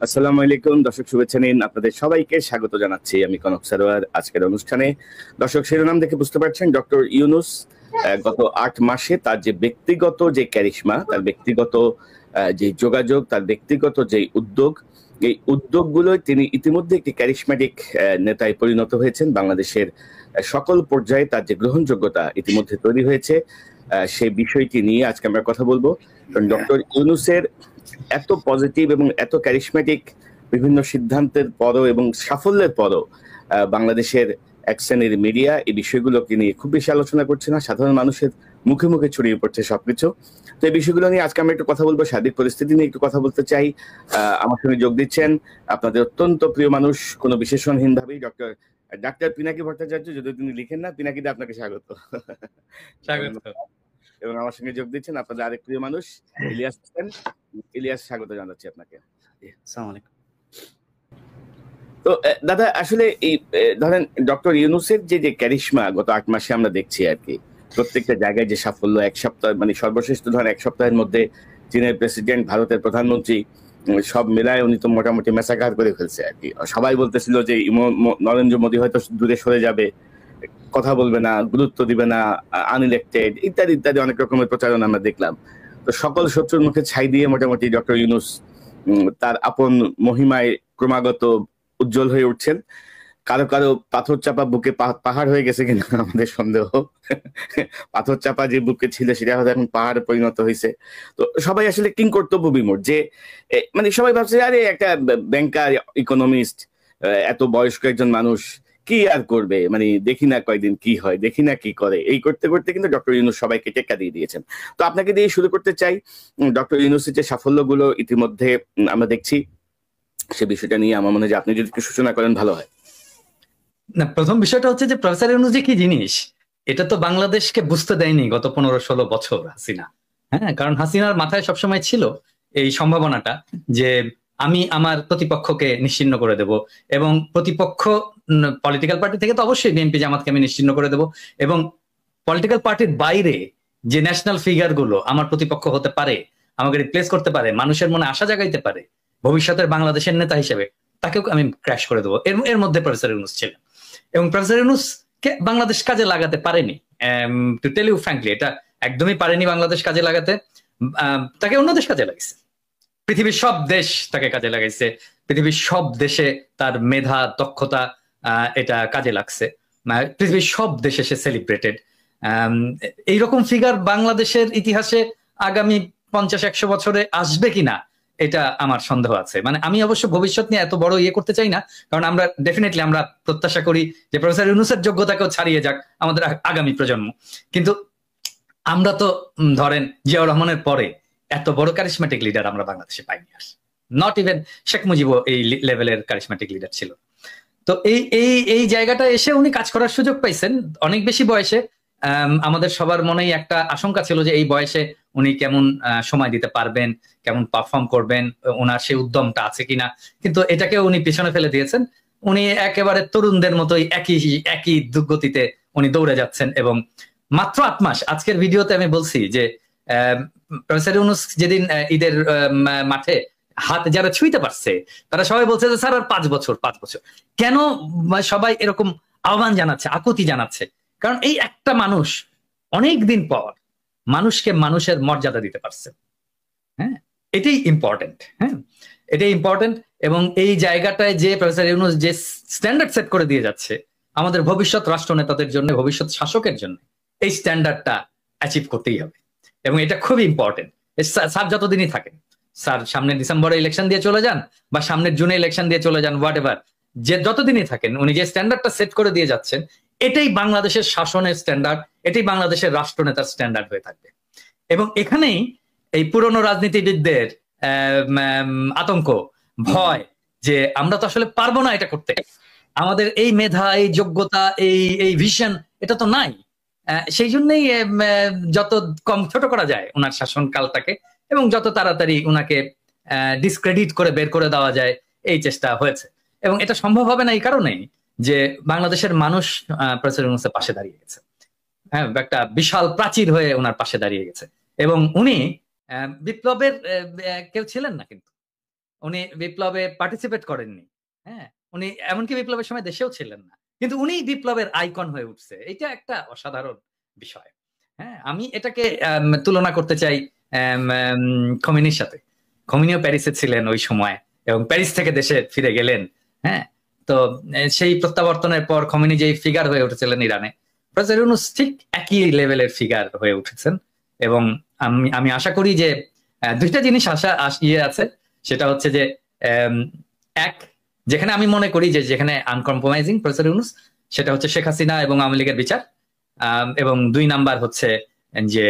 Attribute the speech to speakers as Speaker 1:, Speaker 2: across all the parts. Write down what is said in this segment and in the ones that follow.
Speaker 1: আসসালামু আলাইকুম দর্শক, শুভেচ্ছা নিন। আপনাদের সবাইকে স্বাগত জানাচ্ছি আমি কনক সারোয়ার আজকের অনুষ্ঠানে। দর্শক, শিরোনাম দেখে বুঝতে পারছেন ডক্টর ইউনূস গত ৮ মাসে তার যে ব্যক্তিগত যে ক্যারিশমা, তার ব্যক্তিগত যে যোগাযোগ, তার ব্যক্তিগত যে উদ্যোগ, এই উদ্যোগগুলোয় তিনি ইতিমধ্যে একটি ক্যারিশম্যাটিক নেতায় পরিণত হয়েছেন। বাংলাদেশের সকল পর্যায়ে তার যে গ্রহণযোগ্যতা ইতিমধ্যে তৈরি হয়েছে, সেই বিষয়টি নিয়ে আজকে আমরা কথা বলবো। কারণ ডক্টর ইউনূসের এত পজিটিভ এবং এত ক্যারিশম্যাটিক বিভিন্ন সিদ্ধান্তের পরও এবং সাফল্যের পরও বাংলাদেশের এক শ্রেণীর মিডিয়া এই বিষয়গুলোকে নিয়ে খুব বেশি আলোচনা করছে না। সাধারণ মানুষের মুখে মুখে ছড়িয়ে পড়ছে সবকিছু। তো এই বিষয়গুলো নিয়ে আজকে আমরা একটু কথা বলবো, সার্বিক পরিস্থিতি নিয়ে একটু কথা বলতে চাই। আমার সঙ্গে যোগ দিচ্ছেন আপনাদের অত্যন্ত প্রিয় মানুষ, কোনো বিশেষণহীন ভাবেই ডাক্তার পিনাকি ভট্টাচার্য। যদি তিনি লিখেন না, পিনাকিতে আপনাকে স্বাগত।
Speaker 2: স্বাগত।
Speaker 1: এবং আমার সঙ্গে যোগ দিচ্ছেন আপনাদের আরেক প্রিয় মানুষ ইলিয়াস হোসেন। ইলিয়াস, স্বাগত জানাচ্ছি আপনাকে।
Speaker 2: আসসালামু আলাইকুম।
Speaker 1: তো দাদা, আসলে এই ধরেন ডক্টর ইউনূসের যে ক্যারিশমা গত ৮ মাসে আমরা দেখছি আর কি, প্রত্যেকটা জায়গায় যে সাফল্য, এক সপ্তাহ মানে সর্বশেষ তো ধরেন এক সপ্তাহের মধ্যে চীনের প্রেসিডেন্ট, ভারতের প্রধানমন্ত্রী, সব মিলায় উনি তো মোটামুটি মেসাকার করে ফেলছে আর কি। সবাই বলতেছিল যে নরেন্দ্র মোদী হয়তো দূরে সরে যাবে, কথা বলবে না, গুরুত্ব দিবে না, আনইলেক্টেড ইত্যাদি ইত্যাদি অনেক রকমের প্রচারণা আমরা দেখলাম। তো সকল শত্রুর মুখে ছাই দিয়ে মোটামুটি ডক্টর ইউনূস তার আপন মহিমায় ক্রমাগত উজ্জ্বল হয়ে উঠছেন। কারো কারো পাথর চাপা বুকে পাহাড় হয়ে গেছে কিনা আমাদের সন্দেহ। পাথর চাপা যে বুকে ছিল সেটা হয়তো এখন পাহাড়ে পরিণত হয়েছে। তো সবাই আসলে কিং কর্তব্য বিমূঢ় যে মানে সবাই ভাবছে আরে একটা ব্যাংকার, ইকোনমিস্ট, এত বয়স্ক একজন মানুষ কি আর করবে, মানে দেখি না কয়দিন কি হয়, দেখি না কি করে, এই করতে করতে কিন্তু ডক্টর ইউনূস সবাইকে টেক্কা দিয়ে দিয়েছেন। তো আপনাকে দিয়ে শুরু করতে চাই। ডক্টর ইউনূসের যে সাফল্যগুলো ইতিমধ্যে আমরা দেখছি, সে বিষয়টা নিয়ে আমার মনে হয় যে আপনি যদি একটু সূচনা করেন ভালো হয়।
Speaker 2: না, প্রথম বিষয়টা হচ্ছে যে প্রফেসর ইউনূস যে কি জিনিস, এটা তো বাংলাদেশকে বুঝতে দেয়নি গত 15-16 বছর হাসিনা। হ্যাঁ, কারণ হাসিনার মাথায় সবসময় ছিল এই সম্ভাবনাটা যে আমি আমার প্রতিপক্ষকে নিশ্চিহ্ন করে দেব, এবং প্রতিপক্ষ পলিটিক্যাল পার্টি থেকে তো অবশ্যই বিএনপি জামাতকে আমি নিশ্চিহ্ন করে দেব, এবং পলিটিক্যাল পার্টির বাইরে যে ন্যাশনাল ফিগার গুলো আমার প্রতিপক্ষ হতে পারে, আমাকে রিপ্লেস করতে পারে, মানুষের মনে আশা জাগাইতে পারে ভবিষ্যতের বাংলাদেশের নেতা হিসেবে, তাকেও আমি ক্র্যাশ করে দেবো। এর মধ্যে প্রফেসর ইউনূস ছিলেন, এবং প্রফেসর ইউনূস কে বাংলাদেশ কাজে লাগাতে পারেনি। টু টেল ইউ ফ্র্যাঙ্কলি, এটা একদমই পারেনি বাংলাদেশ কাজে লাগাতে। তাকে অন্য দেশ কাজে লাগাইছে, পৃথিবীর সব দেশ তাকে কাজে লাগাইছে, পৃথিবীর সব দেশে তার মেধা, দক্ষতা এটা কাজে লাগছে। পৃথিবীর সব দেশে সে সেলিব্রেটেড। এইরকম ফিগার বাংলাদেশের ইতিহাসে আগামী 50-100 বছরে আসবে কিনা এটা আমার সন্দেহ আছে। মানে আমি অবশ্য ভবিষ্যৎ নিয়ে এত বড় ইয়ে করতে চাই না, কারণ আমরা ডেফিনেটলি আমরা প্রত্যাশা করি যে প্রফেসর ইউনূসের যোগ্যতাকেও ছাড়িয়ে যাক আমাদের আগামী প্রজন্ম। কিন্তু আমরা তো ধরেন জিয়াউর রহমানের পরে এত বড় কারিশম্যাটিক লিডার আমরা বাংলাদেশে পাইনি। আর নট ইভেন শেখ মুজিবও এই লেভেলের কারিশম্যাটিক লিডার ছিল। তো এই এই এই জায়গাটা এসে উনি কাজ করার সুযোগ পাইছেন অনেক বেশি বয়সে। আমাদের সবার মনেই একটা আশঙ্কা ছিল যে এই বয়সে উনি কেমন সময় দিতে পারবেন, কেমন পারফর্ম করবেন, ওনার সেই উদ্যমটা আছে কিনা। কিন্তু এটাকে উনি পিছনে ফেলে দিয়েছেন। উনি একেবারে তরুণদের মতোই একই গতিতে উনি দৌড়ে যাচ্ছেন। এবং মাত্র 8 মাস, আজকের ভিডিওতে আমি বলছি যে প্রফেসর ইউনূস যেদিন ঈদের মাঠে হাত যারা ছুঁইতে পারছে তারা সবাই বলছে যে স্যার আর 5 বছর 5 বছর। কেন সবাই এরকম আহ্বান জানাচ্ছে, আকুতি জানাচ্ছে? কারণ এই একটা মানুষ অনেক দিন পর মানুষকে মানুষের মর্যাদা দিতে পারছে। হ্যাঁ, এটাই ইম্পর্টেন্ট। হ্যাঁ, এটাই ইম্পর্টেন্ট। এবং এই জায়গাটায় যে প্রফেসর ইউনূস যে স্ট্যান্ডার্ড সেট করে দিয়ে যাচ্ছে আমাদের ভবিষ্যৎ রাষ্ট্রনেতাদের জন্য, ভবিষ্যৎ শাসকের জন্য, এই স্ট্যান্ডার্ডটা অ্যাচিভ করতেই হবে। এবং এটা খুবই ইম্পর্টেন্ট। স্যার যতদিনই থাকেন, স্যার সামনে ডিসেম্বরে ইলেকশন দিয়ে চলে যান বা সামনের জুনে ইলেকশন দিয়ে চলে যান, হোয়াট এভার, যে যতদিনই থাকেন উনি যে স্ট্যান্ডার্ডটা সেট করে দিয়ে যাচ্ছেন এটাই বাংলাদেশের শাসনের স্ট্যান্ডার্ড, এটাই বাংলাদেশের রাষ্ট্রনেতার স্ট্যান্ডার্ড হয়ে থাকবে। এবং এখানেই এই পুরনো রাজনীতিবিদদের আতঙ্ক, ভয় যে আমরা তো আসলে পারবো না এটা করতে, আমাদের এই মেধা, এই যোগ্যতা, এই ভিশন এটা তো নাই। সেই জন্যই যত কম ছোট করা যায় ওনার শাসনকালটাকে, এবং যত তাড়াতাড়ি ওনাকে ডিসক্রেডিট করে বের করে দেওয়া যায় এই চেষ্টা হয়েছে। এবং এটা সম্ভব হবে না এই কারণেই যে বাংলাদেশের মানুষ প্রফেসর ইউনূসের পাশে দাঁড়িয়ে গেছে। হ্যাঁ, একটা বিশাল প্রাচীর হয়ে ওনার পাশে দাঁড়িয়ে গেছে। এবং উনি বিপ্লবের কেউ ছিলেন না, কিন্তু উনি বিপ্লবে পার্টিসিপেট করেননি। হ্যাঁ, উনি এমনকি বিপ্লবের সময় দেশেও ছিলেন না, কিন্তু উনি বিপ্লবের আইকন হয়ে উঠছে। এটা একটা অসাধারণ বিষয়। হ্যাঁ, আমি এটাকে তুলনা করতে চাই খোমেনির সাথে। খোমেনিও প্যারিসে ছিলেন ওই সময় এবং প্যারিস থেকে দেশে ফিরে গেলেন। হ্যাঁ, তো সেই প্রত্যাবর্তনের পর খোমেনি যে ফিগার হয়ে উঠেছিলেন ইরানে, প্রফেসর ইউনূস ঠিক একই লেভেলের ফিগার হয়ে উঠেছেন। এবং আমি আশা করি যে দুইটা জিনিস আছে, সেটা হচ্ছে যে এক, যেখানে আমি মনে করি যে যেখানে আনকম্প্রোমাইজিং প্রফেসর ইউনূস, সেটা হচ্ছে শেখ হাসিনা এবং আওয়ামী লীগের বিচার। এবং 2 নাম্বার হচ্ছে যে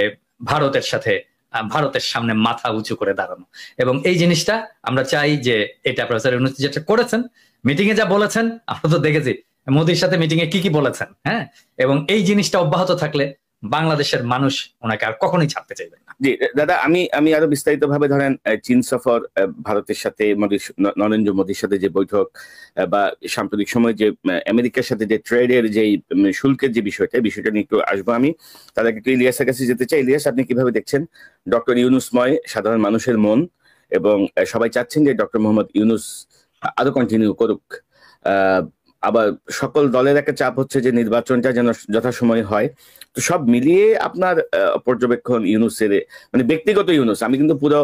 Speaker 2: ভারতের সামনে মাথা উঁচু করে দাঁড়ানো। এবং এই জিনিসটা আমরা চাই যে এটা প্রফেসর ইউনূস যেটা করেছেন, মিটিং এ যা বলেছেন, আমরা তো দেখেছি মোদির সাথে মিটিং এ কি বলেছেন। হ্যাঁ, এবং এই জিনিসটা অব্যাহত থাকলে বাংলাদেশের মানুষ ওনাকে আর কখনোই ছাড়তে চাইবেন না।
Speaker 1: জি দাদা, আমি আরো বিস্তারিত ভাবে ধরেন চীন সফর, ভারতের সাথে নরেন্দ্র মোদীর সাথে যে বৈঠক, বা সাম্প্রতিক সময় যে আমেরিকার সাথে যে ট্রেডের যে শুল্কের যে বিষয়টা নিয়ে একটু আসবো আমি। তার আগে একটু ইলিয়াসের কাছে যেতে চাই। ইলিয়াস, আপনি কিভাবে দেখছেন ডক্টর ইউনূসময় সাধারণ মানুষের মন, এবং সবাই চাচ্ছেন যে ডক্টর মোহাম্মদ ইউনূস আরো কন্টিনিউ করুক, আবার সকল দলের একটা চাপ হচ্ছে যে নির্বাচনটা যেন যথাসময়ে হয়। তো সব মিলিয়ে আপনার পর্যবেক্ষণ ইউনূসের, মানে ব্যক্তিগত ইউনূস, আমি কিন্তু পুরো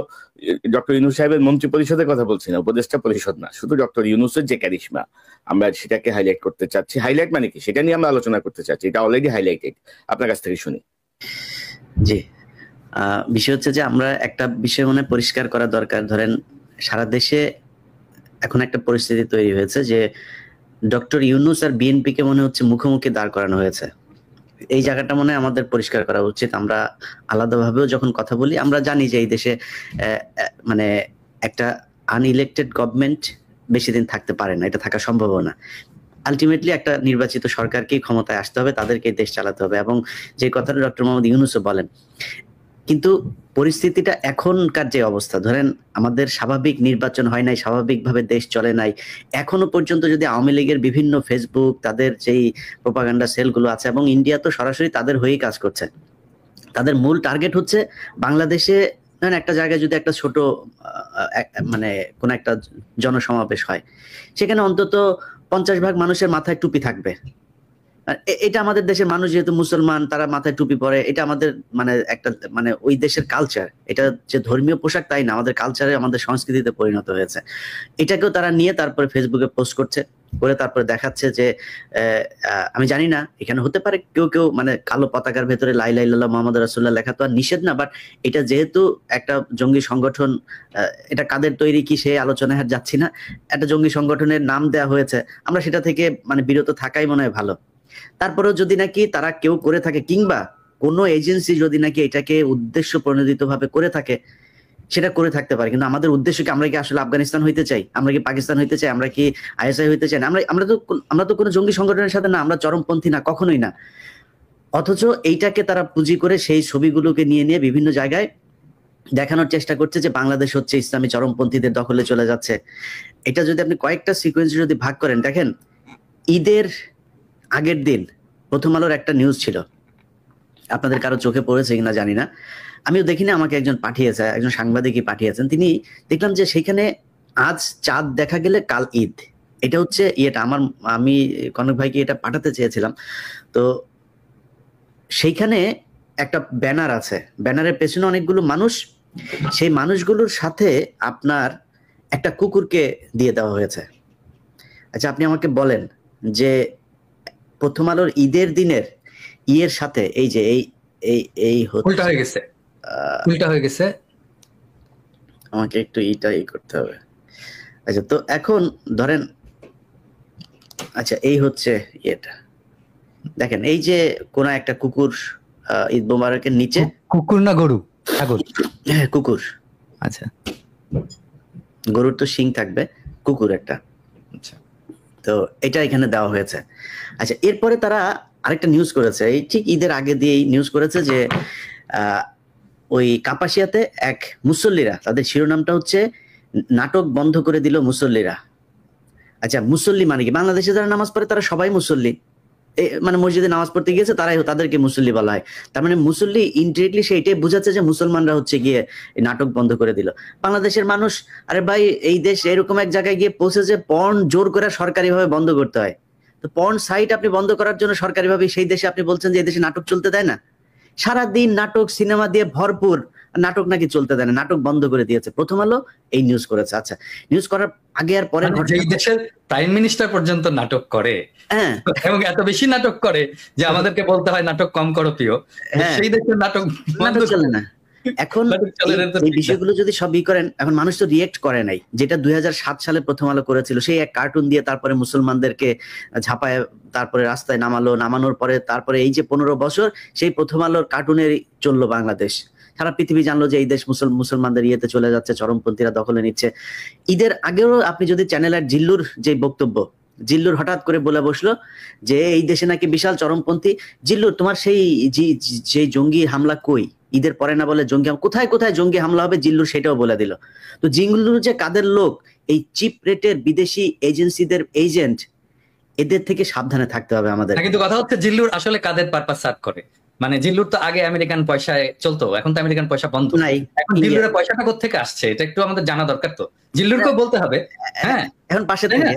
Speaker 1: ডক্টর ইউনূস সাহেবের মন্ত্রী পরিষদের কথা বলছি না, উপদেষ্টা পরিষদ না, শুধু ডক্টর ইউনূসের যে ক্যারিশমা, আমরা সেটাকে হাইলাইট করতে চাচ্ছি। হাইলাইট মানে কি, সেটা নিয়ে আমরা আলোচনা করতে চাচ্ছি। এটা অলরেডি হাইলাইটেড, আপনার কাছ থেকে শুনি।
Speaker 3: জি, বিষয় হচ্ছে যে আমরা একটা বিষয় মনে পরিষ্কার করা দরকার। ধরেন সারা দেশে এখন একটা পরিস্থিতি তৈরি হয়েছে যে ডক্টর ইউনূস আর বিএনপি কে মনে হচ্ছে মুখোমুখি দাঁড় করানো হয়েছে। এই জায়গাটা মনে হয় আমাদের পরিষ্কার করা উচিত। আমরা আলাদাভাবেও যখন কথা বলি, আমরা জানি যে এই দেশে মানে একটা আনইলেক্টেড গভর্নমেন্ট বেশি দিন থাকতে পারে না, এটা থাকা সম্ভব না। আলটিমেটলি একটা নির্বাচিত সরকারকেই ক্ষমতায় আসতে হবে, তাদেরকে দেশ চালাতে হবে, এবং যে কথাটা ডক্টর মোহাম্মদ ইউনূসও বলেন। কিন্তু পরিস্থিতিটা এখনকার যে অবস্থা, ধরেন আমাদের স্বাভাবিক নির্বাচন হয় নাই, স্বাভাবিকভাবে দেশ চলে নাই, এখনো পর্যন্ত যদি আওয়ামী লীগের বিভিন্ন ফেসবুক, তাদের যেই প্রোপাগান্ডা সেলগুলো আছে, এবং ইন্ডিয়া তো সরাসরি তাদের হয়েই কাজ করছে, তাদের মূল টার্গেট হচ্ছে বাংলাদেশে ধরেন একটা জায়গায় যদি একটা ছোট মানে কোন একটা জনসমাবেশ হয়, সেখানে অন্তত 50% মানুষের মাথায় টুপি থাকবে। এটা আমাদের দেশের মানুষ যেহেতু মুসলমান, তারা মাথায় টুপি পরে, এটা আমাদের মানে একটা মানে ওই দেশের কালচার। এটা যে ধর্মীয় পোশাক তাই না, আমাদের কালচারে, আমাদের সংস্কৃতিতে পরিণত হয়েছে। এটাকেও তারা নিয়ে তারপরে ফেসবুকে পোস্ট করে তারপরে দেখাচ্ছে যে আমি জানি না, এখানে হতে পারে কেউ মানে কালো পতাকার ভেতরে লা ইলাহা ইল্লাল্লাহ মুহাম্মাদুর রাসূলুল্লাহ লেখা তো আর নিষেধ না, বাট এটা যেহেতু একটা জঙ্গি সংগঠন, এটা কাদের তৈরি কি সে আলোচনায় আর যাচ্ছি না, একটা জঙ্গি সংগঠনের নাম দেওয়া হয়েছে, আমরা সেটা থেকে মানে বিরত থাকাই মনে হয় ভালো। তারপরেও যদি নাকি তারা কেউ করে থাকে, কিংবা কোনো এজেন্সি যদি নাকি এটাকে উদ্দেশ্য প্রণোদিত ভাবে করে থাকে, সেটা করে থাকতে পারে, কিন্তু আমাদের উদ্দেশ্য কি, আমরা কি আসলে আফগানিস্তান হইতে চাই, আমরা কি পাকিস্তান হইতে চাই, আমরা কি আইএসআই হইতে চাই না, আমরা তো কোনো জঙ্গি সংগঠনের সাথে না, আমরা চরমপন্থী না, কখনোই না। অথচ এইটাকে তারা পুঁজি করে সেই ছবিগুলোকে নিয়ে বিভিন্ন জায়গায় দেখানোর চেষ্টা করছে যে বাংলাদেশ হচ্ছে ইসলামী চরমপন্থীদের দখলে চলে যাচ্ছে। এটা যদি আপনি কয়েকটা সিকোয়েন্স যদি ভাগ করেন, দেখেন ঈদের আগের দিন প্রথম আলোর একটা নিউজ ছিল, আপনাদের কারো চোখে পড়েছে কিনা জানি না, আমিও দেখিনি, আমাকে একজন পাঠিয়েছে, একজন সাংবাদিকই পাঠিয়েছেন। তিনি দেখলাম যে সেখানে আজ চাঁদ দেখা গেলে কাল ঈদ, এটা হচ্ছে আমি কনক ভাইকে এটা পাঠাতে চেয়েছিলাম। তো সেইখানে একটা ব্যানার আছে, ব্যানারের পেছনে অনেকগুলো মানুষ, সেই মানুষগুলোর সাথে আপনার একটা কুকুরকে দিয়ে দেওয়া হয়েছে। আচ্ছা, আপনি আমাকে বলেন যে প্রথম আলোর ঈদের দিনের ইয়ের সাথে এই যে এই
Speaker 2: উল্টা হয়ে গেছে,
Speaker 3: আমাকে একটু এই করতে হবে। আচ্ছা, তো এখন ধরেন, আচ্ছা এই হচ্ছে এটা, দেখেন এই যে কোন একটা কুকুর ঈদ মোবারকের নিচে,
Speaker 2: কুকুর না গরু?
Speaker 3: হ্যাঁ কুকুর।
Speaker 2: আচ্ছা,
Speaker 3: গরুর তো শিং থাকবে, কুকুর একটা।
Speaker 2: আচ্ছা,
Speaker 3: তো এটা এখানে দেওয়া হয়েছে। আচ্ছা, এরপরে তারা আরেকটা নিউজ করেছে, এই ঠিক ঈদের আগে দিয়ে নিউজ করেছে যে ওই কাপাসিয়াতে এক মুসল্লিরা, তাদের শিরোনামটা হচ্ছে নাটক বন্ধ করে দিল মুসল্লিরা। আচ্ছা, মুসল্লি মানে কি? বাংলাদেশে যারা নামাজ পড়ে তারা সবাই মুসল্লি, মানে মসজিদে নামাজ পড়তে গিয়েছে তাদেরকে মুসল্লি বলা হয়। তার মানে মুসল্লি ইনডিরেক্টলি সে এটাই বোঝাচ্ছে যে মুসলমানরা হচ্ছে গিয়ে নাটক বন্ধ করে দিল। বাংলাদেশের মানুষ, আরে ভাই এই দেশ এরকম এক জায়গায় গিয়ে পৌঁছেছে পর্ন জোর করে সরকারিভাবে বন্ধ করতে হয়। তো পর্ন সাইট আপনি বন্ধ করার জন্য সরকারিভাবে সেই দেশে আপনি বলছেন যে এই দেশে নাটক চলতে দেয় না? সারাদিন নাটক সিনেমা দিয়ে ভরপুর, নাটক নাকি চলতে দেয় না, নাটক বন্ধ করে দিয়েছে। প্রথম আলো এই নিউজ করেছে। আচ্ছা, নিউজ করার আগে আর পরে
Speaker 2: এই দেশের প্রাইম মিনিস্টার পর্যন্ত নাটক করে,
Speaker 3: হ্যাঁ,
Speaker 2: এবং এত বেশি নাটক করে যে আমাদেরকে বলতে হয় নাটক কম করো প্রিয়। সেই দেশের নাটক
Speaker 3: নাটক চলে না। এখন এই বিষয়গুলো যদি সবই করেন, এখন মানুষ তো রিয়েক্ট করে নাই, যেটা 2007 সালে প্রথম আলো করেছিল, সেই এক কার্টুন দিয়ে তারপরে মুসলমানদেরকে ঝাঁপায় তারপরে রাস্তায় নামানোর পরে তারপরে এই যে 15 বছর সেই প্রথম আলোর কার্টুনের চললো বাংলাদেশ। সারা পৃথিবী জানলো যে এই দেশ মুসলমানদের ইয়েতে চলে যাচ্ছে, চরমপন্থীরা দখলে নিচ্ছে। ঈদের আগেও আপনি যদি চ্যানেলের জিল্লুর যে বক্তব্য, জিল্লুর হঠাৎ করে বলে বসলো যে এই দেশে নাকি বিশাল চরমপন্থী। জিল্লুর তোমার সেই জঙ্গি হামলা কই? ঈদের পরে না বলে জঙ্গি কোথায় কোথায় জঙ্গি হামলা হবে, জিল্লুর সেটাও বলে দিল। তো জিল্লুর যে কাদের লোক, এই চিপ রেটের বিদেশি এজেন্সিদের এজেন্ট, এদের থেকে সাবধানে থাকতে হবে আমাদের।
Speaker 2: কিন্তু কথা হচ্ছে জিল্লুর আসলে কাদের পারপাস সার্ভ করে। মানে জিল্লুর তো আগে আমেরিকান পয়সায় চলতো, এখন তো আমেরিকান পয়সা বন্ধ নাই। এখন জিল্লুরের পয়সাটা কোত্থেকে আসছে এটা একটু আমাদের জানা দরকার। তো জিল্লুরকেও বলতে হবে। হ্যাঁ,
Speaker 3: এখন পাশে থেকে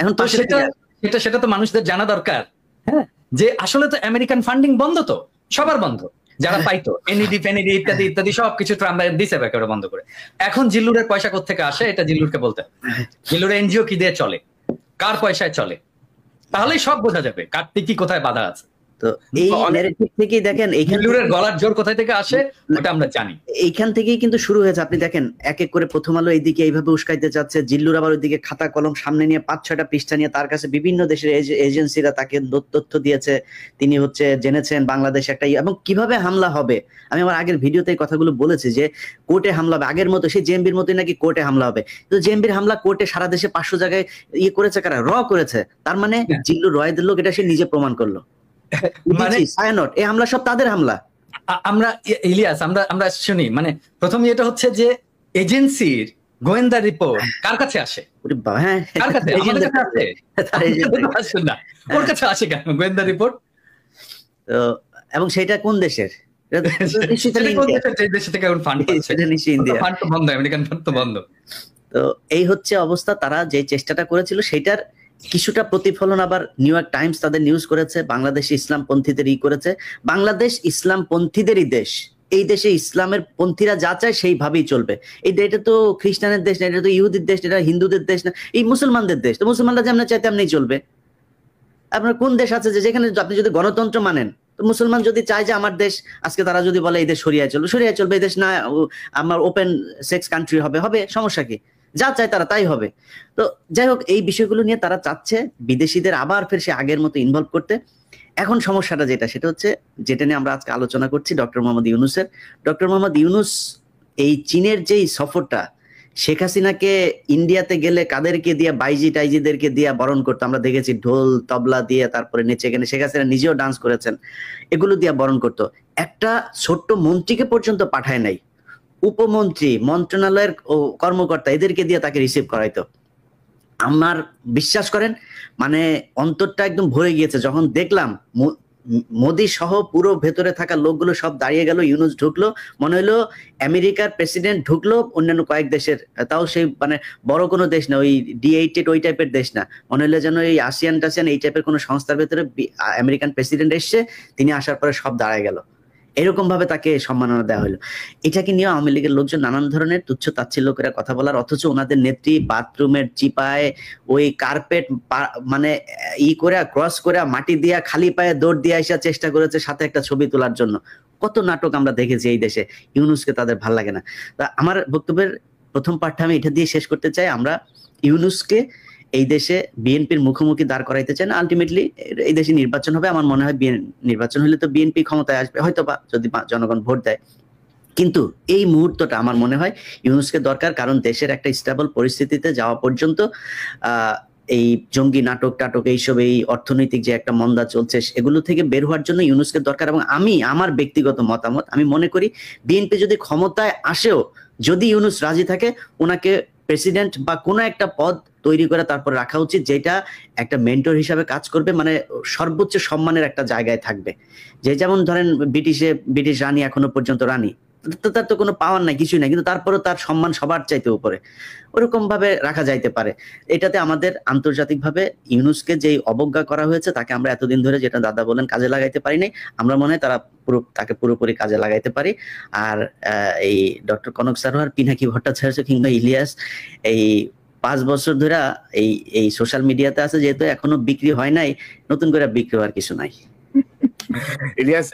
Speaker 3: এখন তো
Speaker 2: সেটা তো মানুষদের জানা দরকার। হ্যাঁ, যে আসলে তো আমেরিকান ফান্ডিং বন্ধ, তো সবার বন্ধ, যারা পাইতো এনইডি ফেনিডি ইত্যাদি ইত্যাদি সবকিছু ট্রাম্প দিছে একেবারে বন্ধ করে। এখন জিল্লুরের পয়সা কোত্থেকে আসে এটা জিল্লুরকে বলতে হবে। জিল্লুরের এনজিও কি দিয়ে চলে, কার পয়সায় চলে, তাহলেই সব বোঝা যাবে কার কি কোথায় বাধা আছে।
Speaker 3: তো এই ন্যারেটিভ থেকেই দেখেন
Speaker 2: জিল্লুরের গলার জোর কোথায় থেকে আসে ওটা আমরা জানি।
Speaker 3: এইখান থেকেই কিন্তু শুরু হয়েছে। আপনি দেখেন এক এক করে প্রথম আলো এইদিকে এইভাবে উস্কাইতে চাচ্ছে, জিল্লুর আবার ওইদিকে খাতা কলম সামনে নিয়ে 5-6টা পৃষ্ঠা নিয়ে তার কাছে বিভিন্ন দেশের এজেন্সিরা তাকে তথ্য দিয়েছে, তিনি হচ্ছে জেনেছেন বাংলাদেশ একটা এবং কিভাবে হামলা হবে। আমি আমার আগের ভিডিওতে এই কথাগুলো বলেছি যে কোর্টে হামলা হবে, আগের মতো সেই জেএমবির মতোই নাকি কোর্টে হামলা হবে। তো জেএমবির হামলা কোর্টে সারা দেশে 500 জায়গায় করেছে কারা? র করেছে। তার মানে জিল্লুর রয়েদের লোক, এটা সে নিজে প্রমাণ করলো। মানে এই হামলা সব তাদের হামলা।
Speaker 2: আমরা ইলিয়াস আমরা শুনি, মানে প্রথম এটা হচ্ছে যে এজেন্সির গোয়েন্দা রিপোর্ট কার কাছে আসে?
Speaker 3: হ্যাঁ,
Speaker 2: কার কাছে? আমাদের কাছে আসে না, ওর কাছে আসে কেন গোয়েন্দা রিপোর্ট?
Speaker 3: তো এবং সেটা কোন দেশের?
Speaker 2: দেশ থেকে ফান্ড পাচ্ছে, ফান্ড তো বন্ধ, আমেরিকান ফান্ড তো বন্ধ।
Speaker 3: তো এই হচ্ছে অবস্থা। তারা যে চেষ্টাটা করেছিল সেটার কিছুটা প্রতিফলন আবার নিউ ইয়র্ক টাইমস তাদের নিউজ করেছে। বাংলাদেশ ইসলামপন্থীদের করেছে। বাংলাদেশ ইসলামপন্থীদেরই দেশ, এই দেশে ইসলামের পন্থীরা যা চায় সেইভাবেই চলবে। এটা তো খ্রিস্টানের দেশ না, এটা তো ইহুদির দেশ, এটা হিন্দুদের দেশ না, এই মুসলমানদের দেশ। তো মুসলমানরা যেমন চায় তেমনি চলবে। আপনার কোন দেশ আছে যে যেখানে আপনি যদি গণতন্ত্র মানেন, তো মুসলমান যদি চায় যে আমার দেশ আজকে, তারা যদি বলে এই দেশ শরিয়ায় চলবে, এই দেশ না আমার ওপেন সেক্স কান্ট্রি হবে, সমস্যা কি? যা চায় তারা তাই হবে। তো যাই হোক, এই বিষয়গুলো নিয়ে তারা চাচ্ছে বিদেশিদের আবার ফের সে আগের মতো ইনভলভ করতে। এখন সমস্যাটা সেটা হচ্ছে যেটা নিয়ে আমরা আজকে আলোচনা করছি, ডক্টর মোহাম্মদ ইউনূসের। ডক্টর মোহাম্মদ ইউনূস এই চীনের যেই সফরটা, শেখ হাসিনাকে ইন্ডিয়াতে গেলে কাদেরকে দিয়ে, বাইজি টাইজিদেরকে দিয়ে বরণ করতো আমরা দেখেছি, ঢোল তবলা দিয়ে, তারপরে নেচে গেলে শেখ হাসিনা নিজেও ডান্স করেছেন, এগুলো দিয়ে বরণ করতো। একটা ছোট্ট মন্ত্রীকে পর্যন্ত পাঠায় নাই, উপমন্ত্রী, মন্ত্রণালয়ের কর্মকর্তা, এদেরকে দিয়ে তাকে রিসিভ করাইতো। আমার বিশ্বাস করেন, মানে অন্তরটা একদম ভরে গিয়েছে যখন দেখলাম মোদি সহ পুরো ভেতরে থাকা লোকগুলো সব দাঁড়িয়ে গেল, ইউনূস ঢুকলো, মনে হলো আমেরিকার প্রেসিডেন্ট ঢুকলো, অন্যান্য কয়েক দেশের, তাও সেই মানে বড় কোনো দেশ না, ওই D8 ওই টাইপের দেশ না, মনে হলো যেন এই আসিয়ান টাসিয়ান এই টাইপের কোনো সংস্থার ভেতরে আমেরিকান প্রেসিডেন্ট এসছে, তিনি আসার পরে সব দাঁড়ায় গেল। এরকম ভাবে তাকে সম্মাননা দেওয়া হলো। এটাকে নিয়ে আওয়ামী লীগের লোকজন নানান ধরনের তুচ্ছ তাচ্ছিল্য করে কথা বলার, অথচ ওনাদের নেত্রী বাথরুমের চিপায় ওই কার্পেট মানে করে ক্রস করে মাটি দিয়া খালি পায়ে দৌড় দিয়ে আসার চেষ্টা করেছে সাথে একটা ছবি তোলার জন্য। কত নাটক আমরা দেখেছি এই দেশে। ইউনূসকে তাদের ভাল লাগে না। তা আমার বক্তব্যের প্রথম পার্টটা আমি এটা দিয়ে শেষ করতে চাই। আমরা ইউনূসকে এই দেশে বিএনপির মুখোমুখি দাঁড় করাইতে চান। আলটিমেটলি এই দেশে নির্বাচন হবে, আমার মনে হয় নির্বাচন হলে তো বিএনপি ক্ষমতায় আসবে হয়তোবা, যদি জনগণ ভোট দেয়। কিন্তু এই মুহূর্তটা আমার মনে হয় ইউনূসকে দরকার, কারণ দেশের একটা স্টেবল পরিস্থিতিতে যাওয়া পর্যন্ত এই জঙ্গি নাটক টাটক এইসব, এই অর্থনৈতিক যে একটা মন্দা চলছে, এগুলো থেকে বের হওয়ার জন্য ইউনূসকে দরকার। এবং আমি আমার ব্যক্তিগত মতামত, আমি মনে করি বিএনপি যদি ক্ষমতায় আসেও, যদি ইউনূস রাজি থাকে, ওনাকে প্রেসিডেন্ট বা কোনো একটা পদ তৈরি করে তারপর রাখা উচিত, যেটা একটা মেন্টর হিসাবে কাজ করবে, মানে সর্বোচ্চ সম্মানের একটা জায়গায় থাকবে। যে যেমন ধরেন ব্রিটিশ রানী এখনো পর্যন্ত রানী, তার তো কোনো পাওয়ার নাই, কিছুই নাই, কিন্তু তারপরেও তার সম্মান সবার চাইতে উপরে, ওরকম ভাবে রাখা যাইতে পারে। এটাতে আমাদের আন্তর্জাতিকভাবে ইউনুসকে যেই অবজ্ঞা করা হয়েছে, তাকে আমরা এতদিন ধরে, যেটা দাদা বলেন, কাজে লাগাইতে পারি নাই, আমরা মনে হয় তাকে পুরোপুরি কাজে লাগাইতে পারি। আর এই ডক্টর কনক সারোয়ার, পিনাকি ভট্টাচার্য কিংবা ইলিয়াস এই 5 বছর ধরে এই সোশ্যাল মিডিয়াতে আছে, যেহেতু এখনো বিক্রি হয় নাই, নতুন করে বিক্রি হওয়ার কিছু নাই।
Speaker 1: ইলিয়াস,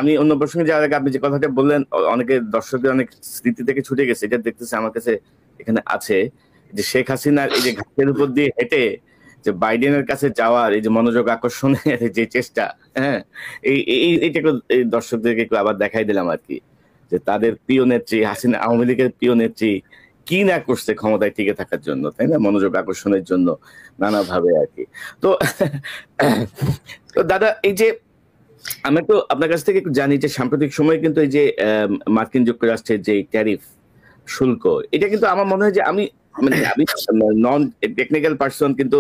Speaker 1: আমি অন্য প্রসঙ্গে যাওয়ার আগে আপনি যে কথাটা বললেন, অনেকে দর্শকদের অনেক স্মৃতি থেকে ছুটে গেছে, এটা দেখতেছে আমার কাছে এখানে আছে, যে শেখ হাসিনার এই যে ঘাটের উপর দিয়ে হেঁটে যে বাইডেনের কাছে যাওয়ার এই যে মনোযোগ আকর্ষণের যে চেষ্টা, হ্যাঁ, এইটা এই দর্শকদেরকে একটু আবার দেখাই দিলাম আর কি, যে তাদের প্রিয় নেত্রী হাসিনা, আওয়ামী লীগের প্রিয় নেত্রী কি না করছে ক্ষমতায় টিকে থাকার জন্য, তাই না, মনোযোগ আকর্ষণের জন্য নানাভাবে আর কি। তো দাদা, এই যে আমি তো আপনার কাছ থেকে একটু জানি যে সাম্প্রতিক সময়ে কিন্তু এই যে মার্কিন যুক্তরাষ্ট্রের যে ট্যারিফ শুল্ক, এটা কিন্তু আমার মনে হয় যে আমি নন টেকনিক্যাল পার্সন, কিন্তু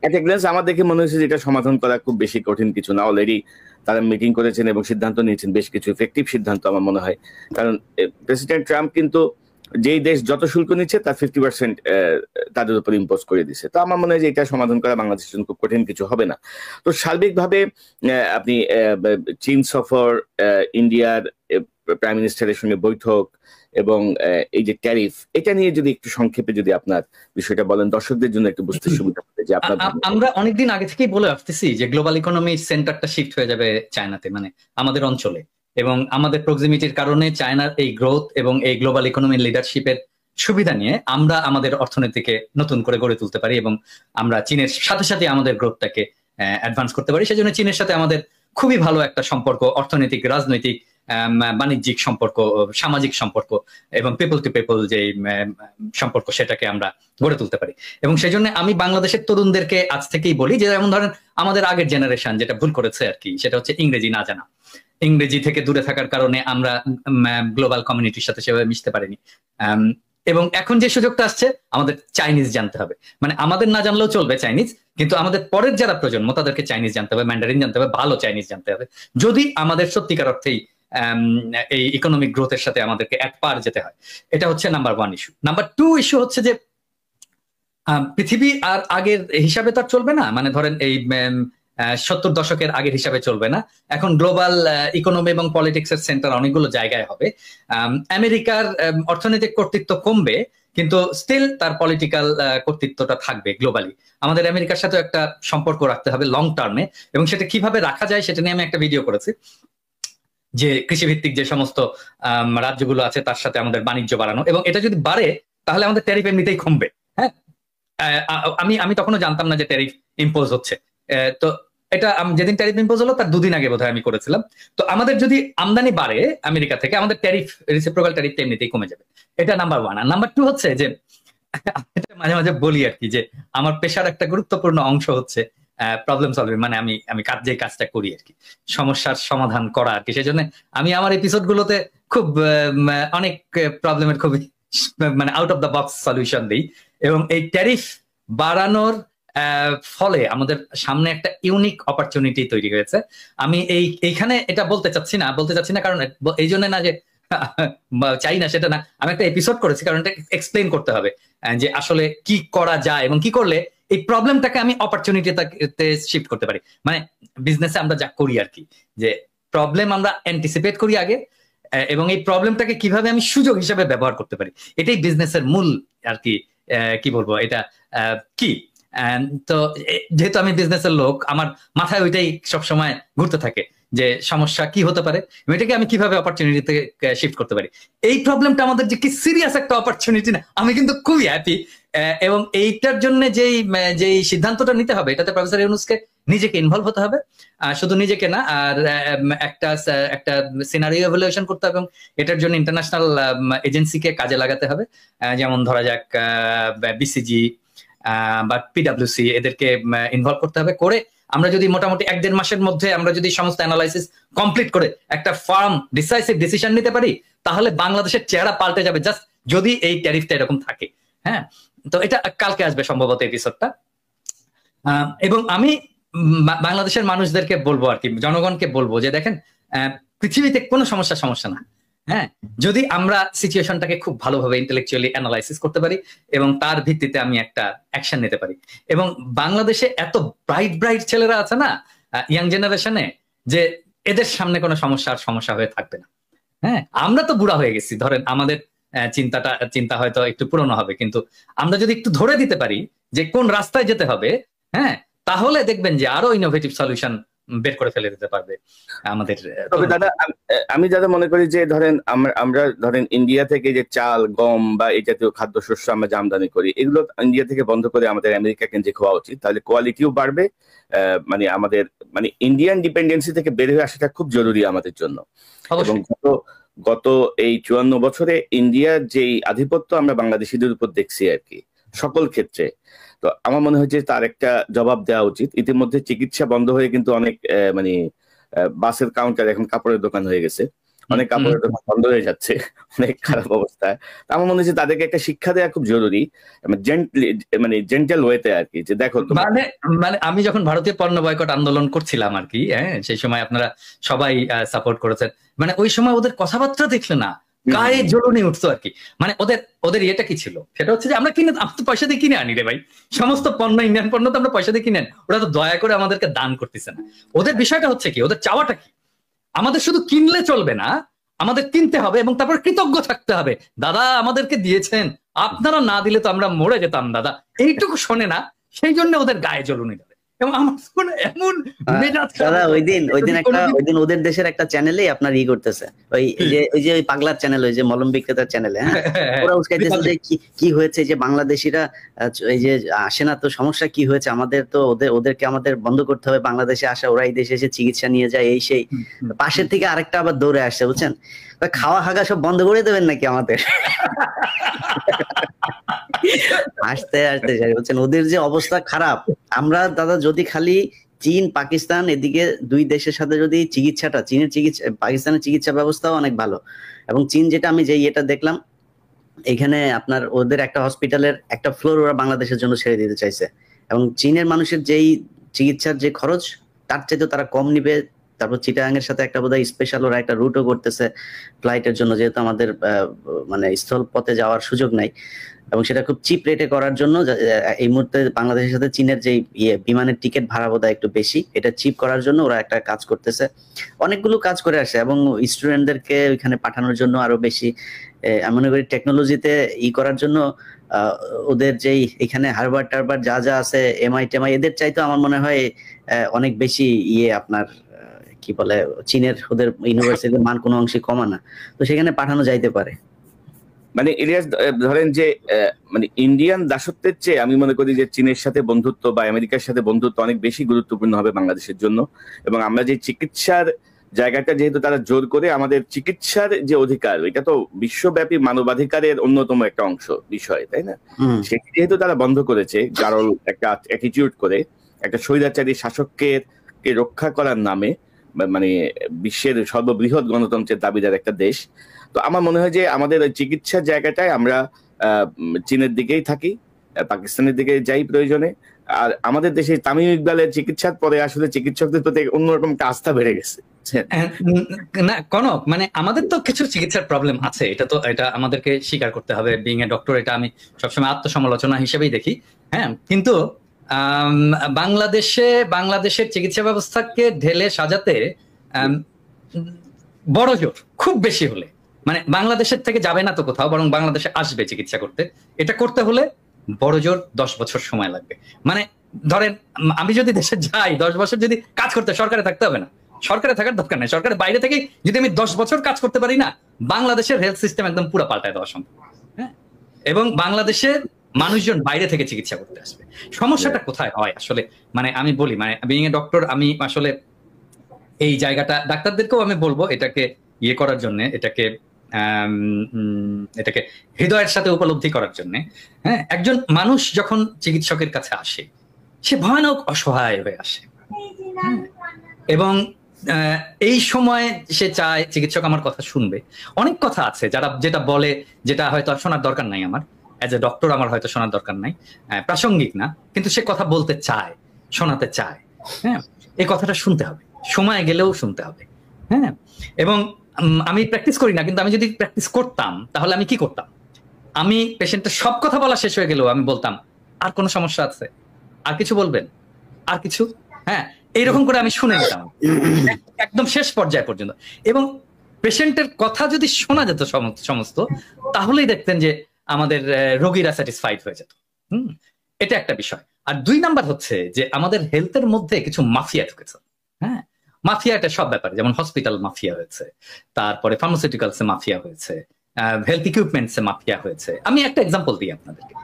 Speaker 1: একটা গ্ল্যান্স আমার দেখে মনে হয়েছে যে এটা সমাধান করা খুব বেশি কঠিন কিছু না। অলরেডি তারা মিটিং করেছেন এবং সিদ্ধান্ত নিয়েছেন, বেশ কিছু ইফেক্টিভ সিদ্ধান্ত আমার মনে হয়। কারণ প্রেসিডেন্ট ট্রাম্প কিন্তু যেই দেশ যত শুল্ক নিচ্ছে তার 50% তাদের উপর ইম্পোজ করে দিচ্ছে। তো আমার মনে হয় যে এটা সমাধান করা বাংলাদেশের জন্য খুব কঠিন কিছু হবে না। তো সার্বিকভাবে আপনি চীন সফর, ইন্ডিয়ার প্রাইম মিনিস্টারের সঙ্গে বৈঠক এবং এই যে ট্যারিফ, এটা নিয়ে যদি একটু সংক্ষেপে যদি আপনার বিষয়টা বলেন, দর্শকদের জন্য একটু বুঝতে সুবিধা হবে যে আপনার।
Speaker 2: আমরা অনেকদিন আগে থেকেই বলে আসতেছি যে গ্লোবাল ইকোনমির সেন্টারটা শিফট হয়ে যাবে চায়নাতে, মানে আমাদের অঞ্চলে, এবং আমাদের প্রক্সিমিটির কারণে চায়নার এই গ্রোথ এবং এই গ্লোবাল ইকোনমির লিডারশিপের সুবিধা নিয়ে আমরা আমাদের অর্থনীতিকে নতুন করে গড়ে তুলতে পারি এবং আমরা চীনের সাথে সাথে আমাদের গ্রোথটাকে অ্যাডভান্স করতে পারি। সেজন্য চীনের সাথে আমাদের খুবই ভালো একটা সম্পর্ক, অর্থনৈতিক, রাজনৈতিক, বাণিজ্যিক সম্পর্ক, সামাজিক সম্পর্ক এবং পিপল টু পিপল যে সম্পর্ক, সেটাকে আমরা গড়ে তুলতে পারি। এবং সেই জন্য আমি বাংলাদেশের তরুণদেরকে আজ থেকেই বলি যে, যেমন ধরেন আমাদের আগের জেনারেশন যেটা ভুল করেছে আর কি, সেটা হচ্ছে ইংরেজি না জানা। ইংরেজি থেকে দূরে থাকার কারণে আমরা গ্লোবাল কমিউনিটির সাথে সেভাবে মিশতে পারিনি। এবং এখন যে সুযোগটা আসছে, আমাদের চাইনিজ জানতে হবে। মানে আমাদের না জানলেও চলবে চাইনিজ, কিন্তু আমাদের পরের যারা প্রজন্ম তাদেরকে চাইনিজ জানতে হবে, ম্যান্ডারিন জানতে হবে, ভালো চাইনিজ জানতে হবে, যদি আমাদের সত্যিকার অর্থেই এই ইকোনমিক গ্রোথের সাথে আমাদেরকে এক পার যেতে হয়। এটা হচ্ছে নাম্বার 1 ইস্যু। নাম্বার 2 ইস্যু হচ্ছে যে পৃথিবী আর আগের হিসাবে তার চলবে না। মানে ধরেন এই 70 দশকের আগের হিসাবে চলবে না। এখন গ্লোবাল ইকোনমি এবং পলিটিক্সের সেন্টার অনেকগুলো জায়গায় হবে। আমেরিকার অর্থনৈতিক কর্তৃত্ব কমবে, কিন্তু স্টিল তার পলিটিক্যাল কর্তৃত্বটা থাকবে গ্লোবালি। আমাদের আমেরিকার সাথে একটা সম্পর্ক রাখতে হবে লং টার্মে, এবং সেটা কিভাবে রাখা যায় সেটা নিয়ে আমি একটা ভিডিও করেছি, যে কৃষিভিত্তিক যে সমস্ত রাজ্যগুলো আছে তার সাথে আমাদের বাণিজ্য বাড়ানো, এবং এটা যদি বাড়ে তাহলে আমাদের ট্যারিফ এমনিতেই কমবে। হ্যাঁ, আমি তখনও জানতাম না যে ট্যারিফ ইম্পোজ হচ্ছে। তো এটা যেদিন ট্যারিফ ইম্পোজ হলো তার 2 দিন আগে বোধহয় আমি করেছিলাম। তো আমাদের যদি আমদানি বাড়ে আমেরিকা থেকে, আমাদের ট্যারিফ, রেসিপ্রোকাল ট্যারিফ এমনিতেই কমে যাবে। এটা নাম্বার 1। আর নাম্বার 2 হচ্ছে যে মাঝে মাঝে বলি আর কি, যে আমার পেশার একটা গুরুত্বপূর্ণ অংশ হচ্ছে প্রবলেম সলভিং। মানে আমি যে কাজটা করি আর কি, সমস্যার সমাধান করা আর কি। সেই জন্য আমি আমার এপিসোড গুলোতে খুব অনেক প্রবলেমের খুবই মানে out of the box solution দিই। এবং এই ট্যারিফ বাড়ানোর ফলে আমাদের সামনে একটা ইউনিক অপরচুনিটি তৈরি হয়েছে। আমি এইখানে এটা বলতে চাচ্ছি না, কারণ এই জন্য না যে চাই না সেটা না, আমি একটা এপিসোড করেছি কারণ এটা এক্সপ্লেন করতে হবে যে আসলে কি করা যায় এবং কি করলে এই প্রবলেমটাকে আমি অপরচুনিটিতে শিফট করতে পারি। মানে বিজনেসে আমরা যা করি আর কি, যে প্রবলেম আমরা অ্যান্টিসিপেট করি আগে, এবং এই প্রবলেমটাকে কিভাবে আমি সুযোগ হিসেবে ব্যবহার করতে পারি, এটাই বিজনেসের মূল আর কি। কি বলবো, এটা কি, তো যেহেতু আমি বিজনেসের লোক, আমার মাথায় ওইটাই সবসময় ঘুরতে থাকে যে সমস্যা কি হতে পারে, এটাকে আমি কিভাবে অপরচুনিটিতে শিফট করতে পারি। এই প্রবলেমটা আমাদের যে কি সিরিয়াস একটা অপরচুনিটি না, আমি কিন্তু খুবই হ্যাপি। এবং এইটার জন্য যেই সিদ্ধান্তটা নিতে হবে, এটাতে প্রফেসর ইউনূসকে নিজেকে ইনভলভ হতে হবে, শুধু নিজেকে না, আর একটা সিনারিও এভালুয়েশন করতে হবে, এবং এটার জন্য ইন্টারন্যাশনাল এজেন্সিকে কাজে লাগাতে হবে। যেমন ধরা যাক বিসিজি বা পিডব্লিউসি, এদেরকে ইনভলভ করতে হবে। করে আমরা যদি মোটামুটি 1-1.5 মাসের মধ্যে আমরা যদি সমস্ত অ্যানালাইসিস কমপ্লিট করে একটা ফার্ম ডিসাইসিভ ডিসিশন নিতে পারি, তাহলে বাংলাদেশের চেহারা পাল্টে যাবে, জাস্ট যদি এই ট্যারিফটা এরকম থাকে। হ্যাঁ, তো এটা কালকে আসবে সম্ভবত এপিসোডটা। এবং আমি বাংলাদেশের মানুষদেরকে বলবো আর কি, জনগণকে বলবো যে দেখেন, পৃথিবীতে কোনো সমস্যা না, হ্যাঁ, যদি আমরা সিচুয়েশনটাকে খুব ভালোভাবে ইন্টেলেকচুয়ালি অ্যানালাইসিস করতে পারি এবং তার ভিত্তিতে আমি একটা অ্যাকশন নিতে পারি। এবং বাংলাদেশে এত ব্রাইট ছেলেরা আছে না ইয়াং জেনারেশনে, যে এদের সামনে কোনো সমস্যা হয়ে থাকবে না। হ্যাঁ, আমরা তো বুড়া হয়ে গেছি, ধরেন আমাদের চিন্তা হয়তো একটু পুরনো হবে, কিন্তু আমরা যদি একটু ধরে দিতে পারি যে কোন রাস্তায় যেতে হবে, হ্যাঁ, তাহলে দেখবেন যে আরো ইনোভেটিভ সলিউশন বের করে ফেলে দিতে পারবে আমাদের।
Speaker 1: তবে দাদা, আমি দাদা মনে করি যে ধরেন আমরা ধরেন ইন্ডিয়া থেকে যে চাল, গম বা এই জাতীয় খাদ্যশস্য আমরা যে আমদানি করি, এগুলো ইন্ডিয়া থেকে বন্ধ করে আমাদের আমেরিকা কেন্দ্রিক হওয়া উচিত। তাহলে কোয়ালিটিও বাড়বে। মানে আমাদের মানে ইন্ডিয়ান ডিপেন্ডেন্সি থেকে বের হয়ে আসাটা খুব জরুরি আমাদের জন্য। এবং গত এই 54 বছরে ইন্ডিয়ার যেই আধিপত্য আমরা বাংলাদেশিদের উপর দেখছি আর কি সকল ক্ষেত্রে, তো আমার মনে হয় যে তার একটা জবাব দেওয়া উচিত। ইতিমধ্যে চিকিৎসা বন্ধ হয়ে কিন্তু অনেক মানে বাসের কাউন্টার এখন কাপড়ের দোকান হয়ে গেছে, অনেক কাপড়ের দোকান বন্ধ হয়ে যাচ্ছে, অনেক খারাপ অবস্থায়। আমার মনে হচ্ছে তাদেরকে একটা শিক্ষা দেওয়া খুব জরুরি, মানে জেন্টাল ওয়েতে আর কি, যে দেখো
Speaker 2: মানে আমি যখন ভারতীয় পণ্য বয়কট আন্দোলন করছিলাম আর কি, হ্যাঁ, সেই সময় আপনারা সবাই সাপোর্ট করেছেন। মানে ওই সময় ওদের কথাবার্তা দেখলে না গায়ে জ্বলুনি উঠতো আর কি। মানে ওদের ইয়েটা কি ছিল, সেটা হচ্ছে যে আমরা তো পয়সা দিয়ে কিনে আনি রে ভাই, সমস্ত পণ্য, ইন্ডিয়ান পণ্য তো আমরা পয়সা দিয়ে কিনে আনি, ওরা তো দয়া করে আমাদেরকে দান করতেছে না। ওদের বিষয়টা হচ্ছে কি, ওদের চাওয়াটা কি, আমাদের শুধু কিনলে চলবে না, আমাদের কিনতে হবে এবং তারপর কৃতজ্ঞ থাকতে হবে, দাদা আমাদেরকে দিয়েছেন, আপনারা না দিলে তো আমরা মরে যেতাম দাদা, এইটুকু শোনে না, সেই জন্য ওদের গায়ে জ্বলুনি দেবে। এবং আমার এমন
Speaker 3: দাদা ওই দিন ওদের দেশের একটা চ্যানেলে আপনার করতেছে, ওই যে পাগলার চ্যানেল, ওই যে মলম বিক্রেতার চ্যানেলে, ওরা উস্কাইতেছে যে কি হয়েছে, যে বাংলাদেশিরা এই যে আসে না, তো সমস্যা কি হয়েছে, আমাদের তো ওদেরকে আমাদের বন্ধ করতে হবে, বাংলাদেশে আসা, ওরা এই দেশে এসে চিকিৎসা নিয়ে যায়, এই সেই। পাশের থেকে আরেকটা আবার দৌড়ে আসছে, বুঝছেন, খাওয়া হাগা সব বন্ধ করে দেবেন নাকি আমাদের? আসতে বলছেন ওদের যে অবস্থা খারাপ। আমরা দাদা যদি খালি চীন, পাকিস্তান, এদিকে দুই দেশের সাথে যদি পাকিস্তানের চিকিৎসা ব্যবস্থাও অনেক ভালো, এবং চীন যেটা আমি যে এটা দেখলাম, এখানে আপনার ওদের একটা হসপিটালের একটা ফ্লোর ওরা বাংলাদেশের জন্য ছেড়ে দিতে চাইছে, এবং চীনের মানুষের যেই চিকিৎসার যে খরচ তার চাইতে তারা কম নিবে। তারপর চিটাগাং এর সাথে একটা বোধহয় স্পেশাল ওরা একটা রুটও করতেছে ফ্লাইটের জন্য, যেহেতু আমাদের মানে স্থল পথে যাওয়ার সুযোগ নাই, এবং সেটা খুব চিপ রেটে করার জন্য। এই মুহূর্তে বাংলাদেশের সাথে চীনের যে বিমানের টিকিট ভাড়া বোধহয় একটু বেশি, এটা চিপ করার জন্য ওরা একটা কাজ করতেছে, অনেকগুলো কাজ করে আসে, এবং স্টুডেন্টদেরকে ওইখানে পাঠানোর জন্য আরো বেশি আমি মনে করি টেকনোলজিতে করার জন্য ওদের যেই এখানে হারবার্ড টারবার্ড যা আছে, এমআই এদের চাইতো আমার মনে হয় অনেক বেশি আপনার কি বলে, চীনের ওদের ইউনিভার্সিটির মান কোনো অংশে কমা না, তো সেখানে পাঠানো যাইতে পারে।
Speaker 1: মানে ইলিয়াস, ধরেন যে মানে ইন্ডিয়ান দাসত্বের চেয়ে আমি মনে করি যে চীনের সাথে বন্ধুত্ব বা আমেরিকার সাথে বন্ধুত্ব অনেক বেশি গুরুত্বপূর্ণ হবে বাংলাদেশের জন্য। এবং আমরা যে চিকিৎসার জায়গাটা, যেহেতু তারা জোর করে আমাদের চিকিৎসার যে অধিকার, এটা তো বিশ্বব্যাপী মানবাধিকারের অন্যতম একটা অংশ বিষয়, তাই না? সেটি যেহেতু তারা বন্ধ করেছে গারল একটা অ্যাটিটিউড করে, একটা স্বৈরাচারী শাসককে রক্ষা করার নামে, মানে বিশ্বের সর্ববৃহৎ গণতন্ত্রের দাবিদার একটা দেশ, তো আমার মনে হয় যে আমাদের ওই চিকিৎসার জায়গাটায় আমরা চীনের দিকেই থাকি, পাকিস্তানের দিকে যাই প্রয়োজনে। আর আমাদের দেশে তামিম ইকবালের চিকিৎসার পরে আসলে চিকিৎসকদের প্রতি অন্যরকম একটা আস্থা বেড়ে গেছে
Speaker 2: না কনক, মানে আমাদের তো কিছু চিকিৎসার প্রবলেম আছে, এটা আমাদেরকে স্বীকার করতে হবে, বিং এ ডক্টর, এটা আমি সবসময় আত্মসমালোচনা হিসেবেই দেখি। হ্যাঁ, কিন্তু বাংলাদেশের চিকিৎসা ব্যবস্থাকে ঢেলে সাজাতে বড় জোর খুব বেশি হলে, মানে বাংলাদেশের থেকে যাবে না তো কোথাও, বরং বাংলাদেশে আসবে চিকিৎসা করতে। এটা করতে হলে বড় জোর 10 বছর সময় লাগবে। মানে ধরেন আমি যদি দেশে যাই 10 বছর যদি কাজ করতে, সরকারে থাকতে হবে না, সরকারে থাকার দরকার নেই, সরকারের বাইরে থেকে যদি আমি 10 বছর কাজ করতে পারি না, বাংলাদেশের হেলথ সিস্টেম একদম পুরো পাল্টায় দেওয়া সম্ভব। হ্যাঁ, এবং বাংলাদেশের মানুষজন বাইরে থেকে চিকিৎসা করতে আসবে। সমস্যাটা কোথায় হয় আসলে, মানে আমি বলি, মানে বিং এ ডক্টর, আমি আসলে এই জায়গাটা ডাক্তারদেরকেও আমি বলবো এটাকে করার জন্য, এটাকে হৃদয়ের সাথে উপলব্ধি করার জন্য। হ্যাঁ, একজন মানুষ যখন চিকিৎসকের কাছে আসে, সে ভয়ানক অসহায় হয়ে আসে, এবং এই সময় সে চায় চিকিৎসক আমার কথা শুনবে। অনেক কথা আছে যেটা বলে, যেটা হয়তো শোনার দরকার নাই আমার, অ্যাজ এ ডক্টর আমার হয়তো শোনার দরকার নাই, প্রাসঙ্গিক না, কিন্তু সে কথা বলতে চায়, শোনাতে চায়। হ্যাঁ, এই কথাটা শুনতে হবে, সময় গেলেও শুনতে হবে। হ্যাঁ, এবং আমি প্র্যাকটিস করি না, কিন্তু আমি যদি প্র্যাকটিস করতাম তাহলে আমি কি করতাম, আমি পেশেন্টের সব কথা বলা শেষ হয়ে গেলেও আমি বলতাম, আর কোনো সমস্যা আছে, আর কিছু বলবেন, আর কিছু, হ্যাঁ, এইরকম করে আমি শুনে নিতাম একদম শেষ পর্যায় পর্যন্ত। এবং পেশেন্টের কথা যদি শোনা যেত সমস্ত, তাহলেই দেখতেন যে আমাদের রোগীরা স্যাটিসফাইড হয়ে যেত। এটা একটা বিষয়। আর 2 নাম্বার হচ্ছে যে আমাদের হেলথের মধ্যে কিছু মাফিয়া ঢুকেছে। হ্যাঁ, মাফিয়া এটা সব ব্যাপারে, যেমন হসপিটাল মাফিয়া হয়েছে, তারপরে ফার্মাসিউটিক্যালস এ মাফিয়া হয়েছে, হেলথ ইকুইপমেন্টস এ মাফিয়া হয়েছে। আমি একটা এক্সাম্পল দিই আপনাদেরকে।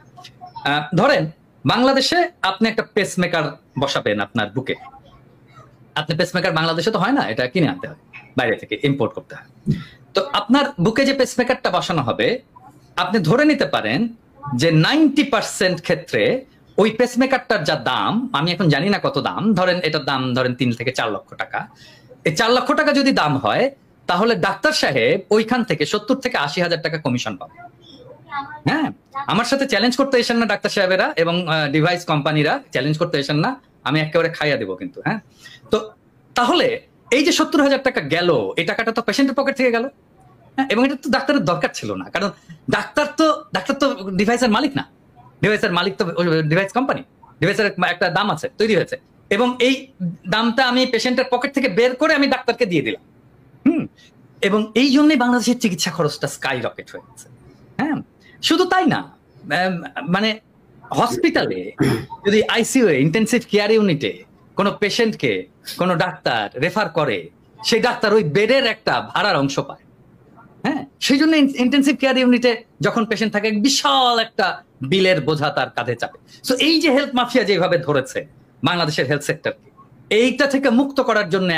Speaker 2: ধরেন বাংলাদেশে আপনি একটা পেসমেকার বসাবেন আপনার বুকে। আপনি পেসমেকার বাংলাদেশে তো হয় না, এটা কিনে আনতে হয়, বাইরে থেকে ইম্পোর্ট করতে হয়। তো আপনার বুকে যে পেসমেকারটা বসানো হবে, আপনি ধরে নিতে পারেন যে 90% ক্ষেত্রে ওই পেসমেকারটার যা দাম, আমি এখন জানি না কত দাম, ধরেন এটার দাম ধরেন 3 থেকে 4 লক্ষ টাকা। এই 4 লক্ষ টাকা যদি দাম হয়, তাহলে ডাক্তার সাহেব ওইখান থেকে 70 থেকে 80 হাজার টাকা কমিশন পাবে। হ্যাঁ, আমার সাথে চ্যালেঞ্জ করতে এসেন না ডাক্তার সাহেবেরা এবং ডিভাইস কোম্পানিরা, চ্যালেঞ্জ করতে এসেন না, আমি একেবারে খাইয়া দেবো কিন্তু। হ্যাঁ, তো তাহলে এই যে 70 হাজার টাকা গেল, এই টাকাটা তো পেশেন্টের পকেট থেকে গেল। হ্যাঁ, এবং এটা তো ডাক্তারের দরকার ছিল না, কারণ ডাক্তার তো ডিভাইসের মালিক না, ডিভাইসের মালিক তো ডিভাইস কোম্পানি, ডিভাইসের একটা দাম আছে, তৈরি হয়েছে, এবং এই দামটা আমি পেশেন্টের পকেট থেকে বের করে আমি ডাক্তারকে দিয়ে দিলাম। এবং এই জন্যই বাংলাদেশের চিকিৎসা খরচটা স্কাই রকেট হয়ে গেছে। হ্যাঁ, শুধু তাই না, মানে হসপিটালে যদি আইসিইউ ইন্টেনসিভ কেয়ার ইউনিটে কোনো পেশেন্টকে কোনো ডাক্তার রেফার করে, সেই ডাক্তার ওই বেডের একটা ভাড়ার অংশ পায়। হ্যাঁ, সেই জন্য ইন্টেনসিভ কেয়ার ইউনিটে যখন পেশেন্ট থাকে, বিশাল একটা বিলের বোঝা তার কাঁধে চাপে। সো এই যে হেলথ মাফিয়া যেভাবে ধরেছে বাংলাদেশের হেলথ সেক্টরকে, এইটা থেকে মুক্ত করার জন্য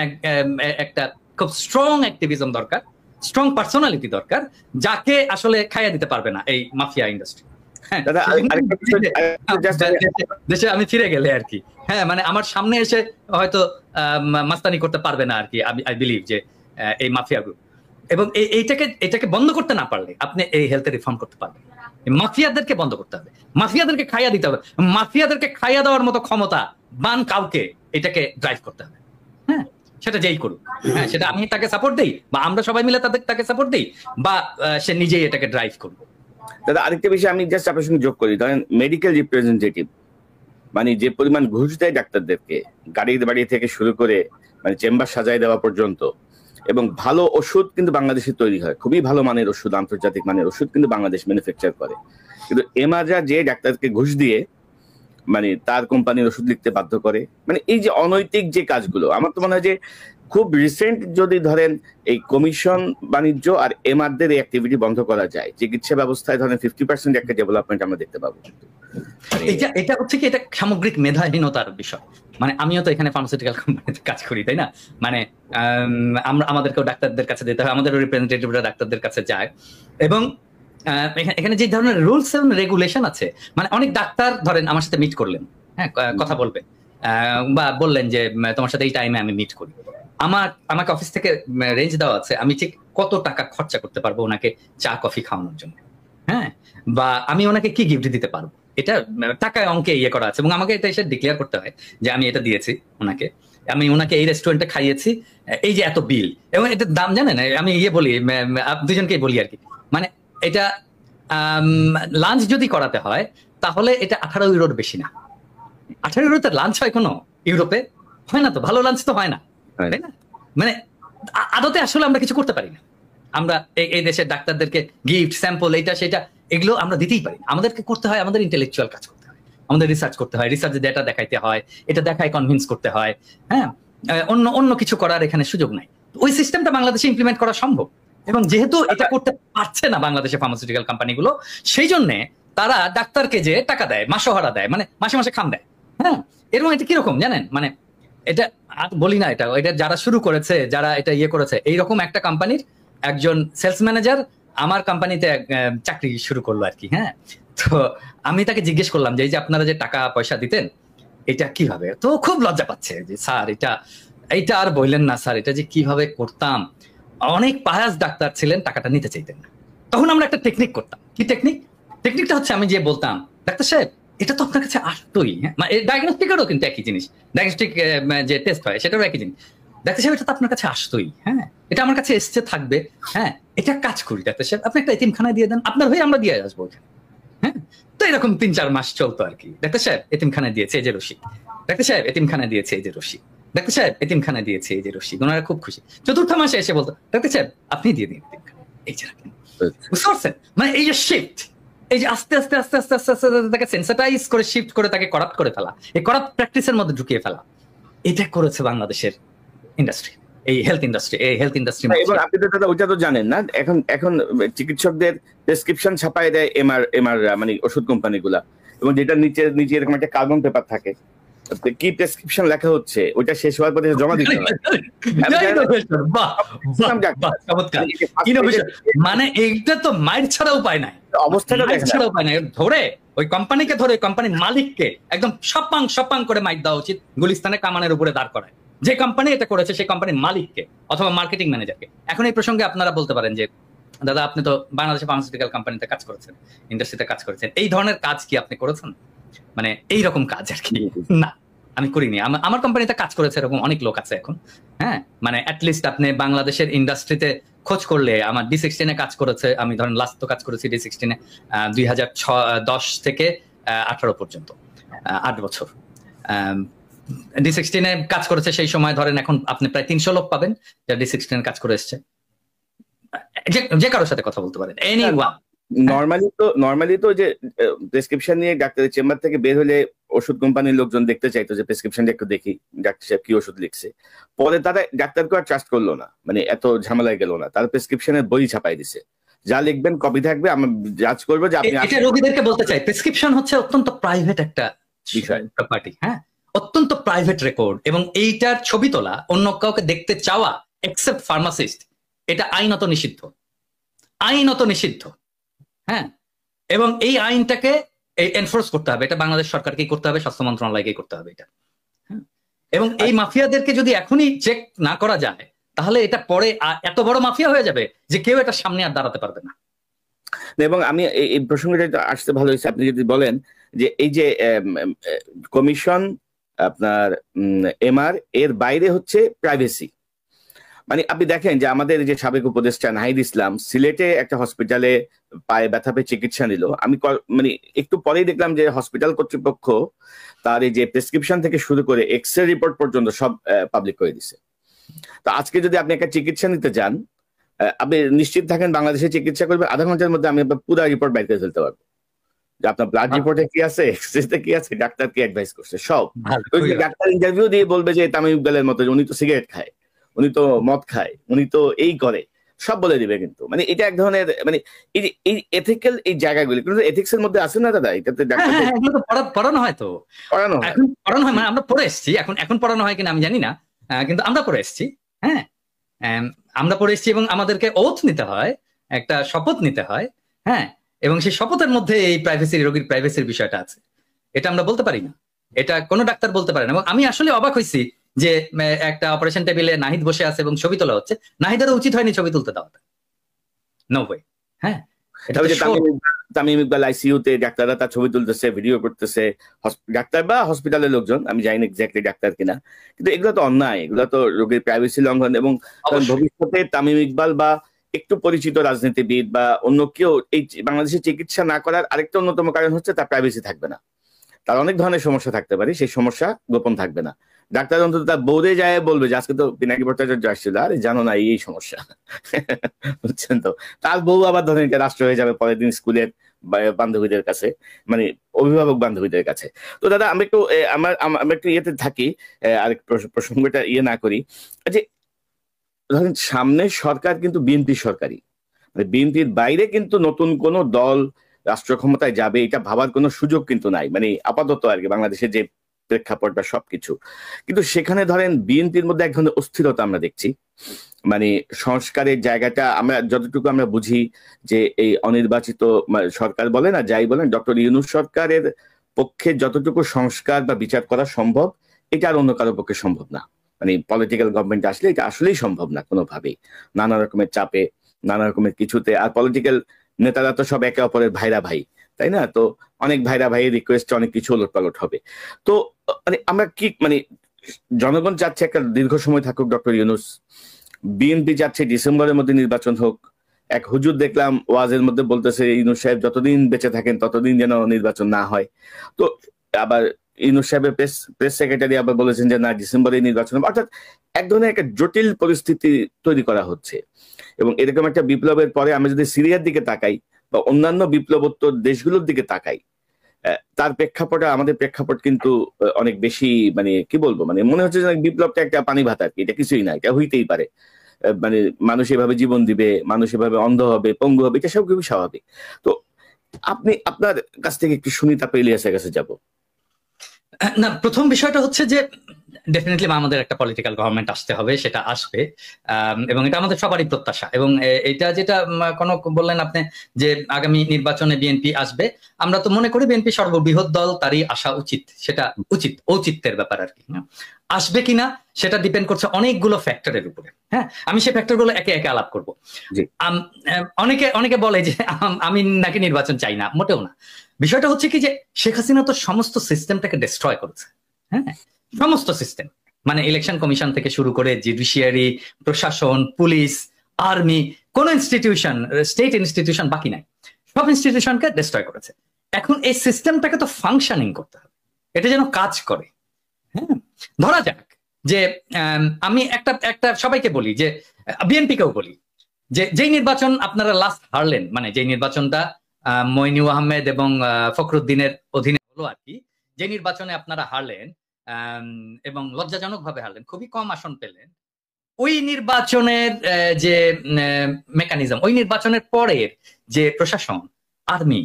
Speaker 2: একটা খুব স্ট্রং অ্যাক্টিভিজম দরকার, স্ট্রং পার্সোনালিটি দরকার, যাকে আসলে খাইয়া দিতে পারবে না এই মাফিয়া ইন্ডাস্ট্রি। দেশে আমি ফিরে গেলে আর কি, হ্যাঁ, মানে আমার সামনে এসে হয়তো মাস্তানি করতে পারবে না আর কি, আই বিলিভ যে এই মাফিয়া গ্রুপ। এবং এটাকে বন্ধ করতে না পারলে আপনি এই হেলথে রিফর্ম করতে পারবেন। মাফিয়াদেরকে বন্ধ করতে হবে, মাফিয়াদেরকে খাইয়া দিতে হবে, মাফিয়াদেরকে খাইয়া দেওয়ার মতো ক্ষমতা বান কাউকে এটাকে ড্রাইভ করতে হবে। হ্যাঁ, সেটা যেই করুক, হ্যাঁ, সেটা আমি তাকে সাপোর্ট দেই বা আমরা সবাই মিলে তাকে সাপোর্ট দেই, বা সে নিজেই এটাকে ড্রাইভ করবে।
Speaker 1: দাদা, আরেকটা বিষয় আমি জাস্ট আপনার সঙ্গে যোগ করি। ধরেন মেডিকেল রিপ্রেজেন্টেটিভ, মানে যে পরিমাণ ঘুষ দেয় ডাক্তারদেরকে, গাড়ি বাড়ি থেকে শুরু করে মানে চেম্বার সাজায় দেওয়া পর্যন্ত, এবং ভালো ওষুধ কিন্তু বাংলাদেশে তৈরি হয়, খুবই ভালো মানের ওষুধ, আন্তর্জাতিক মানের ওষুধ কিন্তু বাংলাদেশ ম্যানুফ্যাকচার করে। কিন্তু এমাজা যে ডাক্তারকে ঘুষ দিয়ে মানে তার কোম্পানির ওষুধ লিখতে বাধ্য করে, মানে এই যে অনৈতিক যে কাজগুলো, আমার তো মনে হয় যে খুব রিসেন্ট যদি ধরেন এই কমিশন বাণিজ্য আর এমআরদের এই অ্যাক্টিভিটি বন্ধ করা যায়, চিকিৎসা ব্যবস্থায় ধরেন 50% একটা ডেভেলপমেন্ট আমরা দেখতে পাবো।
Speaker 2: এটা হচ্ছে কি, এটা সামগ্রিক মেধাহীনতার বিষয়। মানে আমিও তো এখানে ফার্মাসিউটিক্যাল কোম্পানিতে কাজ করি, তাই না? মানে আমাদেরকেও ডাক্তারদের কাছে যেতে হয়, আমাদের রিপ্রেজেন্টেটিভরা ডাক্তারদের কাছে যায়, এবং এখানে যে ধরনের রুলস এবং রেগুলেশন আছে, মানে অনেক ডাক্তার ধরেন আমার সাথে মিট করলেন, হ্যাঁ, কথা বলবেন, বা বললেন যে তোমার সাথে এই টাইমে আমি মিট করি, আমাকে অফিস থেকে রেঞ্জ দেওয়া আছে, আমি ঠিক কত টাকা খরচা করতে পারবো ওনাকে চা কফি খাওয়ানোর জন্য, হ্যাঁ, বা আমি ওনাকে কি গিফট দিতে পারবো, এটা টাকায় অঙ্কে ইয়ে করা আছে, এবং আমাকে এটা এসে ডিক্লেয়ার করতে হয় যে আমি এটা দিয়েছি ওনাকে, আমি ওনাকে এই রেস্টুরেন্টে খাইয়েছি, এই যে এত বিল, এবং এটার দাম জানেন, আমি বলি দুজনকেই বলি আর কি, মানে এটা লাঞ্চ যদি করাতে হয় তাহলে এটা 18 ইউরোর বেশি না। 18 ইউরোতে লাঞ্চ হয় কোনো ইউরোপে? হয় না তো, ভালো লাঞ্চ তো হয় না, তাই না? মানে আদতে আসলে আমরা কিছু করতে পারি না, আমরা এই দেশের ডাক্তারদেরকে গিফট, স্যাম্পল, এইটা সেটা এগুলো আমরা দিতেই পারি। আমাদেরকে করতে হয়, আমাদের ইন্টেলেকচুয়াল কাজ করতে হয়, আমাদের রিসার্চ করতে হয়, রিসার্চ ডেটা দেখাইতে হয়, এটা দেখায় কনভিন্স করতে হয়। হ্যাঁ, অন্য কিছু করার এখানে সুযোগ নাই। ওই সিস্টেমটা বাংলাদেশে ইমপ্লিমেন্ট করা সম্ভব, এবং যেহেতু এটা করতে পারছে না বাংলাদেশের ফার্মাসিউটিক্যাল কোম্পানিগুলো, সেই জন্য তারা ডাক্তারকে যে টাকা দেয়, মাসোহারা দেয়, মানে মাসে মাসে খাম দেয়। হ্যাঁ, এবং এটা কিরকম জানেন, মানে এটা বলি না, এটা যারা শুরু করেছে, যারা এটা ইয়ে করেছে, এইরকম একটা কোম্পানির একজন সেলস ম্যানেজার আমার কোম্পানিতে চাকরি শুরু করলো আর কি। হ্যাঁ, তো আমি তাকে জিজ্ঞেস করলাম যে এই যে আপনারা যে টাকা পয়সা দিতেন, এটা কিভাবে? তো খুব লজ্জা পাচ্ছে যে স্যার এইটা আর বললেন না স্যার, এটা যে কিভাবে করতাম। অনেক পায়াস ডাক্তার ছিলেন, টাকাটা নিতে চাইতেন না। তখন আমরা একটা টেকনিক করতাম। কি টেকনিক? টেকনিকটা হচ্ছে আমি যে বলতাম ডাক্তার সাহেব এটা তো আপনার কাছে আসতোই, হ্যাঁ, মানে ডায়াগনস্টিকেরও কিন্তু একই জিনিস, ডায়াগনস্টিক যে টেস্ট হয় সেটারও একই জিনিস। ডাক্তার সাহেব এটা তো আপনার কাছে আসতোই, হ্যাঁ, এটা আমার কাছে এসছে থাকবে, হ্যাঁ, এটা কাজ করি ডাক্তার সাহেব, আপনি একটা এতিমখানায় দিয়ে দেন, আপনার হয়ে আমরা দিয়ে আসবো ওখানে, হ্যাঁ। তো এরকম 3-4 মাস চলতো আর কি। ডাক্তার সাহেব এতিমখানায় দিয়েছে এই যে রশি, ডাক্তার সাহেব এতিমখানায় দিয়েছে এই যে রশি, ডাক্তার সাহেব এতিমখানায় দিয়েছে এই যে রশি, ওনারা খুব খুশি। 4র্থ মাসে এসে বলতো ডাক্তার সাহেব আপনি দিয়ে দিন এতিমখানায়, এই যে রাখেন। বুঝতে পারছেন? মানে এই যে শিফট, এই যে আস্তে আস্তে আস্তে আস্তে আস্তে আস্তে তাকে সেন্সিটাইজ করে শিফট করে তাকে করাপ্ট করে ফেলা, এই করাপ্ট প্র্যাকটিসের মধ্যে ঢুকিয়ে ফেলা, এটা করেছে বাংলাদেশের ইন্ডাস্ট্রি, এই হেলথ ইন্ডাস্ট্রি,
Speaker 1: এবং আপনি তো দাদা ওইটা তো জানেন না, এখন এখন চিকিৎসকদের প্রেসক্রিপশন ছাপায় দেয় এমআর মানে ওষুধ কোম্পানিগুলা, এবং যেটা নিচে নিচে এরকম একটা কার্বন পেপার থাকে, কি প্রেসক্রিপশন লেখা হচ্ছে ওইটা শেষ হওয়ার পরে জমা দিতে হয়।
Speaker 2: মানে এইটা তো মাইর ছাড়া উপায় নাই,
Speaker 1: অবস্থাটা
Speaker 2: ছাড়া উপায় নাই, ধরে ওই কোম্পানিকে ধরে কোম্পানির মালিককে একদম সপাং করে মাইর দেওয়া উচিত, গুলিস্তানে কামানের উপরে দাঁড় করায়। যে কোম্পানি এটা করেছে সেই কোম্পানির মালিককে অথবা মার্কেটিং ম্যানেজারকে। এখন এই প্রসঙ্গে আপনারা বলতে পারেন যে দাদা আপনি তো বাংলাদেশে ফার্মাসিউটিক্যাল কোম্পানিতে কাজ করেছেন, ইন্ডাস্ট্রিতে কাজ করেছেন, এই ধরনের কাজ কি আপনি করেছেন? মানে এইরকম কাজ আর কি না, আমি করিনি। আমার কোম্পানিতে কাজ করেছে এরকম অনেক লোক আছে এখন, হ্যাঁ, মানে অ্যাটলিস্ট আপনি বাংলাদেশের ইন্ডাস্ট্রিতে খোঁজ করলে আমার D16 কাজ করেছে, আমি ধরেন লাস্ট তো কাজ করেছি D16 2010 থেকে 18 পর্যন্ত 8 বছর D16 কাজ করেছে। সেই সময় ধরেন এখন আপনি প্রায় 300 লোক পাবেন যারা D16 কাজ করে এসছে, যে কারোর সাথে কথা বলতে পারেন, এনিওয়ান।
Speaker 1: নরমালি তো যে প্রেসক্রিপশন নিয়ে ডাক্তারের চেম্বার থেকে বের হলে ওষুধ কোম্পানির লোকজন দেখতে চাইতো যে প্রেসক্রিপশনটা একটু দেখি ডাক্তার সাহেব কি ওষুধ লিখছে। পরে তারা ডাক্তারকে আর ট্রাস্ট করলো না, মানে এত ঝামেলায় গেল না, তার প্রেসক্রিপশনের বই ছাপাই দিছে, যা লিখবেন কপি থাকবে, আমি জাজ করবো যে আপনি।
Speaker 2: এটা রোগীদেরকে বলতে চাই, প্রেসক্রিপশন হচ্ছে অত্যন্ত প্রাইভেট একটা বিষয়, প্রপার্টি, হ্যাঁ, অত্যন্ত প্রাইভেট রেকর্ড, এবং এইটার ছবি তোলা অন্য কাউকে দেখতে চাওয়া এক্সেপ্ট ফার্মাসিস্ট, এটা আইনত নিষিদ্ধ, আইনত নিষিদ্ধ, হ্যাঁ। এবং এই আইনটাকে এনফোর্স করতে হবে, এটা বাংলাদেশ সরকারকেই করতে হবে, স্বাস্থ্য মন্ত্রণালয়কেই করতে হবে এটা, হ্যাঁ। এবং এই মাফিয়াদেরকে যদি এখনই চেক না করা যায় তাহলে এটা পরে এত বড় মাফিয়া হয়ে যাবে যে কেউ এটার সামনে আর দাঁড়াতে পারবে না।
Speaker 1: এবং আমি এই প্রসঙ্গটা আসতে ভালো হয়েছে আপনি যদি বলেন যে এই যে কমিশন আপনার এমআর এর বাইরে হচ্ছে প্রাইভেসি। মানে আপনি দেখেন যে আমাদের যে সাবেক উপদেষ্টা নাহিদ ইসলাম সিলেটে একটা হসপিটালে পায়ে ব্যথা পেয়ে চিকিৎসা নিল, আমি মানে একটু পরেই দেখলাম যে হসপিটাল কর্তৃপক্ষ তার এই যে প্রেসক্রিপশন থেকে শুরু করে এক্সরে রিপোর্ট পর্যন্ত সব পাবলিক করে দিছে। তো আজকে যদি আপনি একটা চিকিৎসা নিতে যান, আপনি নিশ্চিত থাকেন বাংলাদেশে চিকিৎসা করবেন, আধা ঘন্টার মধ্যে আমি আপনার পুরো রিপোর্ট বাইর করে ফেলতে পারবো, যে আপনার ব্লাড রিপোর্টে কি আছে, এক্সরেতে কি আছে, ডাক্তার কি অ্যাডভাইস করছে সব। ডাক্তার ইন্টারভিউ দিয়ে বলবে যে তামিম ইকবালের মতো উনি তো সিগারেট খায়, উনি তো মদ খায়, উনি তো এই করে, সব বলে দিবে। কিন্তু মানে এটা এক ধরনের মানে এই এথিক্যাল এই জায়গাগুলি কিন্তু এথিক্স এর মধ্যে আছে না দাদা, এটাতে
Speaker 2: পড়ানো হয়, তো পড়ানো হয়, এখন পড়ানো হয়, মানে আমরা পড়ে এসেছি, এখন পড়ানো হয় কিনা আমি জানি না, কিন্তু আমরা পড়ে এসেছি, হ্যাঁ, আমরা পড়ে এসেছি, এবং আমাদেরকে ওথ নিতে হয়, একটা শপথ নিতে হয়, হ্যাঁ, এবং সেই শপথের মধ্যে এই প্রাইভেসি, রোগীর প্রাইভেসির বিষয়টা আছে, এটা আমরা বলতে পারি না, এটা কোনো ডাক্তার বলতে পারে না। এবং আমি আসলে অবাক হয়েছি যে একটা অপারেশন টেবিলে নাহিদ বসে আছে এবং ছবি তোলা হচ্ছে, নাহিদেরও উচিত হয়নি ছবি তুলতে দেওয়াটা, নো ওয়ে, হ্যাঁ।
Speaker 1: তামিম ইকবাল আইসিইউতে ডাক্তাররা তার ছবি তুলতেছে, ভিডিও করতেছে, ডাক্তার বা হসপিটালের লোকজন, আমি জানি না এক্স্যাক্টলি ডাক্তার কিনা, কিন্তু এগুলো তো অন্যায়, এগুলো তো রোগীর প্রাইভেসি লঙ্ঘন। এবং ভবিষ্যতে তামিম ইকবাল বা একটু পরিচিত রাজনীতিবিদ বা অন্য কেউ এই বাংলাদেশে চিকিৎসা না করার আরেকটা অন্যতম কারণ হচ্ছে তার প্রাইভেসি থাকবে না, তার অনেক ধরনের সমস্যা থাকতে পারে, সেই সমস্যা গোপন থাকবে না। ডাক্তার অন্তত তার বৌদে যায় বলবে যে আজকে তো পিনাকি ভট্টাচার্য আসছিল, আরে জানো না এই সমস্যা, বুঝছেন তো। তার বউ আবার ধরেন রাষ্ট্র হয়ে যাবে পরের দিন স্কুলের বান্ধবীদের কাছে, মানে অভিভাবক বান্ধবীদের কাছে। তো দাদা আমরা একটু ইয়েতে থাকি, আরেক প্রসঙ্গটা না করি যে ধরেন সামনে সরকার কিন্তু বিএনপি সরকারি, মানে বিএনপির বাইরে কিন্তু নতুন কোন দল রাষ্ট্র ক্ষমতায় যাবে এটা ভাবার কোনো সুযোগ কিন্তু নাই, মানে আপাতত আর কি বাংলাদেশের যে প্রেক্ষাপট বা সবকিছু। কিন্তু সেখানে ধরেন বিএনপির মধ্যে এক ধরনের অস্থিরতা আমরা দেখছি, মানে সংস্কারের জায়গাটা আমরা যতটুকু আমরা বুঝি যে এই অনির্বাচিত সরকার বলেন আর যাই বলেন, ডক্টর ইউনূস সরকারের পক্ষে যতটুকু সংস্কার বা বিচার করা সম্ভব এটা আর অন্য কারোর পক্ষে সম্ভব না। মানে পলিটিক্যাল গভর্নমেন্ট আসলে এটা আসলেই সম্ভব না কোনোভাবেই, নানা রকমের চাপে, নানা রকমের কিছুতে। আর পলিটিক্যাল নেতারা তো সব একে অপরের ভাইরা ভাই, তাই না? তো অনেক ভাইরা ভাইয়ের রিকোয়েস্টে অনেক কিছু ওলটপালট হবে। তো মানে আমরা কি মানে জনগণ চাচ্ছে একটা দীর্ঘ সময় থাকুক ডক্টর ইউনূস, বিএনপি চাচ্ছে ডিসেম্বরের মধ্যে নির্বাচন হোক। এক হুজুর দেখলাম ওয়াজের মধ্যে বলতেছে ইউনূস সাহেব যতদিন বেঁচে থাকেন ততদিন যেন নির্বাচন না হয়। তো আবার ইউনূস সাহেবের প্রেস সেক্রেটারি আবার বলেছেন যে না ডিসেম্বরে নির্বাচন হবে। অর্থাৎ এক ধরনের একটা জটিল পরিস্থিতি তৈরি করা হচ্ছে। এবং এরকম একটা বিপ্লবের পরে আমরা যদি সিরিয়ার দিকে তাকাই বা অন্যান্য বিপ্লবোত্তর দেশগুলোর দিকে তাকাই, তার প্রেক্ষাপটে আমাদের প্রেক্ষাপট কিন্তু অনেক বেশি মানে কি বলবো, মানে মনে হচ্ছে যে বিপ্লবটা একটা পানি ভাত আর কি, এটা কিছুই না, এটা হইতেই পারে। মানে মানুষ এভাবে জীবন দিবে, মানুষ এভাবে অন্ধ হবে, পঙ্গু হবে, এটা সব খুবই স্বাভাবিক। তো আপনি আপনার কাছ থেকে একটু শুনি, তারপর ইলিয়াসের কাছে যাব।
Speaker 2: না, প্রথম বিষয়টা হচ্ছে যে ডেফিনেটলি আমাদের একটা পলিটিক্যাল গভর্নমেন্ট আসতে হবে, সেটা আসবে, এবং এটা আমাদের সবারই প্রত্যাশা। এবং এটা যেটা কোনো বললেন আপনি যে আগামী নির্বাচনে বিএনপি আসবে, আমরা তো মনে করি বিএনপি সর্ববৃহৎ দল, তারই আসা উচিত, সেটা উচিত, ঔচিত্যের ব্যাপার আর কি। আসবে কিনা সেটা ডিপেন্ড করছে অনেকগুলো ফ্যাক্টরের উপরে। হ্যাঁ, আমি সেই ফ্যাক্টরগুলো একে একে আলাপ করবো। অনেকে বলে যে আমি নাকি নির্বাচন চাই না, মোটেও না। বিষয়টা হচ্ছে কি যে শেখ হাসিনা তো সমস্ত সিস্টেমটাকে ডিস্ট্রয় করেছে। হ্যাঁ, সমস্ত সিস্টেম, মানে ইলেকশন কমিশন থেকে শুরু করে জুডিশিয়ারি, প্রশাসন, পুলিশ, আর্মি, কোন ইনস্টিটিউশন, স্টেট ইনস্টিটিউশন বাকি নাই, সব ইনস্টিটিউশনকে ডিস্ট্রয় করেছে। এখন এই সিস্টেমটাকে তো ফাংশনিং করতে হবে, এটা যেন কাজ করে। হ্যাঁ, ধরা যাক যে আমি একটা সবাইকে বলি, যে বিএনপি কেও বলি, যে যেই নির্বাচন আপনারা লাস্ট হারলেন, মানে যেই নির্বাচনটা মইনুল আহমেদ এবং ফখরুদ্দিনের অধীনে হলো আর কি, যে নির্বাচনে আপনারা হারলেন এবং লজ্জাজনক ভাবে হারলেন, খুবই কম আসন পেলেন, ওই নির্বাচনের যে মেকানিজম, ওই নির্বাচনের পরের যে প্রশাসন, আর্মি,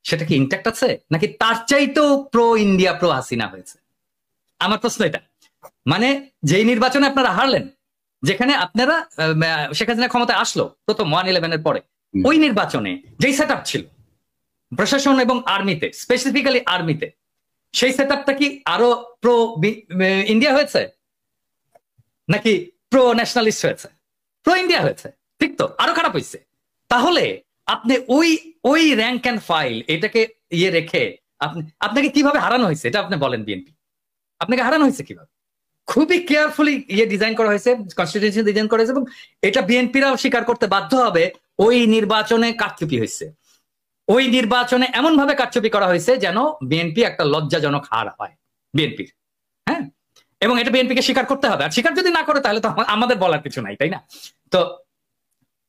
Speaker 2: সেটা কি ইনট্যাক্ট আছে নাকি তার চাইতেও প্রো ইন্ডিয়া, প্রো হাসিনা হয়েছে? আমার প্রশ্ন এটা। মানে যেই নির্বাচনে আপনারা হারলেন, যেখানে আপনারা শেখ হাসিনা ক্ষমতায় আসলো প্রথম 1/11 পরে, ওই নির্বাচনে যেই সেট আপ ছিল প্রশাসন এবং আর্মিতে, স্পেসিফিক্যালি আর্মিতে, সেই সেট আপটা কি আরো প্রো ইন্ডিয়া হয়েছে নাকি প্রো ন্যাশনালিস্ট হয়েছে? প্রো ইন্ডিয়া হয়েছে, ঠিক তো? আরো খারাপ হয়েছে। তাহলে আপনি ওই র্যাঙ্ক অ্যান্ড ফাইল এটাকে রেখে আপনাকে কিভাবে হারানো হয়েছে এটা আপনি বলেন। বিএনপি আপনাকে হারানো হয়েছে কিভাবে? খুবই কেয়ারফুলি ডিজাইন করা হয়েছে, কনস্টিটিউশন ডিজাইন করা হয়েছে, এবং এটা বিএনপিরাও স্বীকার করতে বাধ্য হবে ওই নির্বাচনে কারচুপি হয়েছে। ওই নির্বাচনে এমন ভাবে কারচুপি করা হয়েছে যেন বিএনপি একটা লজ্জাজনক হার হয় বিএনপির। হ্যাঁ, এবং এটা বিএনপিকে স্বীকার করতে হবে। আর স্বীকার যদি না করে তাহলে তো আমাদের বলার কিছু নাই, তাই না? তো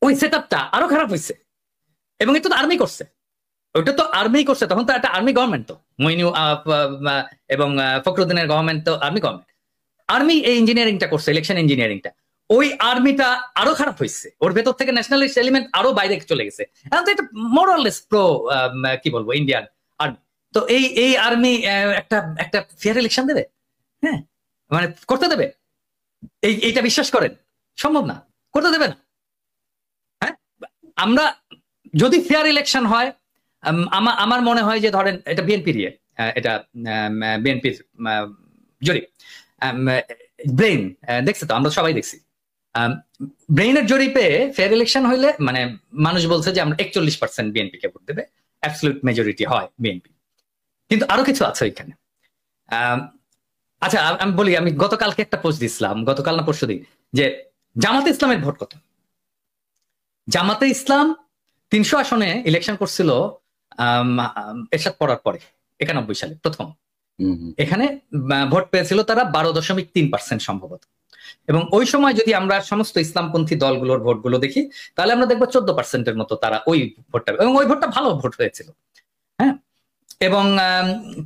Speaker 2: ওই সেট আপটা আরো খারাপ হয়েছে, এবং এটা তো আর্মি করছে, ওইটা তো আর্মি করছে। তখন তো একটা আর্মি গভর্নমেন্ট, তো মইনু এবং ফখরুদ্দিনের গভর্নমেন্ট তো আর্মি গভর্নমেন্ট। আর্মি এই ইঞ্জিনিয়ারিংটা করছে, ইলেকশন ইঞ্জিনিয়ারিংটা। ওই আর্মিটা আরো খারাপ হয়েছে, ওর ভেতর থেকে ন্যাশনালিস্ট এলিমেন্ট আরো বাইরে চলে গেছে। এখন তো এটা মোরাললেস প্রো কি বলবো ইন্ডিয়ান আর্মি। তো এই আর্মি একটা ফেয়ার ইলেকশন দেবে? হ্যাঁ, মানে করতে দেবে? এইটা বিশ্বাস করেন? সম্ভব না, করতে দেবে না। হ্যাঁ, আমরা যদি ফেয়ার ইলেকশন হয়, আমার মনে হয় যে ধরেন এটা বিএনপির এটা বিএনপির জরিপ, ব্রেইন দেখছে তো, আমরা সবাই দেখছি। ব্রেইনের জরিপে ফেয়ার ইলেকশন হইলে মানে মানুষ বলছে যে আমরা 41% বিএনপি কে ভোট দেবে, অ্যাবসলিউট মেজরিটি হয় বিএনপি। কিন্তু আরো কিছু আছে ওইখানে। আচ্ছা আমি বলি, আমি গতকালকে একটা পোস্ট দিছিলাম, গতকাল না পরশুদিন, যে জামাতে ইসলামের ভোট কত। জামাতে ইসলাম 300 আসনে ইলেকশন করছিল এরশাদ পড়ার পরে 91 সালে প্রথম। এখানে ভোট পেয়েছিল তারা 12.3% সম্ভবত। এবং ওই সময় যদি আমরা সমস্ত ইসলামপন্থী দলগুলোর ভোটগুলো দেখি, তাহলে আমরা দেখবো 14%-এর মতো তারা ওই ভোটটা, এবং ওই ভোটটা ভালো ভোট হয়েছিল। হ্যাঁ, এবং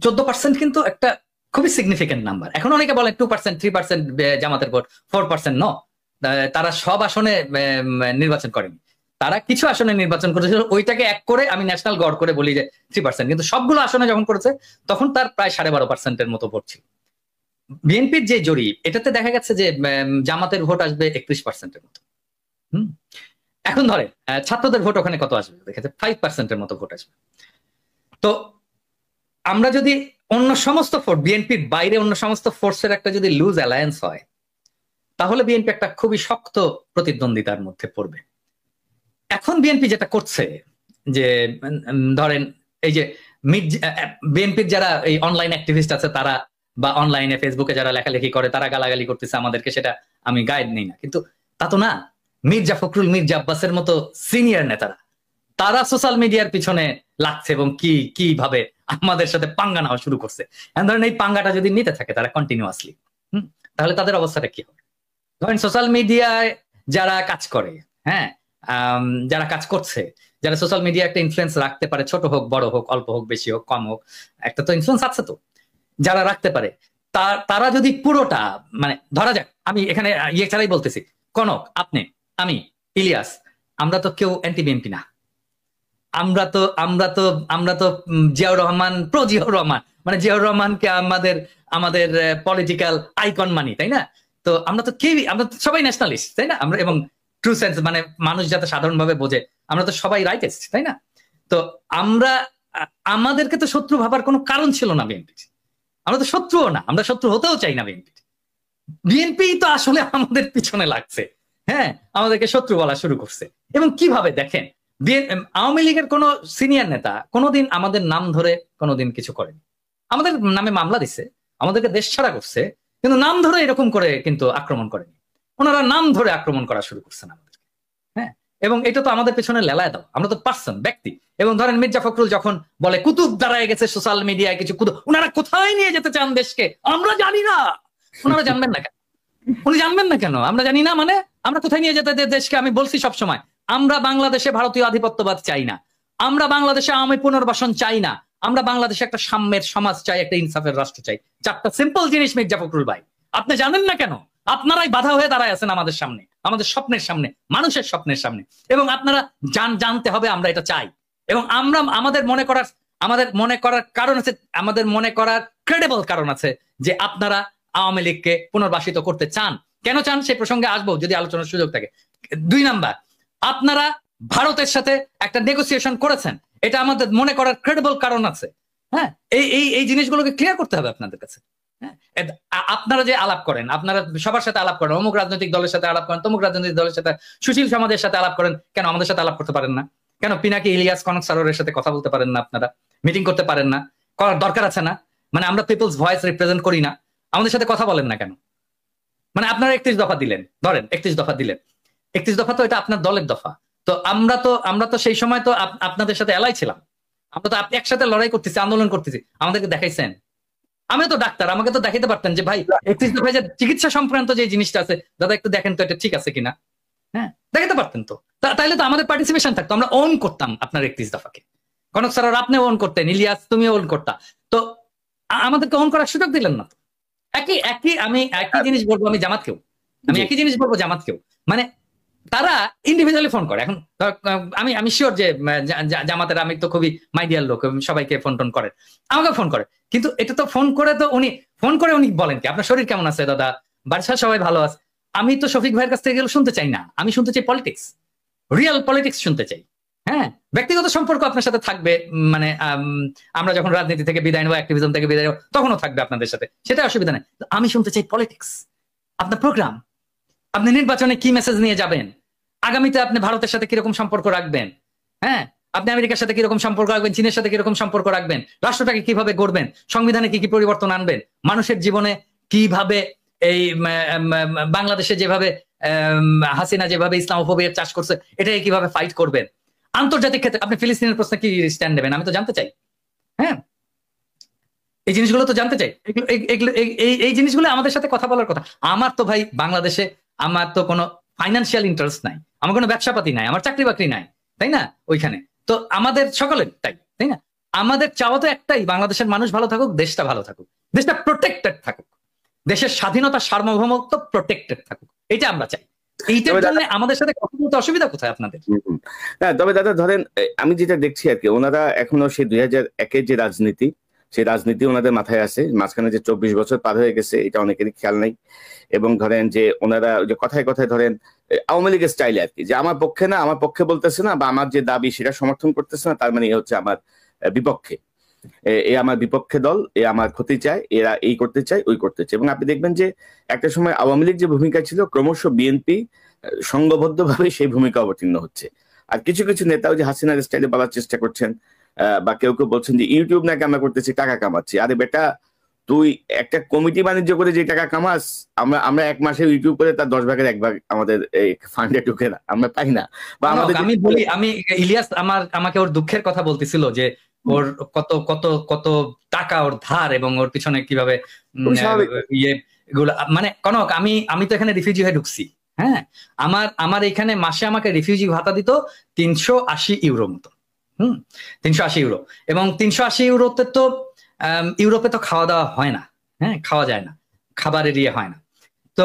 Speaker 2: 14% কিন্তু একটা খুবই সিগনিফিকেন্ট নাম্বার। এখন অনেকে বলে 2%, 3% জামাতের ভোট, 4% ন। তারা সব আসনে নির্বাচন করেনি, তারা কিছু আসনে নির্বাচন করেছিল, ওইটাকে এক করে আমি ন্যাশনাল গড় করে বলি যে 3%। কিন্তু সবগুলো আসনে যখন করেছে তখন তার প্রায় 12.5%-এর মতো ভোট ছিল। বিএনপির যে জরিপ, এটাতে দেখা গেছে যে জামাতের ভোট আসবে 31%-এর মতো। এখন ধরে ছাত্রদের ভোট ওখানে কত আসবে, দেখেছে 5%-এর মতো ভোট আসবে। তো আমরা যদি অন্য সমস্ত ফোর্স, বিএনপির বাইরে অন্য সমস্ত ফোর্সের একটা যদি লুজ অ্যালায়েন্স হয়, তাহলে বিএনপি একটা খুবই শক্ত প্রতিদ্বন্দ্বিতার মধ্যে পড়বে। এখন বিএনপি যেটা করছে যে ধরেন এই যে বিএনপির যারা এই অনলাইন অ্যাক্টিভিস্ট আছে তারা, বা অনলাইনে ফেসবুকে যারা লেখালেখি করে তারা গালাগালি করতেছে আমাদেরকে, সেটা আমি গাইড নেই না, কিন্তু তা তো না। মির্জা ফখরুল, মির্জা আব্বাসের মতো সিনিয়র নেতারা তারা সোশ্যাল মিডিয়ার পিছনে লাগছে এবং কিভাবে আমাদের সাথে পাঙ্গা নেওয়া শুরু করছে। ধরেন এই পাঙ্গাটা যদি নিতে থাকে তারা কন্টিনিউয়াসলি, তাহলে তাদের অবস্থাটা কি হবে? ধরেন সোশ্যাল মিডিয়ায় যারা কাজ করে, হ্যাঁ, যারা কাজ করছে, যারা সোশ্যাল মিডিয়া একটা ইনফ্লুয়েন্স রাখতে পারে, ছোট হোক বড় হোক, অল্প হোক বেশি হোক কম হোক, একটা তো ইনফ্লুয়েন্স আছে, তো যারা রাখতে পারে তারা যদি পুরোটা, মানে ধরা যাক, আমি এখানে ইয়ে ছাড়াই বলতেছি, কনক, আপনি, আমি, ইলিয়াস, আমরা তো কেউ অ্যান্টি বিএনপি না, আমরা তো জিয়াউর রহমান, প্রো জিয়াউর রহমান, মানে জিয়াউর রহমানকে আমাদের পলিটিক্যাল আইকন মানি, তাই না? তো আমরা তো সবাই ন্যাশনালিস্ট, তাই না? আমরা, এবং ট্রু সেন্স, মানে মানুষ যাতে সাধারণভাবে বোঝে, আমরা তো সবাই রাইটেস্ট, তাই না? তো আমাদেরকে তো শত্রু ভাবার কোনো কারণ ছিল না বিএনপি। আমরা তো শত্রুও না, আমরা শত্রু হতেও চাই না বিএনপি। বিএনপি তো আসলে আমাদের পিছনে লাগছে, হ্যাঁ, আমাদেরকে শত্রু বলা শুরু করছে। এবং কিভাবে দেখেন, আওয়ামী লীগের কোন সিনিয়র নেতা কোনোদিন আমাদের নাম ধরে কোনোদিন কিছু করেনি। আমাদের নামে মামলা দিচ্ছে, আমাদেরকে দেশ ছাড়া করছে, কিন্তু নাম ধরে এরকম করে কিন্তু আক্রমণ করেনি। ওনারা নাম ধরে আক্রমণ করা শুরু করছেন আমাদেরকে, হ্যাঁ। এবং এটা তো আমাদের পেছনে লেলায় দাও, আমরা তো পার্সন, ব্যক্তি। এবং ধরেন মির্জা ফখরুল যখন বলে কুতুব দাঁড়ায় গেছে সোশ্যাল মিডিয়ায় কিছু কুতুব, ওনারা কোথায় নিয়ে যেতে চান দেশকে আমরা জানি না। ওনারা জানবেন না কেন? উনি জানবেন না কেন? আমরা জানি না, মানে আমরা কোথায় নিয়ে যেতে দেশকে? আমি বলছি সবসময়, আমরা বাংলাদেশে ভারতীয় আধিপত্যবাদ চাই না, আমরা বাংলাদেশে আওয়ামী পুনর্বাসন চাই না, আমরা বাংলাদেশে একটা সাম্যের সমাজ চাই, একটা ইনসাফের রাষ্ট্র চাই। চারটা সিম্পল জিনিস মির্জা ফখরুল ভাই, আপনি জানেন না কেন? আপনারাই বাধা হয়ে দাঁড়ায় আছেন আমাদের সামনে, আমাদের স্বপ্নের সামনে, মানুষের স্বপ্নের সামনে। এবং আপনারা জানতে হবে আমরা এটা চাই। এবং আমরা আমাদের মনে করার কারণ আছে, আমাদের মনে করার ক্রেডিবল কারণ আছে যে আপনারা আওয়ামী লীগকে পুনর্বাসিত করতে চান। কেন চান সেই প্রসঙ্গে আসবো যদি আলোচনার সুযোগ থাকে। 2 নাম্বার, আপনারা ভারতের সাথে একটা নেগোসিয়েশন করেছেন, এটা আমাদের মনে করার ক্রেডিবল কারণ আছে। হ্যাঁ, এই জিনিসগুলোকে ক্লিয়ার করতে হবে আপনাদের কাছে। হ্যাঁ, আপনারা যে আলাপ করেন, আপনারা সবার সাথে আলাপ করেন, অমুক রাজনৈতিক দলের সাথে আলাপ করেন, তমুক রাজনৈতিক দলের সাথে, সুশীল সমাজের সাথে আলাপ করেন, কেন আমাদের সাথে আলাপ করতে পারেন না? কেন পিনাকি, ইলিয়াস, কনক সারোয়ারের সাথে কথা বলতে পারেন না? আপনারা মিটিং করতে পারেন না? করার দরকার আছে না? মানে আমরা পিপলস ভয়েস রিপ্রেজেন্ট করি না? আমাদের সাথে কথা বলেন না কেন? মানে আপনারা 31 দফা দিলেন, ধরেন 31 দফা দিলেন, 31 দফা তো এটা আপনার দলের দফা। তো আমরা তো সেই সময় তো আপনাদের সাথে এলাই ছিলাম, আমরা তো আপনি একসাথে লড়াই করতেছি, আন্দোলন করতেছি, আমাদেরকে দেখাইছেন। আমিও তো ডাক্তার, আমাকে তো দেখাইতে পারতেন যে ভাই 31 দফায় যে চিকিৎসা সংক্রান্ত যে জিনিসটা আছে, দাদা একটু দেখেন তো এটা ঠিক আছে কিনা। হ্যাঁ, দেখাতে পারতেন তো, তাইলে তো আমাদের পার্টিসিপেশন থাকতো, আমরা ওন করতাম আপনার 31 দফাকে। কনক স্যার আপনি ওন করতেন, ইলিয়াস তুমিও ওন করতা, তো আমাদেরকে ওন করার সুযোগ দিলেন না। আমি একই জিনিস বলবো, একই জিনিস বলবো জামাতকেও, মানে তারা ইন্ডিভিজুয়ালি ফোন করে। এখন আমি শিওর যে জামাতের আমি তো খুবই মাইডিয়ার লোক, সবাইকে ফোন টোন করে, আমাকে ফোন করে, কিন্তু এটা তো ফোন করে উনি বলেন কি আপনার শরীর কেমন আছে দাদা, বাড়ির সবাই ভালো আছে। আমি তো শফিক ভাইয়ের কাছ থেকে গেলে শুনতে চাই না, আমি শুনতে চাই পলিটিক্স, রিয়েল পলিটিক্স শুনতে চাই। হ্যাঁ, ব্যক্তিগত সম্পর্ক আপনার সাথে থাকবে, মানে আমরা যখন রাজনীতি থেকে বিদায় নেবো, অ্যাক্টিভিজম থেকে বিদায় নেবো, তখনও থাকবে আপনাদের সাথে, সেটা অসুবিধা নেই। আমি শুনতে চাই পলিটিক্স, আপনার প্রোগ্রাম, আপনি নির্বাচনে কি মেসেজ নিয়ে যাবেন, আগামীতে আপনি ভারতের সাথে কিরকম সম্পর্ক রাখবেন, হ্যাঁ, আপনি আমেরিকার সাথে কিরকম সম্পর্ক রাখবেন, চীনের সাথে কিরকম সম্পর্ক রাখবেন, রাষ্ট্রটাকে কিভাবে গড়বেন, সংবিধানে কি কি পরিবর্তন আনবেন, মানুষের জীবনে কিভাবে, এই বাংলাদেশে যেভাবে হাসিনা যেভাবে ইসলামোফোবিয়ার চাষ করছে এটাকে কিভাবে ফাইট করবেন, আন্তর্জাতিক ক্ষেত্রে আপনি ফিলিস্তিনের প্রশ্নে কি স্ট্যান্ড নেবেন, আমি তো জানতে চাই। হ্যাঁ, এই জিনিসগুলো তো জানতে চাই। এই জিনিসগুলো আমাদের সাথে কথা বলার কথা। আমার তো ভাই বাংলাদেশে আমার তো কোনো ফাইন্যান্সিয়াল ইন্টারেস্ট নাই, আমার কোনো ব্যবসাপাতি নাই, আমার চাকরি বাকরি নাই, তাই না? ওইখানে তো আমাদের সকলের তাই না? আমাদের চাওয়া তো একটাই, বাংলাদেশের মানুষ ভালো থাকুক, দেশটা ভালো থাকুক, দেশটা প্রোটেক্টেড থাকুক, দেশের স্বাধীনতা সার্বভৌমত্ব প্রোটেক্টেড থাকুক, এটা আমরা চাই। এইটার জন্য আমাদের সাথে কথা বলতে অসুবিধা কোথায় আপনাদের?
Speaker 1: হ্যাঁ, তবে দাদা ধরেন আমি যেটা দেখছি আর কি, ওনারা এখনো সেই 2001-এর যে রাজনীতি, সেই রাজনীতি ওনাদের মাথায় আছে। মাঝখানে যে 24 বছর পার হয়ে গেছে এটা অনেকেরই খেয়াল নাই। এবং ধরেন যে ওনারা যে কথায় কথায় ধরেন আওয়ামী লীগের স্টাইলে আর কি, যে আমার পক্ষে না, আমার পক্ষে বলতেছে না, বা আমার যে দাবি সেটা সমর্থন করতেছে না, তার মানে এ হচ্ছে আমার বিপক্ষে, এ আমার বিপক্ষে দল, এ আমার ক্ষতি চায়, এরা এই করতে চায়, ওই করতে চায়। এবং আপনি দেখবেন যে একটা সময় আওয়ামী লীগ যে ভূমিকা ছিল, ক্রমশ বিএনপি সংঘবদ্ধভাবে সেই ভূমিকা অবতীর্ণ হচ্ছে। আর কিছু কিছু নেতাও যে হাসিনার স্টাইলে বলার চেষ্টা করছেন, বা কেউ কেউ বলছেন যে ইউটিউব নাকি আমরা করতেছি টাকা কামাচ্ছি। আরে বেটা, তুই একটা কমিটি বাণিজ্য করে যে টাকা কামাস, আমরা এক মাসে ইউটিউব করে তার 10 ভাগের 1 ভাগ আমাদের এই ফান্ডে ঢুকে না, আমরা পাই না। বা আমাদের
Speaker 2: আমি বলি, ইলিয়াস আমাকে ওর দুঃখের কথা বলতেছিল যে ওর কত কত কত টাকা ওর ধার এবং ওর পিছনে কিভাবে ইয়ে গুলো, মানে কনক, আমি তো এখানে রিফিউজি হয়ে ঢুকছি। হ্যাঁ, আমার এখানে মাসে আমাকে রিফিউজি ভাতা দিত 380 ইউরো মতো। 380 ইউরো, এবং 380 ইউরোতে তো ইউরোপে তো খাওয়া দাওয়া হয় না। হ্যাঁ, খাওয়া যায় না, খাবারের ইয়ে হয় না। তো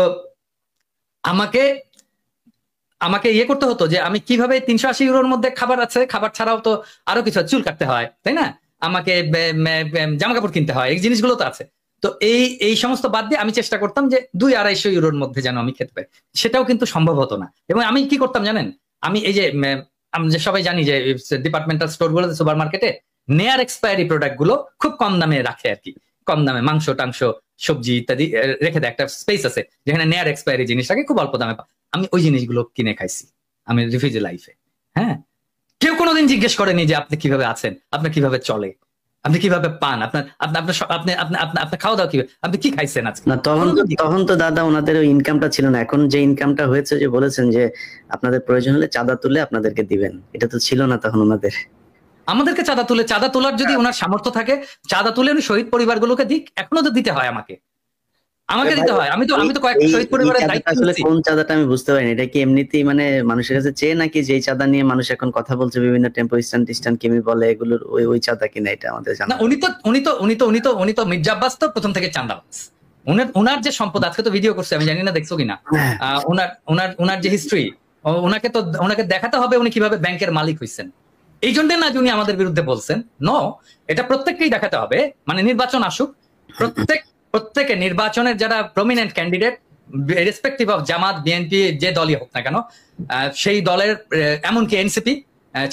Speaker 2: আমাকে ইয়ে করতে হতো যে আমি কিভাবে 380 ইউরোর মধ্যে খাবার আছে, খাবার ছাড়াও তো আরো কিছু, চুল কাটতে হয়, তাই না, আমাকে জামা কাপড় কিনতে হয়, এই জিনিসগুলো তো আছে। তো এই সমস্ত বাদ দিয়ে আমি চেষ্টা করতাম যে 200-250 ইউরোর মধ্যে যেন আমি খেতে পাই। সেটাও কিন্তু সম্ভব হতো না। এবং আমি কি করতাম জানেন, আমি এই যে আমরা যে সবাই জানি যে ডিপার্টমেন্টাল স্টোর গুলোতে, সুপার মার্কেটে নেয়ার এক্সপায়ারি প্রোডাক্ট গুলো খুব কম দামে রাখে আর কি। কম দামে মাংস টাংস সবজি ইত্যাদি রেখে দেয়, একটা স্পেস আছে যেখানে নেয়ার এক্সপায়ারি জিনিস রাখে খুব অল্প দামে। আমি ওই জিনিসগুলো কিনে খাইছি আমি রিফিউজি লাইফে। হ্যাঁ, কেউ কোনোদিন জিজ্ঞেস করেনি যে আপনি কিভাবে আছেন, আপনি কিভাবে চলে, আপনি কিভাবে পান, আপনার খাওয়া দাওয়া কিভাবে, আপনি কি খাইছেন আজকে।
Speaker 3: না, তখন তো দাদা ওনাদের ওই ইনকামটা ছিল না। এখন যে ইনকামটা হয়েছে, যে বলেছেন যে আপনাদের প্রয়োজন হলে চাঁদা তুলে আপনাদেরকে দিবেন, এটা তো ছিল না তখন ওনাদের।
Speaker 2: আমাদেরকে চাঁদা তোলার যদি ওনার সামর্থ্য থাকে, চাঁদা তুলে উনি শহীদ পরিবারগুলোকে দিক। এখনো তো দিতে হয় আমাকে দিতে হয়। আমি তো কয়েকটা শহীদ পরিবারের দায়িত্ব
Speaker 3: আসলে
Speaker 2: নিয়েছি।
Speaker 3: কোন চাঁদাটা আমি বুঝতে পারিনি। এটা কি এমনিতেই মানে মানুষের কাছে চেয়ে, নাকি যেই চাঁদা নিয়ে মানুষ এখন কথা বলছে বিভিন্ন টেম্পো স্ট্যান্ড কিমি বলে, এগুলোর ওই চাঁদা কিনা, এটা আমাদের জানা।
Speaker 2: না, উনি তো মির্জা আব্বাস তো প্রথম থেকে চাঁদাবাজ। ওনার যে সম্পদ, আজকে তো ভিডিও করছে, আমি জানি না দেখছো কিনা, ওনার যে হিস্ট্রি, ওনাকে দেখাতে হবে উনি কিভাবে ব্যাংকের মালিক হয়েছেন। এই জন্য না যে উনি আমাদের বিরুদ্ধে বলছেন, নো, এটা প্রত্যেককেই দেখাতে হবে। মানে নির্বাচন আসুক, প্রত্যেকে নির্বাচনের যারা prominent candidate, respective of Jamaat, BNP, যে দলই হোক না কেন, সেই দলের, এমনকি এনসিপি,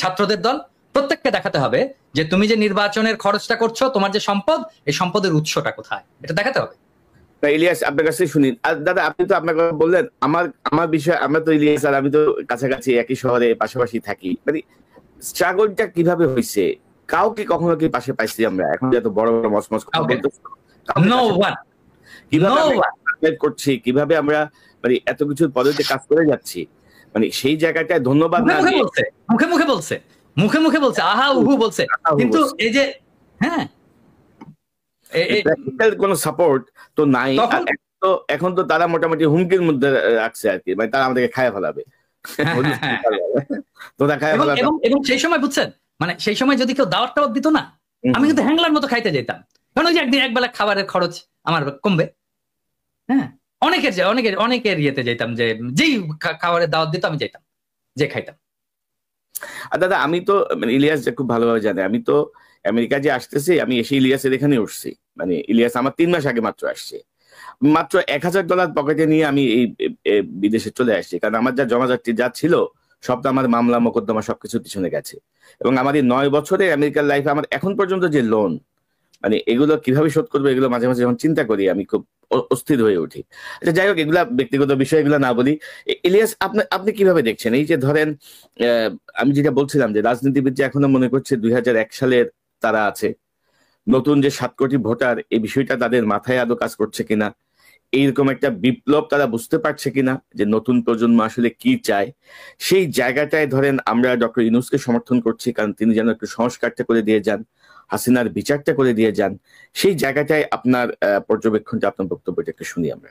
Speaker 2: ছাত্রদের দল, প্রত্যেককে দেখাতে হবে যে তুমি যে নির্বাচনের খরচটা করছো, তোমার যে সম্পদ, এই সম্পদের উৎসটা কোথায়, এটা দেখাতে হবে।
Speaker 1: ইলিয়াস, আপনার কাছে শুনি। আর দাদা, আপনি তো আপনার কথা বললেন, আমার বিষয়, আমরা তো ইলিয়াস আর আমি তো কাছাকাছি একই শহরে পাশাপাশি থাকি। মানে স্ট্রাগলটা কিভাবে হয়েছে, কাউকে কখনো কি পাশে পাইছি আমরা? এখন যত বড় বড় মসমস কথা বলতেছি, কিভাবে করছি, কিভাবে আমরা মানে এত কিছুর পদ্ধতিতে কাজ করে যাচ্ছি, মানে সেই জায়গাটায় ধন্যবাদ না দিয়ে
Speaker 2: মুখে মুখে বলছে আহা উহু বলছে, কিন্তু এই যে হ্যাঁ
Speaker 1: কোনো সাপোর্ট তো নাই। এখন তো তারা মোটামুটি হুমকির মধ্যে রাখছে আর কি, মানে তারা আমাদেরকে খায় ফেলাবে।
Speaker 2: এবং সেই সময় বুঝছেন, মানে সেই সময় যদি কেউ দাওয়াত টাওয়াত দিত না, আমি কিন্তু হ্যাংলার মতো খাইতে যেতাম, কারণ ওই যে একবেলা খাবারের খরচ আমার কমবে। হ্যাঁ, অনেকের ইয়েতে যেতাম, যে যেই খাবারের দাওয়াত দিত আমি যেতাম, যে খাইতাম।
Speaker 1: আর দাদা, আমি তো মানে ইলিয়াস যে খুব ভালোভাবে জানে, আমি তো আমেরিকা যে আসতেছি, আমি এসে ইলিয়াসের এখানে উঠছি। মানে ইলিয়াস আমার 3 মাস আগে মাত্র আসছে, মাত্র $1000 পকেটে নিয়ে আমি এই বিদেশে চলে আসছি। কারণ আমার যা জমাজাতি যা ছিল সব তো আমার মামলা মোকদ্দমা সবকিছু পিছনে গেছে। এবং আমার এই 9 বছরে আমেরিকার লাইফে আমার এখন পর্যন্ত যে লোন, মানে এগুলো কিভাবে শোধ করবো, এগুলো মাঝে মাঝে যখন চিন্তা করি আমি খুব অস্থির হয়ে উঠি। আচ্ছা, যাই হোক, এগুলা ব্যক্তিগত বিষয়, এগুলো না বলি। ইলিয়াস, আপনি কিভাবে দেখছেন এই যে ধরেন আমি যেটা বলছিলাম যে রাজনীতিবিদ যে এখনো মনে করছে 2001 সালের তারা আছে, নতুন যে 7 কোটি ভোটার, এই বিষয়টা তাদের মাথায় আদৌ কাজ করছে কিনা, এইরকম একটা বিপ্লব তারা বুঝতে পারছে কিনা যে নতুন প্রজন্ম আসলে কি চায়, সেই জায়গাটায় ধরেন আমরা ডক্টর ইউনূসকে সমর্থন করছি, কারণ তিনি যেন একটু সংস্কারটা করে দিয়ে যান, হাসিনার বিচারটা করে দিয়ে যান। সেই জায়গাটায় আপনার পর্যবেক্ষণটা, আপনার বক্তব্যটা একটু শুনি আমরা।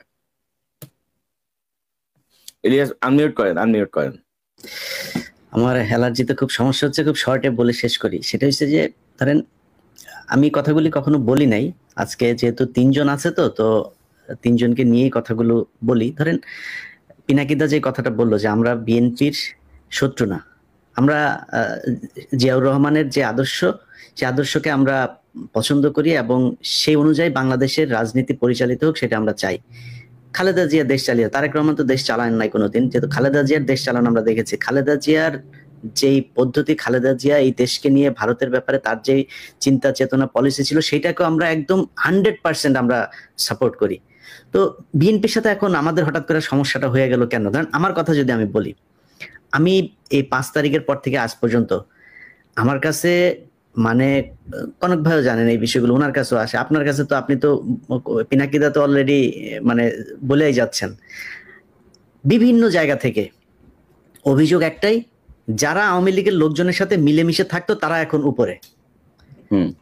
Speaker 1: ইলিয়াস, আনমিউট করেন।
Speaker 3: আমার অ্যালার্জিতে খুব সমস্যা হচ্ছে, খুব শর্টে বলে শেষ করি। সেটা হচ্ছে যে ধরেন আমি কথাগুলি কখনো বলি নাই, আজকে যেহেতু 3 জন আছে তো 3 জনকে নিয়েই কথাগুলো বলি। ধরেন পিনাকিদা যে কথাটা বললো যে আমরা বিএনপির শত্রু না, আমরা জিয়াউর রহমানের যে আদর্শ, সেই আদর্শকে আমরা পছন্দ করি এবং সেই অনুযায়ী বাংলাদেশের রাজনীতি পরিচালিত হোক, সেটা আমরা চাই। খালেদা জিয়া দেশ চালিয়ে, তারেক রহমান তো দেশ চালান নাই কোনোদিন, যেহেতু খালেদা জিয়ার দেশ চালানো আমরা দেখেছি। খালেদা জিয়ার যেই পদ্ধতি, খালেদা জিয়া এই দেশকে নিয়ে ভারতের ব্যাপারে তার যেই চিন্তা চেতনা পলিসি ছিল, সেটাকে আমরা একদম 100% আমরা সাপোর্ট করি। তো বিএনপির সাথে এখন আমাদের হঠাৎ করে সমস্যাটা হয়ে গেল কেন? ধরেন আমার কথা যদি আমি বলি, আমি এই 5 তারিখের পর থেকে আজ পর্যন্ত আমার কাছে মানে কনক ভাইও জানেন এই বিষয়গুলো, ওনার কাছেও আসে, আপনার কাছে তো আপনি তো পিনাকিদা তো অলরেডি মানে বলেই যাচ্ছেন। বিভিন্ন জায়গা থেকে অভিযোগ একটাই, যারা আওয়ামী লীগের লোকজনের সাথে মিলেমিশে থাকতো তারা এখন উপরে,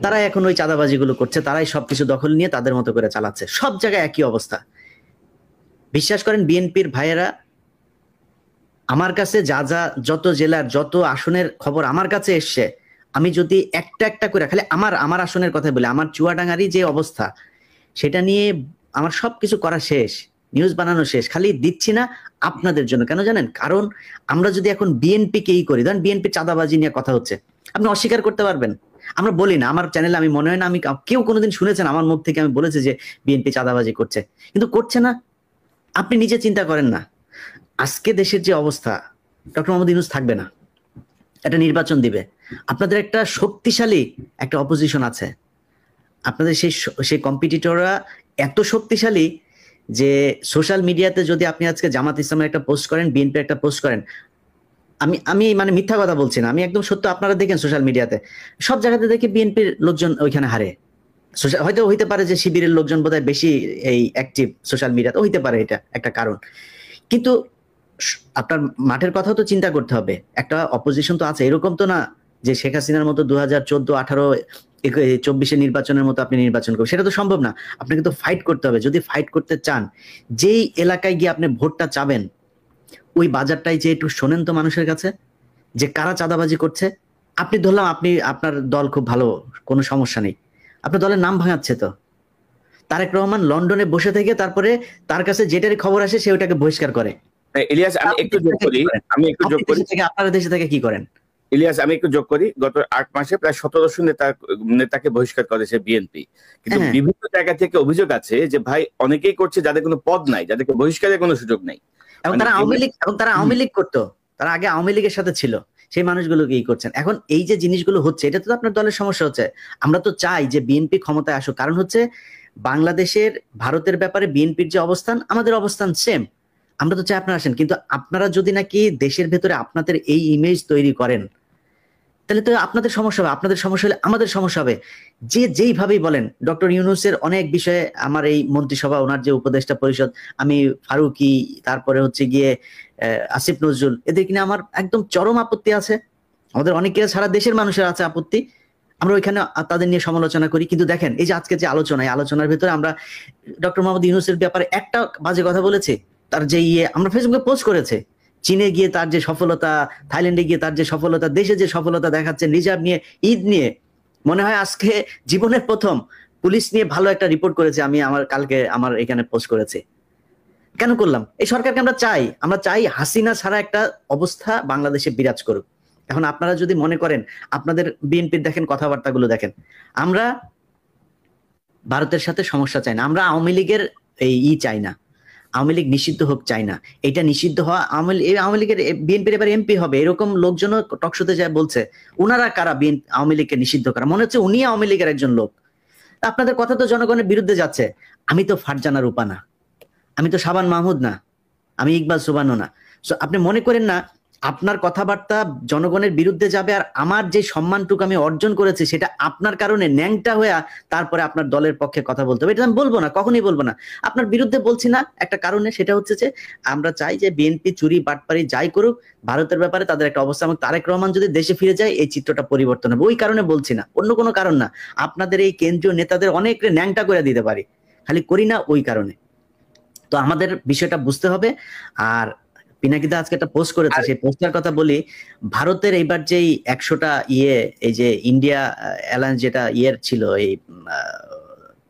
Speaker 3: তারা এখন ওই চাঁদাবাজিগুলো করছে, তারাই সবকিছু দখল নিয়ে তাদের মতো করে চালাচ্ছে। সব জায়গায় একই অবস্থা। বিশ্বাস করেন বিএনপির ভাইয়েরা আমার কাছে যত জেলার যত আসনের খবর আমার কাছে এসছে, আমি যদি একটা একটা করে খালি আমার আসনের কথা বলি, আমার চুয়াডাঙ্গারই যে অবস্থা সেটা নিয়ে আমার সবকিছু করা শেষ, নিউজ বানানো শেষ, খালি দিচ্ছি না আপনাদের জন্য। কেন জানেন? কারণ আমরা যদি এখন বিএনপি কেই করি, ধরেন বিএনপি চাঁদাবাজি নিয়ে কথা হচ্ছে, আপনি অস্বীকার করতে পারবেন? আমরা বলি না, আমার চ্যানেলে আমি মনে হয় না আমি কেউ কোনোদিন শুনেছেন আমার মুখ থেকে আমি বলেছি যে বিএনপি চাঁদাবাজি করছে, কিন্তু করছে না। আপনি নিজে চিন্তা করেন না, আজকে দেশের যে অবস্থা, ডক্টর মোহাম্মদ ইউনূস থাকবে না, একটা নির্বাচন দিবে, আপনাদের একটা শক্তিশালী একটা অপোজিশন আছে, আপনাদের সেই কম্পিটিটররা এত শক্তিশালী যে সোশ্যাল মিডিয়াতে যদি আপনি আজকে জামাত ইসলামের একটা পোস্ট করেন, বিএনপির একটা পোস্ট করেন, আমি মানে মিথ্যা কথা বলছি না, আমি একদম সত্য, আপনারা দেখেন সোশ্যাল মিডিয়াতে সব জায়গাতে দেখি বিএনপির লোকজন ওইখানে হারে। হয়তো হইতে পারে যে শিবিরের লোকজন বোধহয় বেশি এই অ্যাক্টিভ সোশ্যাল মিডিয়াতে, হইতে পারে এটা একটা কারণ, কিন্তু আপনার মাঠের কথাও তো চিন্তা করতে হবে। একটা অপোজিশন তো আছে, এরকম তো না যে শেখ হাসিনার মতো 2014, 18, 24 নির্বাচনের মতো আপনি নির্বাচন করবেন, সেটা তো সম্ভব না। আপনাকে তো ফাইট করতে হবে। যদি ফাইট করতে চান, যেই এলাকায় গিয়ে আপনি ভোটটা চাবেন, ওই বাজারটাই যে একটু শোনেন তো মানুষের কাছে যে কারা চাঁদাবাজি করছে। আপনি ধরলাম আপনার দল খুব ভালো, কোনো সমস্যা নেই, আপনার দলের নাম ভাঙাচ্ছে তো। তারেক রহমান লন্ডনে বসে থেকে তারপরে তার কাছে যেটারই খবর আসে সে ওটাকে বহিষ্কার করে।
Speaker 1: ইলিয়াস, আমি একটু যোগ করি
Speaker 3: আপনারা দেশে থেকে কি করেন?
Speaker 1: ইলিয়াস, আমি একটু যোগ করি, গত 8 মাসে প্রায় 1700 নেতাকে বহিষ্কার করেছে বিএনপি, কিন্তু বিভিন্ন জায়গা থেকে অভিযোগ আছে যে ভাই অনেকেই করছে যাদের কোনো পদ নাই, যাদেরকে বহিষ্কারের কোনো সুযোগ নাই,
Speaker 3: এবং তারা আওয়ামী লীগ করতো, তারা আগে আওয়ামী লীগের সাথে ছিল, সেই মানুষগুলোকে ই করছেন। এখন এই যে জিনিসগুলো হচ্ছে, এটা তো আপনার দলের সমস্যা হচ্ছে। আমরা তো চাই যে বিএনপি ক্ষমতায় আসুক, কারণ হচ্ছে বাংলাদেশের ভারতের ব্যাপারে বিএনপির যে অবস্থান, আমাদের অবস্থান সেম। আমরা তো চাই আপনারা আসেন, কিন্তু আপনারা যদি নাকি দেশের ভেতরে আপনাদের এই ইমেজ তৈরি করেন, তাহলে তো আপনাদের সমস্যা হবে। আপনাদের সমস্যা হলে আমাদের সমস্যা হবে। যেইভাবেই বলেন, ডক্টর ইউনূসের অনেক বিষয়ে আমার এই মন্ত্রিসভা, ওনার যে উপদেষ্টা পরিষদ, আমি ফারুকি, তারপরে হচ্ছে গিয়ে আসিফ নজরুল, এদের কিনা আমার একদম চরম আপত্তি আছে। আমাদের অনেকের সারা দেশের মানুষের আছে আপত্তি, আমরা ওইখানে তাদের নিয়ে সমালোচনা করি। কিন্তু দেখেন এই যে আজকে যে আলোচনা, এই আলোচনার ভিতরে আমরা ডক্টর মোহাম্মদ ইউনূসের ব্যাপারে একটা বাজে কথা বলেছি, তার যে আমরা ফেসবুকে পোস্ট করেছে, চীনে গিয়ে তার যে সফলতা, থাইল্যান্ডে গিয়ে তার যে সফলতা, দেশে যে সফলতা দেখাচ্ছে, রিজার্ভ নিয়ে, ঈদ নিয়ে, মনে হয় আজকে জীবনের প্রথম পুলিশ নিয়ে ভালো একটা রিপোর্ট করেছে। আমি কালকে আমার এখানে পোস্ট করেছি। কেন করলাম? এই সরকারকে আমরা চাই হাসিনা ছাড়া একটা অবস্থা বাংলাদেশে বিরাজ করুক। এখন আপনারা যদি মনে করেন, আপনাদের বিএনপির দেখেন কথাবার্তাগুলো দেখেন, আমরা ভারতের সাথে সমস্যা চাই না, আমরা আওয়ামী লীগের চাই না, আওয়ামী লীগ নিষিদ্ধ হোক চাই না। এটা নিষিদ্ধ হওয়া, আওয়ামী লীগের বিএনপির এবার এমপি হবে এরকম লোকজনও টকশোতে যায় বলছে, ওনারা কারা আওয়ামী লীগকে নিষিদ্ধ করা? মনে হচ্ছে উনি আওয়ামী লীগের একজন লোক। আপনাদের কথা তো জনগণের বিরুদ্ধে যাচ্ছে। আমি তো ফারজানা রূপা না, আমি তো শাবান মাহমুদ না, আমি ইকবাল সুবানো না। আপনি মনে করেন না আপনার কথাবার্তা জনগণের বিরুদ্ধে যাবে, আর আমার যে সম্মানটুকু আমি অর্জন করেছি সেটা আপনার কারণে ন্যাংটা হয়ে তারপরে আপনার দলের পক্ষে কথা বলতে হবে, এটা আমি বলবো না, কখনই বলবো না। আপনার বিরুদ্ধে বলছি না একটা কারণে, সেটা হচ্ছে যে আমরা চাই যে বিএনপি চুরি বাটপারি যাই করুক, ভারতের ব্যাপারে তাদের একটা অবস্থা, এবং তারেক রহমান যদি দেশে ফিরে যায় এই চিত্রটা পরিবর্তন হবে। ওই কারণে বলছি না, অন্য কোনো কারণ না। আপনাদের এই কেন্দ্রীয় নেতাদের অনেক ন্যাংটা করে দিতে পারি, খালি করি না ওই কারণে। তো আমাদের বিষয়টা বুঝতে হবে। আর পিনাকিদা আজকে একটা পোস্ট করেছে, সেই পোস্টার কথা বলি। ভারতের এইবার যেই 100টা এই যে ইন্ডিয়া অ্যালায়েন্স যেটা ছিল, এই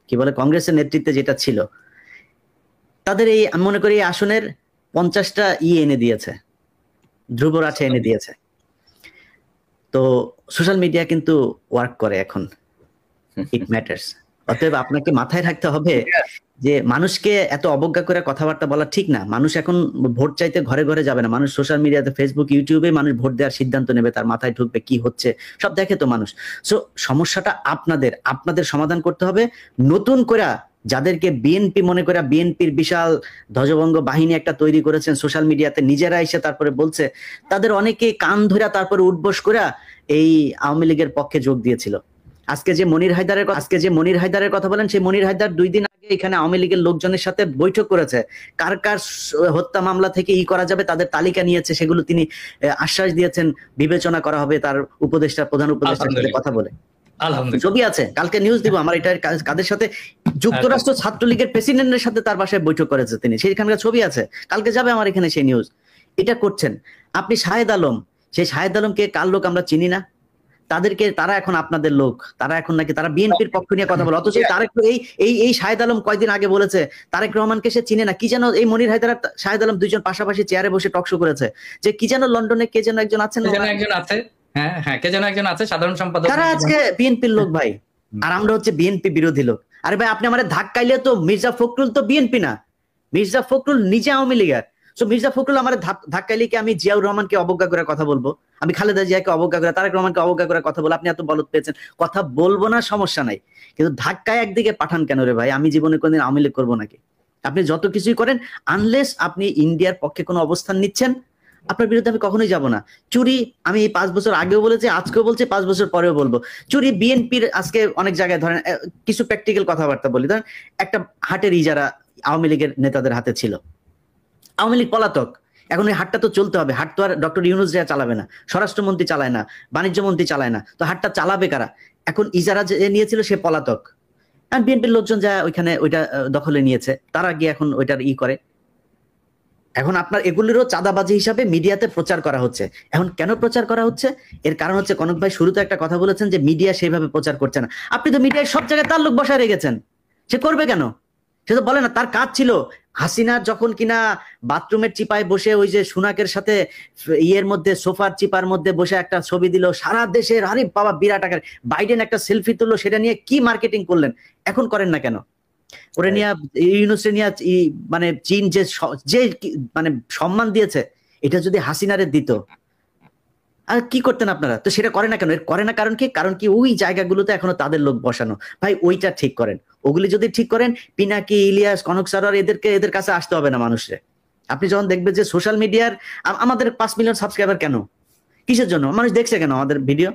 Speaker 3: কি বলে কংগ্রেসের নেতৃত্বে যেটা ছিল, তাদের এই আমি মনে করি আসনের 50টা এনে দিয়েছে, ধ্রুব রাঠে এনে দিয়েছে। তো সোশ্যাল মিডিয়া কিন্তু ওয়ার্ক করে এখন, ইট ম্যাটার্স। অতএব আপনাকে মাথায় রাখতে হবে যে মানুষকে এত অবজ্ঞা করে কথাবার্তা বলা ঠিক না। মানুষ এখন ভোট চাইতে ঘরে ঘরে যাবে না, মানুষ সোশ্যাল মিডিয়াতে, ফেসবুক, ইউটিউবে মানুষ ভোট দেওয়ার সিদ্ধান্ত নেবে, তার মাথায় ঢুকবে কি হচ্ছে সব দেখে তো মানুষ। সো সমস্যাটা আপনাদের সমাধান করতে হবে। নতুন করে যাদেরকে বিএনপি মনে করে বিএনপির বিশাল ধ্বজভঙ্গ বাহিনী একটা তৈরি করেছেন সোশ্যাল মিডিয়াতে, নিজেরা এসে তারপরে বলছে, তাদের অনেকে কান ধরে তারপরে উঠবোস করে এই আওয়ামী লীগের পক্ষে যোগ দিয়েছিল। আজকে যে মনির হায়দারের কথা বলেন, সেই মনির হায়দার 2 দিন আগে এখানে আওয়ামী লীগের লোকজনের সাথে বৈঠক করেছে, কার কার হত্যা মামলা থেকে করা যাবে তাদের তালিকা নিয়েছে, সেগুলো তিনি আশ্বাস দিয়েছেন বিবেচনা করা হবে তার প্রধান উপদেষ্টার সাথে কথা বলে। ছবি আছে, কালকে নিউজ দিব আমার, এটা কাদের সাথে, যুক্তরাষ্ট্র ছাত্রলীগের প্রেসিডেন্টের সাথে তার বাসায় বৈঠক করেছে তিনি, সেইখানকার ছবি আছে, কালকে যাবে আমার এখানে সেই নিউজ। এটা করছেন আপনি। শাহেদ আলম, সেই শাহেদ আলমকে কার লোক আমরা চিনি না, তারা এখন আপনাদের লোক, তারা এখন নাকি তারা বিএনপির পক্ষ নিয়ে কথা বলে, অথচ এই শাহেদ আলম কয়েকদিন আগে বলেছে তারেক রহমানকে সে চিনে না। কি যেন এই মনির হায়দার আর শাহেদ আলম দুইজন পাশাপাশি চেয়ারে বসে টকশো করেছে যে কি যেন লন্ডনে কে যেন একজন আছেন,
Speaker 2: কে যেন একজন আছে সাধারণ সম্পাদক,
Speaker 3: তারা আজকে বিএনপির লোক ভাই, আর আমরা হচ্ছে বিএনপি বিরোধী লোক। আরে ভাই আপনি আমাদের ধাক্কাইলে তো মির্জা ফখরুল তো বিএনপি না, মির্জা ফখরুল নিজে আওয়ামী লীগের। সো মির্জা ফখরুল আমার ধাক্কাইলে কি আমি জিয়াউর রহমানকে অবজ্ঞা করে কথা বলবো, আমি খালেদা জিয়াকে অবজ্ঞা করে, তারেক রহমানকে অবজ্ঞা করে কথা বলবো? আপনি এত বলদ পেয়েছেন, কথা বলবো না, সমস্যা নাই, কিন্তু ধাক্কায় একদিকে পাঠান কেন রে ভাই? আমি জীবনে কোনদিন আওয়ামী লীগ করবো নাকি? আপনি যত কিছুই করেন, আনলেস আপনি ইন্ডিয়ার পক্ষে কোনো অবস্থান নিচ্ছেন, আপনার বিরুদ্ধে আমি কখনোই যাব না। চুরি আমি 5 বছর আগেও বলেছি, আজকেও বলছি, 5 বছর পরেও বলবো। চুরি বিএনপির আজকে অনেক জায়গায় ধরেন কিছু প্র্যাকটিক্যাল কথাবার্তা বলি, ধরেন একটা হাটের ইজারা আওয়ামী লীগের নেতাদের হাতে ছিল, আওয়ামী লীগ পলাতক, এখন ওই হাটটা তো চলতে হবে, হাট তো আর ডক্টর ইউনূস চালাবে না, স্বরাষ্ট্রমন্ত্রী চালায় না, বাণিজ্য মন্ত্রী চালায় না, তো হাটটা চালাবে কারা? এখন ইজারা যে নিয়েছিল সে পলাতক, কারণ বিএনপির লোকজন যা ওইখানে ওইটা দখলে নিয়েছে, তারা গিয়ে এখন ওইটার করে। এখন আপনার এগুলিরও চাঁদাবাজি হিসাবে মিডিয়াতে প্রচার করা হচ্ছে। এখন কেন প্রচার করা হচ্ছে? এর কারণ হচ্ছে, কনক ভাই শুরুতে একটা কথা বলেছেন যে মিডিয়া সেইভাবে প্রচার করছে না। আপনি তো মিডিয়ায় সব জায়গায় তার লোক বসায় রেখেছেন, সে করবে কেন? সে তো বলে না, তার কাজ ছিল হাসিনা যখন কিনা বাথরুমের চিপায় বসে ওই যে সুনাকের সাথে মধ্যে সোফার চিপার মধ্যে বসে একটা ছবি দিল, সারা দেশের আরে বাবা বিরাট আকার, বাইডেন একটা সেলফি তুললো, সেটা নিয়ে কি মার্কেটিং করলেন, এখন করেন না কেন? ওরে নিয়ে ইউনূস নিয়ে মানে চীন যে মানে সম্মান দিয়েছে, এটা যদি হাসিনারে দিত আর কি করতেন আপনারা? তো সেটা করে না কেন? করে না কারণ কি? কারণ কি ওই জায়গাগুলোতে এখনো তাদের লোক বসানো। ভাই ওইটা ঠিক করেন, ওগুলি যদি ঠিক করেন, পিনাকি, ইলিয়াস, কনক সারোয়ার এদের কাছে আসতে হবে না মানুষের। আপনি যখন দেখবেন যে সোশ্যাল মিডিয়ার আমাদের 5 মিলিয়ন সাবস্ক্রাইবার কেন, কিসের জন্য? মানুষ দেখছে কেন আমাদের ভিডিও?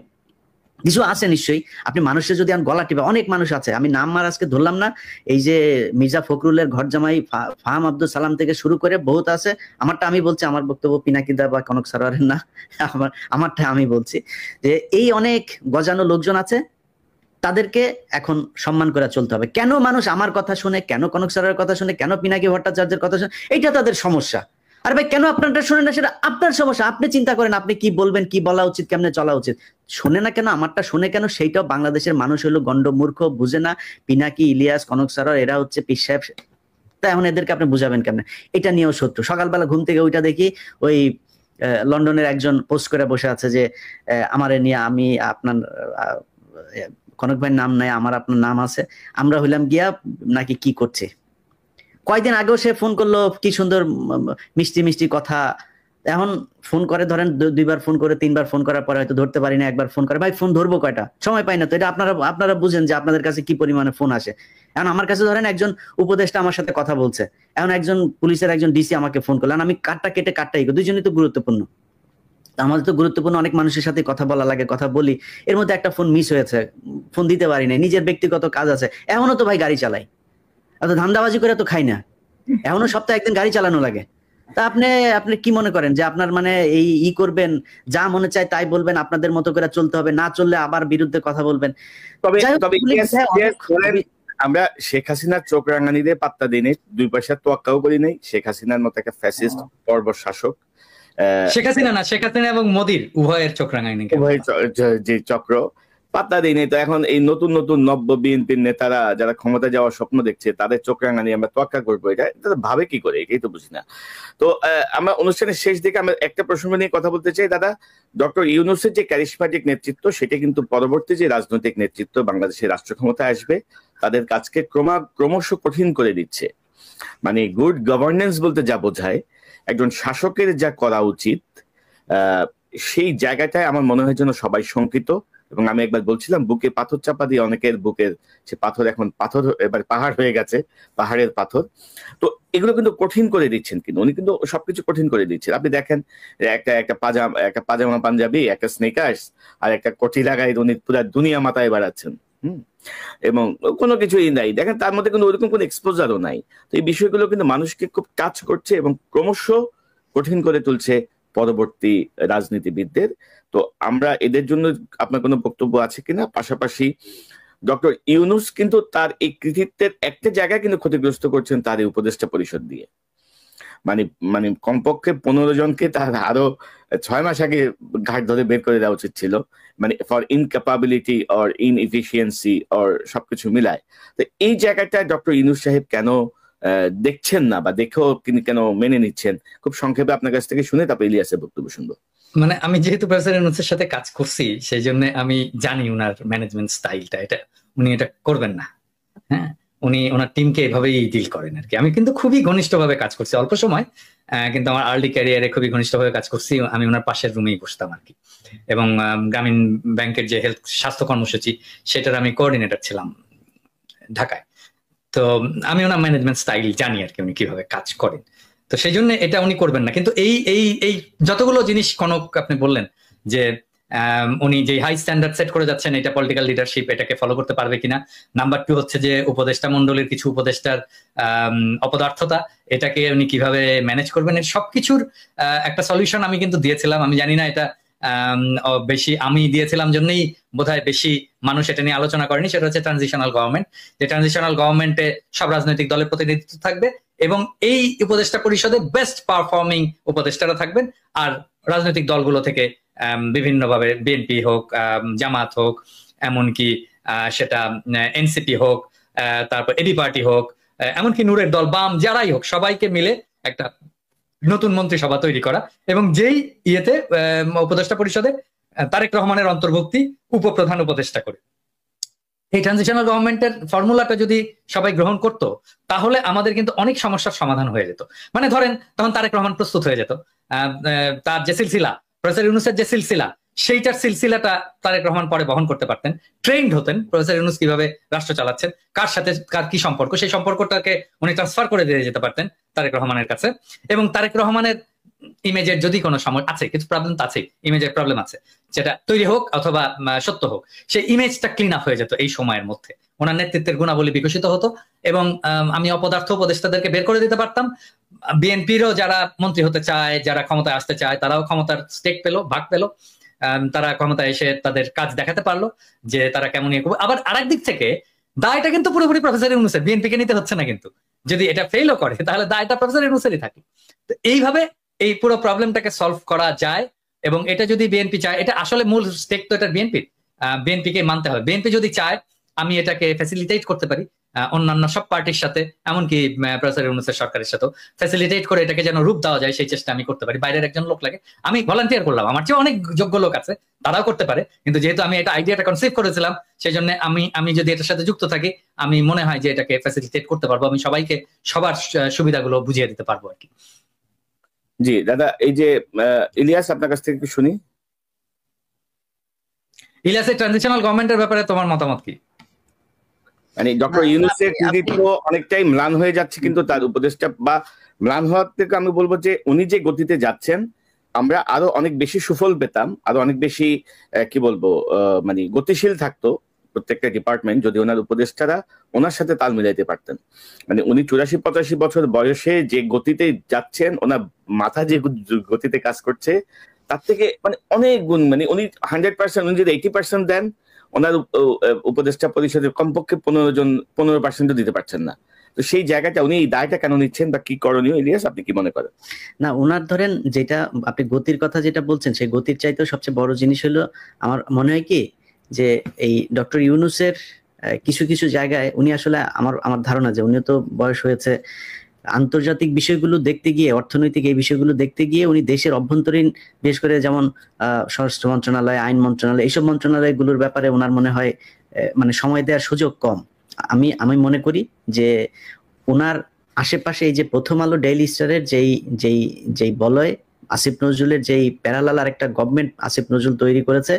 Speaker 3: কিছু আছে নিশ্চয়ই। আপনি মানুষের যদি গলা টিপে, অনেক মানুষ আছে, আমি নাম আর আজকে ধরলাম না, এই যে মির্জা ফখরুলের ঘর জামাই ফাহাম আব্দুল সালাম থেকে শুরু করে বহুত আছে। আমারটা আমি বলছি, আমার বক্তব্য পিনাকিদা বা কনক সারোয়ারের না, আমারটা আমি বলছি যে এই অনেক গজানো লোকজন আছে, তাদেরকে এখন সম্মান করে চলতে হবে। কেন মানুষ আমার কথা শুনে, কেন কনক সারোয়ারের কথা শুনে, কেন পিনাকি ভট্টাচার্যের কথা শুনে, এইটা তাদের সমস্যা। আর ভাই কেন আপনারটা শোনেন না, সেটা আপনার সমস্যা। আপনি চিন্তা করেন আপনি কি বলবেন, কি বলা উচিত, কেমনে চলা উচিত। শোনে না কেন, আমারটা শুনে কেন? সেইটাও বাংলাদেশের মানুষ হলো গন্ড মূর্খ, বুঝে না। পিনাকি, ইলিয়াস, কনক সারোয়ার এরা হচ্ছে পীর সাহেব, তাই এখন এদেরকে আপনি বুঝাবেন কেমনে? এটা নিয়েও শত্রু। সকালবেলা ঘুম থেকে ওইটা দেখি, ওই লন্ডনের একজন পোস্ট করে বসে আছে যে আমারে নিয়ে, আমি আপনার কনক ভাইয়ের নাম নাই, আমার আপনার নাম আছে, আমরা হইলাম গিয়া নাকি কি করছে। কয়েকদিন আগেও সে ফোন করলো, কি সুন্দর মিষ্টি মিষ্টি কথা। এখন ফোন করে, ধরেন 2বার ফোন করে, 3বার ফোন করার পরে হয়তো ধরতে পারি না, একবার ফোন করে, ভাই ফোন ধরবো কয়টা, সময় পাই না তো। এটা আপনারা বুঝেন যে আপনাদের কাছে কি পরিমাণে ফোন আসে। এখন আমার কাছে ধরেন একজন উপদেষ্টা আমার সাথে কথা বলছে, এখন একজন পুলিশের একজন ডিসি আমাকে ফোন করলেন, আমি কাটটা কেটে কাটটাই, দুজনই তো গুরুত্বপূর্ণ, আমাদের তো গুরুত্বপূর্ণ অনেক মানুষের সাথে কথা বলা লাগে, কথা বলি, এর মধ্যে একটা ফোন মিস হয়েছে, ফোন দিতে পারি না, নিজের ব্যক্তিগত কাজ আছে। এখনো তো ভাই গাড়ি চালাই, এত ধান্দাবাজি করে তো খাই না, এখনো সপ্তাহে একদিন গাড়ি চালানো লাগে। তা আপনি কি মনে করেন যে আপনার মানে এই করবেন, যা মনে চায় তাই বলবেন, আপনাদের মতো করে চলতে হবে, না চললে আবার বিরুদ্ধে কথা বলবেন?
Speaker 1: তবে আমরা শেখ হাসিনার চোখ রাঙানিতে পাত্তা দিই নাই, 2 পয়সা তোয়াক্কাও করি নাই। শেখ হাসিনার মতো একটা ফ্যাসিস্ট বর্বর শাসক,
Speaker 2: শেখ হাসিনা না, শেখ হাসিনা এবং মোদির উভয়ের চোখ রাঙায়নি, উভয়ের
Speaker 1: যে চক্র পাত্তা দিই নাই। তো এখন এই নতুন নতুন নব্য বিএনপির নেতারা যারা ক্ষমতা যাওয়ার স্বপ্ন দেখছে, তাদের চোখ রাঙানি আমরা তোয়াক্কা করবো, এটা ভাবে কি করে, এটাই তো বুঝি না। তো আমরা অনুষ্ঠানের শেষ দিকে আমরা একটা প্রসঙ্গ নিয়ে কথা বলতে চাই দাদা। ডক্টর ইউনূসের যে ক্যারিসম্যাটিক নেতৃত্ব, সেটা কিন্তু পরবর্তী যে রাজনৈতিক নেতৃত্ব বাংলাদেশের রাষ্ট্র ক্ষমতায় আসবে, তাদের কাজকে ক্রমশ কঠিন করে দিচ্ছে। মানে গুড গভর্নেন্স বলতে যা বোঝায়, একজন শাসকের যা করা উচিত, সেই জায়গাটায় আমার মনে হয় যেন সবাই শঙ্কিত। এবং আমি একবার বলছিলাম বুকে পাথর চাপা দিয়ে অনেকের বুকের সে পাথর এখন পাথর এবার পাহাড় হয়ে গেছে, পাহাড়ের পাথর। তো এগুলো কিন্তু কঠিন করে দিচ্ছেন, কিন্তু উনি কিন্তু সবকিছু কঠিন করে দিচ্ছেন। আপনি দেখেন একটা পাজামা পাঞ্জাবি, একটা স্নেকার্স আর একটা কটি লাগাই উনি পুরো দুনিয়া মাথায় বাড়াচ্ছেন। এবং কোনো কিছুই নাই, দেখেন তার মধ্যে কিন্তু ওইরকম কোনো এক্সপোজারও নাই। তো এই বিষয়গুলো কিন্তু মানুষকে খুব টাচ করছে এবং ক্রমশ কঠিন করে তুলছে পরবর্তী রাজনীতিবিদদের। তো আমরা এদের জন্য আপনার কোনো বক্তব্য আছে কিনা? পাশাপাশি ডক্টর ইউনূস কিন্তু তার এই কৃতিত্বের একটা জায়গায় কিন্তু ক্ষতিগ্রস্ত করছেন তার এই উপদেষ্টা পরিষদ দিয়ে। মানে মানে কমপক্ষে 15 জনকে তার আরো 6 মাস আগে ঘাট ধরে বের করে দেওয়া উচিত ছিল, মানে ফর ইনক্যাপাবিলিটি অর ইনএফিসিয়েন্সি অর সবকিছু মিলায়। তো এই জায়গাটা ডক্টর ইউনূস সাহেব কেন দেখছেন না, বা দেখেও তিনি কেন মেনে নিচ্ছেন? খুব সংক্ষেপে আপনার কাছ থেকে শুনে তারপর ইলিয়াসের বক্তব্য শুনবো।
Speaker 2: মানে আমি যেহেতু প্রফেসর ইউনূসের সাথে কাজ করছি, সেই জন্য আমি জানি উনার ম্যানেজমেন্ট স্টাইলটা, এটা উনি এটা করবেন না। হ্যাঁ, উনি ওনার টিমকে এভাবেই ডিল করেন আর কি। আমি কিন্তু খুবই ঘনিষ্ঠভাবে কাজ করছি অল্প সময়, কিন্তু আমার আর্লি ক্যারিয়ারে খুবই ঘনিষ্ঠভাবে কাজ করছি। আমি ওনার পাশের রুমেই বসতাম আর কি, এবং গ্রামীণ ব্যাংকের যে হেলথ স্বাস্থ্য কর্মসূচি সেটার আমি কোঅর্ডিনেটর ছিলাম ঢাকায়। তো আমি ওনার ম্যানেজমেন্ট স্টাইল জানি আর কি, উনি কিভাবে কাজ করেন। তো সেই জন্য এটা উনি করবেন না। কিন্তু এই এই এই যতগুলো জিনিস কনক আপনি বললেন যে উনি যে হাই স্ট্যান্ডার্ড সেট করে যাচ্ছেন, এটা পলিটিক্যাল লিডারশিপ এটাকে ফলো করতে পারবে কিনা। নাম্বার 2 হচ্ছে যে উপদেষ্টা মন্ডলীর কিছু উপদেষ্টার অপদার্থতা, এটাকে উনি কিভাবে ম্যানেজ করবেন, এর সবকিছুর একটা সলিউশন আমি কিন্তু দিয়েছিলাম। আমি জানি না এটা বেশি আমি দিয়েছিলাম জন্যই বোধহয় বেশি মানুষ এটা নিয়ে আলোচনা করেনি। সেটা হচ্ছে ট্রানজিশনাল গভর্নমেন্ট, যে ট্রানজিশনাল গভর্নমেন্টে সব রাজনৈতিক দলের প্রতিনিধিত্ব থাকবে এবং এই উপদেষ্টা পরিষদে বেস্ট পারফর্মিং উপদেষ্টারা থাকবেন। আর রাজনৈতিক দলগুলো থেকে বিভিন্নভাবে বিএনপি হোক, জামাত হোক, এমনকি সেটা এনসিপি হোক, তারপর এবি পার্টি হোক, এমনকি নূরের দল, বাম, যারাই হোক, সবাইকে মিলে একটা নতুন মন্ত্রিসভা তৈরি করা এবং যেই ইয়েতে উপদেষ্টা পরিষদে তারেক রহমানের অন্তর্ভুক্তি উপপ্রধান উপদেষ্টা করে। এই ট্রানজিশনাল গভর্নমেন্টের ফর্মুলাটা যদি সবাই গ্রহণ করত, তাহলে আমাদের কিন্তু অনেক সমস্যার সমাধান হয়ে যেত। মানে ধরেন তখন তারেক রহমান প্রস্তুত হয়ে যেত, তার যে সিলসিলা, প্রফেসর ইউনূসের যে সিলসিলা, সেইটার সিলসিলাটা তারেক রহমান পরে বহন করতে পারতেন। ট্রেন্ড হতেন প্রফেসর ইউনূস কিভাবে রাষ্ট্র চালাচ্ছেন, কার সাথে কার কি সম্পর্ক, সেই সম্পর্কটাকে উনি ট্রান্সফার করে দিয়ে যেতে পারতেন তারেক রহমানের কাছে। এবং তারেক রহমানের ইমেজের যদি কোনো সমস্যা আছে, কিছু প্রবলেম তো আছে, ইমেজের প্রবলেম আছে, যেটা তৈরি হোক অথবা সত্য হোক, সেই ইমেজটা ক্লিন আপ হয়ে যেত এই সময়ের মধ্যে। ওনার নেতৃত্বের গুণাবলী বিকশিত হতো এবং আমি অপদার্থ উপদেষ্টাদেরকে বের করে দিতে পারতাম। বিএনপিরও যারা মন্ত্রী হতে চায়, যারা ক্ষমতায় আসতে চায়, তারাও ক্ষমতার স্টেক পেলো, ভাগ পেলো। তারা ক্ষমতায় এসে তাদের কাজ দেখাতে পারলো যে তারা কেমন ইয়ে করবে। আবার আরেক দিক থেকে দায়টা কিন্তু পুরোপুরি প্রফেসর ইউনূসের, বিএনপি কে নিতে হচ্ছে না। কিন্তু যদি এটা ফেলও করে তাহলে দায়টা প্রফেসর ইউনূসেরই থাকে। তো এইভাবে এই পুরো প্রবলেমটাকে সলভ করা যায়। এবং এটা যদি বিএনপি চায়, এটা আসলে মূল স্টেক তো এটা বিএনপি কে মানতে হবে। বিএনপি যদি চায় আমি এটাকে ফ্যাসিলিটেট করতে পারি অন্যান্য সব পার্টির সাথে, এমনকি প্রফেসর ইউনূসের সরকারের সাথেও ফ্যাসিলিটেট করে এটাকে যেন রূপ দেওয়া যায়, সেই চেষ্টা আমি করতে পারি। বাইরের একজন লোক লাগে, আমি ভলান্টিয়ার করলাম, আমার চেয়ে অনেক যোগ্য লোক আছে, তারাও করতে পারে। কিন্তু যেহেতু আমি এটা আইডিয়াটা কনসেপ্ট করেছিলাম, সেই জন্য আমি যদি এটার সাথে যুক্ত থাকি, আমি মনে হয় যে এটাকে ফ্যাসিলিটেট করতে পারবো, আমি সবাইকে সবার সুবিধাগুলো বুঝিয়ে দিতে পারবো আর কি।
Speaker 1: জি দাদা, এই যে ইলিয়াস আপনার কাছ থেকে একটু শুনি।
Speaker 2: ইলিয়াসের ট্রানজিশনাল গভর্নমেন্টের ব্যাপারে তোমার মতামত কি?
Speaker 1: মানে ডক্টর ইউনূসের কৃতিত্ব অনেকটাই ম্লান হয়ে যাচ্ছে, কিন্তু তার উপদেষ্টা বা ম্লান হওয়ার থেকে আমি বলবো যে উনি যে গতিতে যাচ্ছেন, আমরা আরো অনেক বেশি সুফল পেতাম, আরো অনেক বেশি কি বলবো মানে গতিশীল থাকতো প্রত্যেকটা ডিপার্টমেন্ট, যদি ওনার উপদেষ্টারা ওনার সাথে তাল মিলাইতে পারতেন। মানে উনি 84-85 বছর বয়সে যে গতিতে যাচ্ছেন, ওনার মাথা যে গতিতে কাজ করছে, তার থেকে মানে অনেক গুণ, মানে উনি 100%, উনি যদি 80% দেন, ওনার উপদেষ্টা পরিষদের কমপক্ষে 15% দিতে পারছেন না। তো সেই জায়গাটা উনি এই দায়টা কেন নিচ্ছেন বা কি করণীয়, ইলিয়াস আপনি কি মনে করেন?
Speaker 3: না, ওনার ধরেন যেটা আপনি গতির কথা যেটা বলছেন, সেই গতির চাইতেও সবচেয়ে বড় জিনিস হলো আমার মনে হয় কি, যে এই ডক্টর ইউনূসের কিছু কিছু জায়গায় উনি আসলে আমার ধারণা যে উনিও তো বয়স হয়েছে, আন্তর্জাতিক বিষয়গুলো দেখতে গিয়ে, অর্থনৈতিক এই বিষয়গুলো দেখতে গিয়ে উনি দেশের অভ্যন্তরীণ, বিশেষ করে যেমন স্বরাষ্ট্র মন্ত্রণালয়, আইন মন্ত্রণালয়, এইসব মন্ত্রণালয়গুলোর ব্যাপারে ওনার মনে হয় মানে সময় দেওয়ার সুযোগ কম। আমি মনে করি যে ওনার আশেপাশে এই যে প্রথম আলো, ডেইলি স্টারের যেই বলয় আসিফ নজরুলের যেই প্যারালাল আর একটা গভর্নমেন্ট আসিফ নজরুল তৈরি করেছে,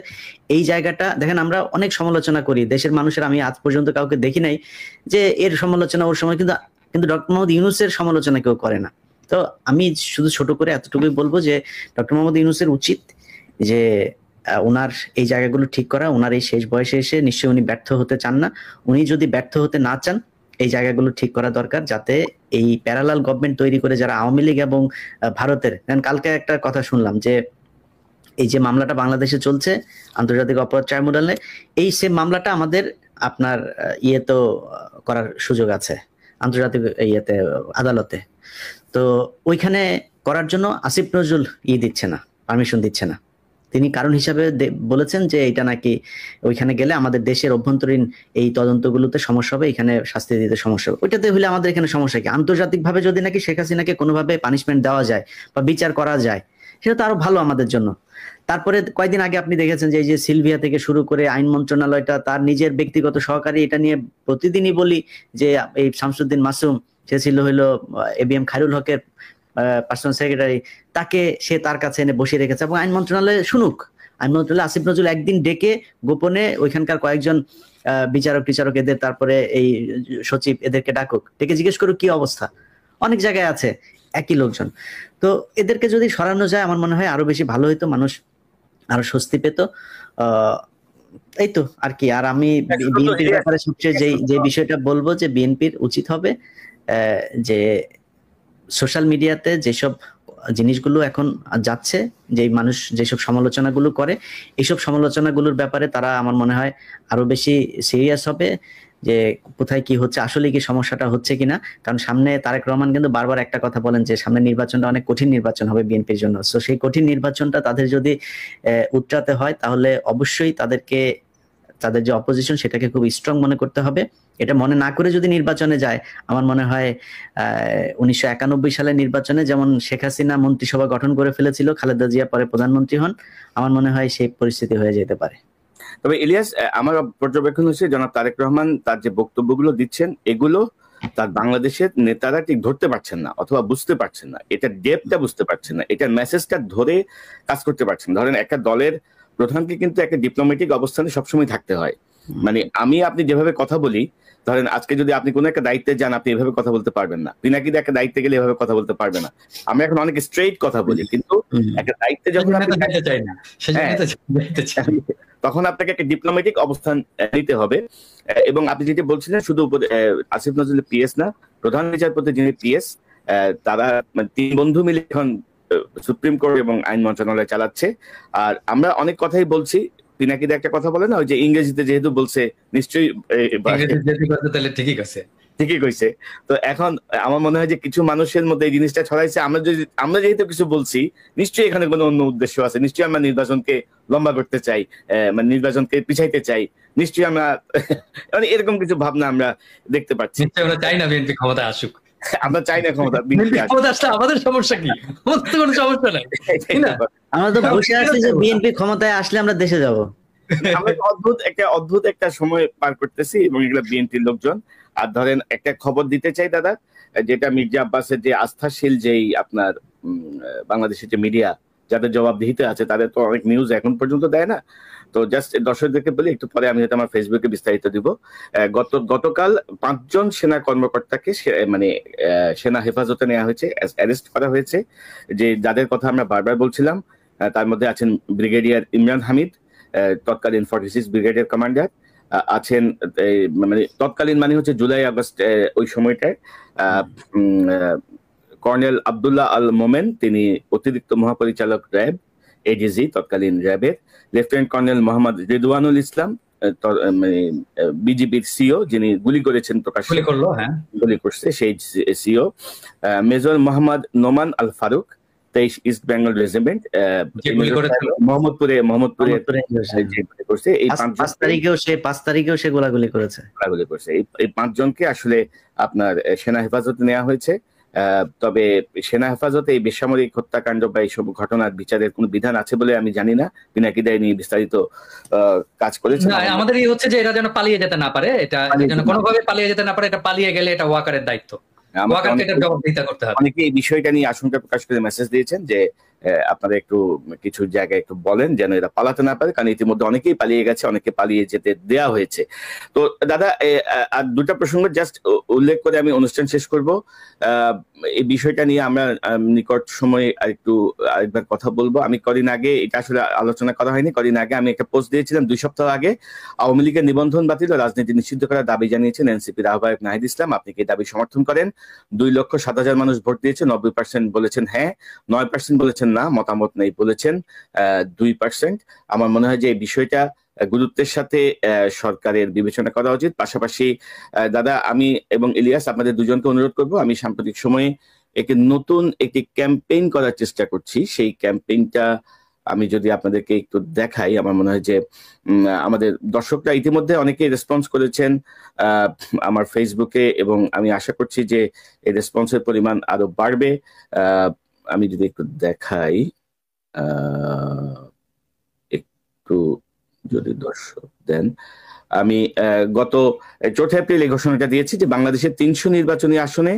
Speaker 3: এই জায়গাটা দেখেন আমরা অনেক সমালোচনা করি দেশের মানুষের, আমি আজ পর্যন্ত কাউকে দেখি নাই যে এর সমালোচনা ওর সময়, কিন্তু ডক্টর মোহাম্মদ ইউনূসের সমালোচনা কেউ করে না। তো আমি শুধু ছোট করে এতটুকুই বলবো যে ডক্টর মোহাম্মদ ইউনূসের উচিত যে ওনার এই জায়গাগুলো ঠিক করা। ওনার এই শেষ বয়সে এসে নিশ্চয়ই উনি ব্যর্থ হতে চান না। উনি যদি ব্যর্থ হতে না চান, এই জায়গাগুলো ঠিক করা দরকার, যাতে এই প্যারালাল গভর্নমেন্ট তৈরি করে যারা আওয়ামী লীগ এবং ভারতের, কালকে একটা কথা শুনলাম যে এই যে মামলাটা বাংলাদেশে চলছে আন্তর্জাতিক অপরাধ ট্রাইব্যুনালে, এই সেম মামলাটা আমাদের আপনার ইয়েতেও করার সুযোগ আছে, আন্তর্জাতিক ইয়েতে আদালতে। তো ওইখানে করার জন্য আসিফ নজরুল দিচ্ছে না, পারমিশন দিচ্ছে না। তিনি কারণ হিসাবে বলেছেন যে এটা নাকি ওইখানে গেলে আমাদের দেশের অভ্যন্তরীণ এই তদন্তগুলোতে সমস্যা হবে, এখানে শাস্তি দিতে সমস্যা হবে। ওইটাতে হলে আমাদের এখানে সমস্যা কি? আন্তর্জাতিক ভাবে যদি নাকি শেখ হাসিনাকে কোনোভাবে পানিশমেন্ট দেওয়া যায় বা বিচার করা যায়, সেটা তো আরো ভালো আমাদের জন্য। তারপরে কয়েকদিন আগে আপনি দেখেছেন যে এই যে সিলভিয়া থেকে শুরু করে আইন মন্ত্রণালয়টা তার নিজের ব্যক্তিগত সহকারী, এটা নিয়ে প্রতিদিনই বলি যে এই শামসুদ্দিন মাসুম, সে ছিল হইলো ABM খায়রুল হকের পার্সোনাল সেক্রেটারি, তাকে সে তার কাছে এনে বসিয়ে রেখেছে এবং আইন মন্ত্রণালয়ে শুনুক। আইন মন্ত্রণালয়ে আসিফ নজরুল একদিন ডেকে গোপনে ওইখানকার কয়েকজন বিচারক টিচারক এদের, তারপরে এই সচিব এদেরকে ডাকুক, ডেকে জিজ্ঞেস করুক কি অবস্থা। অনেক জায়গায় আছে একই লোকজন। তো এদেরকে যদি সরানো যায় আমার মনে হয় আরো বেশি ভালো হইতো, মানুষ আরো স্বস্তি পেত। এই তো আর কি। আর আমি বিএনপির ব্যাপারে সবচেয়ে যে বিষয়টা বলবো যে বিএনপির উচিত হবে যে সোশ্যাল মিডিয়াতে যেসব জিনিসগুলো এখন যাচ্ছে, যে মানুষ যেসব সমালোচনাগুলো করে, এইসব সমালোচনাগুলোর ব্যাপারে তারা আমার মনে হয় আরো বেশি সিরিয়াস হবে যে কোথায় কি হচ্ছে, আসলে কি সমস্যাটা হচ্ছে কিনা। কারণ সামনে তারেক রহমান কিন্তু বারবার একটা কথা বলেন যে সামনে নির্বাচনটা অনেক কঠিন নির্বাচন হবে বিএনপির জন্য। তো সেই কঠিন নির্বাচনটা তাদের যদি উতরাতে হয়, তাহলে অবশ্যই তাদের যে অপোজিশন সেটাকে খুব স্ট্রং মনে করতে হবে। এটা মনে না করে যদি নির্বাচনে যায়, আমার মনে হয় 1991 সালের নির্বাচনে যেমন শেখ হাসিনা মন্ত্রিসভা গঠন করে ফেলেছিল, খালেদা জিয়া পরে প্রধানমন্ত্রী হন, আমার মনে হয় সেই পরিস্থিতি হয়ে যেতে পারে।
Speaker 1: তবে ইলিয়াস, আমার পর্যবেক্ষণ হচ্ছে জনাব তারেক রহমান তার যে বক্তব্যগুলো দিচ্ছেন, এগুলো তার বাংলাদেশের নেতারা ঠিক ধরতে পারছেন না অথবা বুঝতে পারছেন না, এটা ডেপটা বুঝতে পারছেন না, এটার মেসেজটা ধরে কাজ করতে পারছেন। ধরেন একটা দলের প্রধানকে কিন্তু একটা ডিপ্লোম্যাটিক অবস্থানে সবসময় থাকতে হয়। মানে আপনি যেভাবে কথা বলি, ধরেন আজকে যদি আপনি কোনো একটা দায়িত্বে যান, আপনি এভাবে কথা বলতে পারবেন না। পিনাকিদা একটা দায়িত্বে গেলে এভাবে কথা বলতে পারবে না। আমরা এখন অনেক স্ট্রেইট কথা বলি, কিন্তু একটা দায়িত্বে যখন তখন আপনাকে একটা ডিপ্লোম্যাটিক অবস্থান নিতে হবে। এবং আপনি যেটা বলছিলেন, শুধু আসিফ নজরুল PS না, প্রধান বিচারপতি যিনি PS, তারা তিন বন্ধু মিলে এখন সুপ্রিম কোর্ট এবং আইন মন্ত্রণালয় চালাচ্ছে। আর আমরা অনেক কথাই বলছি, পিনাকিদা একটা কথা বলে না, ওই যে ইংরেজিতে যেহেতু বলছে নিশ্চয়ই ঠিকই কইছে। তো এখন আমার মনে হয় যে কিছু মানুষের মধ্যে এই জিনিসটা ছড়াইছে, আমরা যেহেতু কিছু বলছি, নিশ্চয়ই এখানে কোনো অন্য উদ্দেশ্য আছে। নিশ্চয়ই আমরা নির্বাচনকে লম্বা করতে চাই, মানে নির্বাচনকে পিছাইতে চাই, নিশ্চয়ই আমরা মানে এরকম কিছু ভাবনা আমরা দেখতে পাচ্ছি।
Speaker 2: আমরা চাই না বিএনপি ক্ষমতা আসুক,
Speaker 1: আমরা চাই না ক্ষমতা
Speaker 2: আসলে আমাদের সমস্যা কি? আমাদের তো কোনো সমস্যা নাই,
Speaker 3: আমরা তো বসে আছি যে বিএনপি ক্ষমতায় আসলে আমরা দেশে যাব।
Speaker 1: আমরা অদ্ভুত একটা সময় পার করতেছি এবং এগুলো বিএনপির লোকজন। আর ধরেন একটা খবর দিতে চাই দাদা, যেটা মির্জা আব্বাসের যে আস্থাশীল যেই আপনার বাংলাদেশের যে মিডিয়া যাদের জবাবদিহিতে আছে, তাদের তো অনেক নিউজ এখন পর্যন্ত দেয় না। তো জাস্ট দর্শকদেরকে বলি, একটু পরে আমি হয়তো আমার ফেসবুকে বিস্তারিত দিব। গতকাল 5 জন সেনা কর্মকর্তাকে মানে সেনা হেফাজতে নেওয়া হয়েছে, অ্যারেস্ট করা হয়েছে, যে যাদের কথা আমরা বারবার বলছিলাম। তার মধ্যে আছেন ব্রিগেডিয়ার ইমরান হামিদ, তৎকালীন 46 ব্রিগেডিয়ার কমান্ডার আছেন, মানে তৎকালীন মানে হচ্ছে জুলাই আগস্ট ওই সময়টায়। কর্নেল আব্দুল্লাহ আল মোমেন, তিনি অতিরিক্ত মহাপরিচালক র্যাব, ADG তৎকালীন র্যাবের। লেফটেন্যান্ট কর্নেল মোহাম্মদ রিদওয়ানুল ইসলাম, বিজিবির CO, যিনি গুলি করেছেন, গুলি করছে সেই CO। Major Mohammad Noman Al Faruk, 23 east Bengal regiment, মোহাম্মদপুরে করছে। এই 5
Speaker 3: তারিখেও সে গোলাগুলি করেছে।
Speaker 1: এই 5 জনকে আসলে আপনার সেনা হেফাজতে নেওয়া হয়েছে। তবে সেনা হেফাজতে এই বেসামরিক হত্যাকাণ্ড বা এইসব ঘটনার বিচারের কোনো বিধান আছে বলে আমি জানি না। পিনাকিদা নিয়ে বিস্তারিত কাজ করেছে।
Speaker 2: আমাদের হচ্ছে যে এরা যেন পালিয়ে যেতে না পারে, এটা যেন কোনোভাবে পালিয়ে যেতে না পারে। এটা পালিয়ে গেলে এটা ওয়াকারের দায়িত্ব, অনেকে এই বিষয়টা নিয়ে আশঙ্কা প্রকাশ করে মেসেজ দিয়েছেন যে
Speaker 1: আপনারা একটু কিছু জায়গায় একটু বলেন যেন এরা পালাতে না পারে, কারণ ইতিমধ্যে অনেকেই পালিয়ে গেছে, অনেকে পালিয়ে যেতে দেয়া হয়েছে। তো দাদা আর দুটা প্রসঙ্গ জাস্ট উল্লেখ করে আমি অনুষ্ঠান শেষ করব। এই বিষয়টা নিয়ে আমরা নিকট সময়ে আরেকবার কথা বলবো। আমি কদিন আগে, এটা আসলে আলোচনা করা হয়নি, কদিন আগে আমি একটা পোস্ট দিয়েছিলাম 2 সপ্তাহ আগে, আওয়ামী লীগের নিবন্ধন বাতিল ও রাজনীতি নিষিদ্ধ করার দাবি জানিয়েছেন এনসিপির আহ্বায়ক নাহিদ ইসলাম। আপনি কি দাবি সমর্থন করেন? 2,07,000 মানুষ ভোট দিয়েছে, 90% বলেছেন হ্যাঁ, 9% বলেছেন না, মতামত নেই বলেছেন 2%। আমার মনে হয় যে এই বিষয়টা গুরুত্বের সাথে সরকারের বিবেচনা করা উচিত। পাশাপাশি দাদা, আমি এবং ইলিয়াস আপনাদের দুজনকে অনুরোধ করব, আমি সাম্প্রতিক সময়ে নতুন একটি ক্যাম্পেইন করার চেষ্টা করছি। সেই ক্যাম্পেইনটা আমি যদি আপনাদেরকে একটু দেখাই, আমার মনে হয় যে আমাদের দর্শকরা ইতিমধ্যে অনেকে রেসপন্স করেছেন আমার ফেসবুকে, এবং আমি আশা করছি যে এই রেসপন্সের পরিমাণ আরো বাড়বে। আমি যদি একটু দেখাই, একটু যদি দর্শক দেন, আমি গত 4 এপ্রিল এই ঘোষণাটা দিয়েছি যে বাংলাদেশের 300 নির্বাচনী আসনে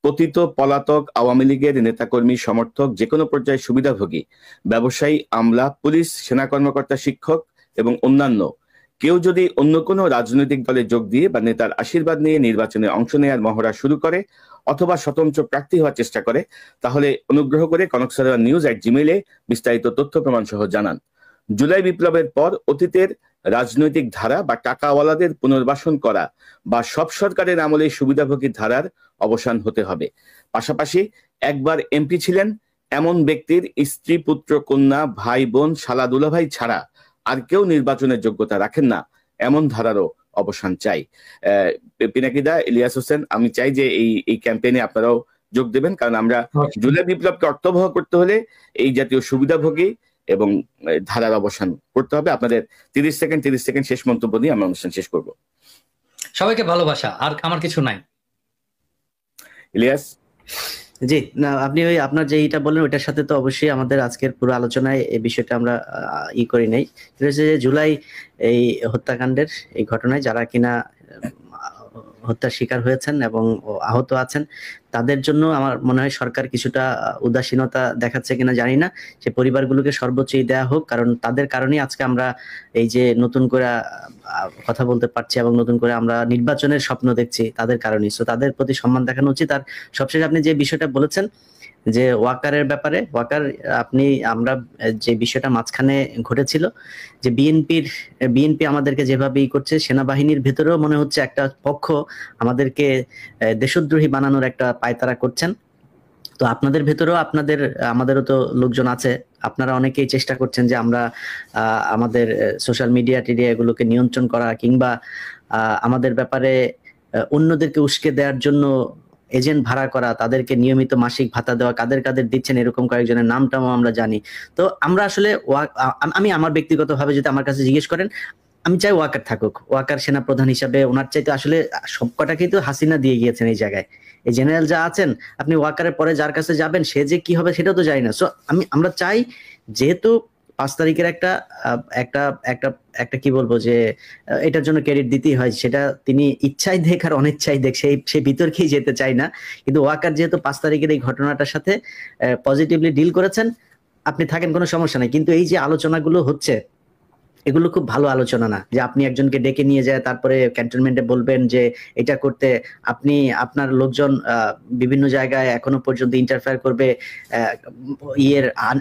Speaker 1: পতিত পলাতক আওয়ামী লীগের নেতাকর্মী, সমর্থক, যে কোনো পর্যায়ে সুবিধাভোগী, ব্যবসায়ী, আমলা, পুলিশ, সেনা কর্মকর্তা, শিক্ষক এবং অন্যান্য কেউ যদি অন্য কোনো রাজনৈতিক দলে যোগ দিয়ে বা নেতার আশীর্বাদ নিয়ে নির্বাচনে অংশ নেওয়ার মহড়া শুরু করে অথবা স্বতন্ত্র প্রার্থী হওয়ার চেষ্টা করে, তাহলে অনুগ্রহ করে কনকসারওয়ার@gmail বিস্তারিত তথ্য প্রমাণ সহ জানান। জুলাই বিপ্লবের পর অতীতের রাজনৈতিক ধারা বা টাকাওয়ালাদের পুনর্বাসন করা বা সব সরকারের আমলে সুবিধাভোগী ধারার অবসান হতে হবে। পাশাপাশি একবার এমপি ছিলেন এমন ব্যক্তির স্ত্রী, পুত্র, কন্যা, ভাই, বোন, শালা, দুলাভাই ছাড়া আর কেউ নির্বাচনের যোগ্যতা রাখেন না, এমন ধারারও অবসান চাই। পিনাকিদা, ইলিয়াস হোসেন, আমি চাই যে এই ক্যাম্পেইনে আপনারাও যোগ দেবেন, কারণ আমরা জুলাই বিপ্লবকে অর্থবহ করতে হলে এই জাতীয় সুবিধাভোগী এবং ধারার অবসান করতে হবে। আপনাদের 30 সেকেন্ড শেষ মন্তব্য দিয়ে আমরা অনুষ্ঠান শেষ করব।
Speaker 2: সবাইকে ভালোবাসা, আর আমার কিছু নাই।
Speaker 1: ইলিয়াস?
Speaker 3: জি, না, আপনি ওই আপনার যে এইটা বললেন ওইটার সাথে তো অবশ্যই আমাদের আজকের পুরো আলোচনায় এই বিষয়টা আমরা করি নাই। সেটা হচ্ছে যে জুলাই এই হত্যাকাণ্ডের এই ঘটনায় যারা কিনা হত্যার শিকার হয়েছেন এবং আহত আছেন, তাদের জন্য আমার মনে হয় সরকার কিছুটা উদাসীনতা দেখাচ্ছে কিনা জানি না। সে পরিবারগুলোকে সর্বোচ্চই দেয়া হোক, কারণ তাদের কারণেই আজকে আমরা এই যে নতুন করে কথা বলতে পারছি এবং নতুন করে আমরা নির্বাচনের স্বপ্ন দেখছি, তাদের কারণেই। সো তাদের প্রতি সম্মান দেখানো উচিত। আর সবশেষে আপনি যে বিষয়টা বলেছেন যে ওয়াকারের ব্যাপারে, ওয়াকার আমরা যে বিষয়টা মাঝখানে ঘটেছিল যে বিএনপি আমাদেরকে যেভাবে করছে, সেনাবাহিনীর ভেতরেও মনে হচ্ছে একটা পক্ষ আমাদেরকে দেশদ্রোহী বানানোর একটা পায়তারা করছেন। তো আপনাদের ভেতরেও আমাদেরও তো লোকজন আছে, আপনারা অনেকেই চেষ্টা করছেন যে আমরা আমাদের সোশ্যাল মিডিয়া এগুলোকে নিয়ন্ত্রণ করা কিংবা আমাদের ব্যাপারে অন্যদেরকে উস্কে দেওয়ার জন্য এজেন্ট ভাড়া করা, তাদেরকে নিয়মিত মাসিক ভাতা দেওয়া, কাদের দিচ্ছেন এরকম কয়েকজনের নামটাও আমরা জানি। তো আমরা আসলে আমি আমার ব্যক্তিগতভাবে যদি আমার কাছে জিজ্ঞেস করেন, আমি চাই ওয়াকার থাকুক। ওয়াকার সেনা প্রধান হিসাবে ওনার চাইতে আসলে সবকটাকেই তো হাসিনা দিয়ে গিয়েছেন এই জায়গায়। এই জেনারেল যা আছেন, আপনি ওয়াকারের পরে যার কাছে যাবেন সে যে কি হবে সেটাও তো জানি না। সো আমরা চাই, যেহেতু 5 তারিখের একটা কি বলবো যে এটার জন্য ক্রেডিট দিতেই হয়, সেটা তিনি ইচ্ছাই দেখ আর অনিচ্ছাই দেখ, সেই বিতর্কেই যেতে চাই না। কিন্তু ওয়াকার যেহেতু 5 তারিখের এই ঘটনাটার সাথে পজিটিভলি ডিল করেছেন, আপনি থাকেন, কোনো সমস্যা নাই। কিন্তু এই যে আলোচনাগুলো হচ্ছে, এগুলো খুব ভালো আলোচনা না যে আপনি একজনকে ডেকে নিয়ে যায় তারপরে ক্যান্টনমেন্টে বলবেন যে এটা করতে, আপনি আপনার লোকজন বিভিন্ন জায়গায় এখনো পর্যন্ত ইন্টারফেয়ার করবে।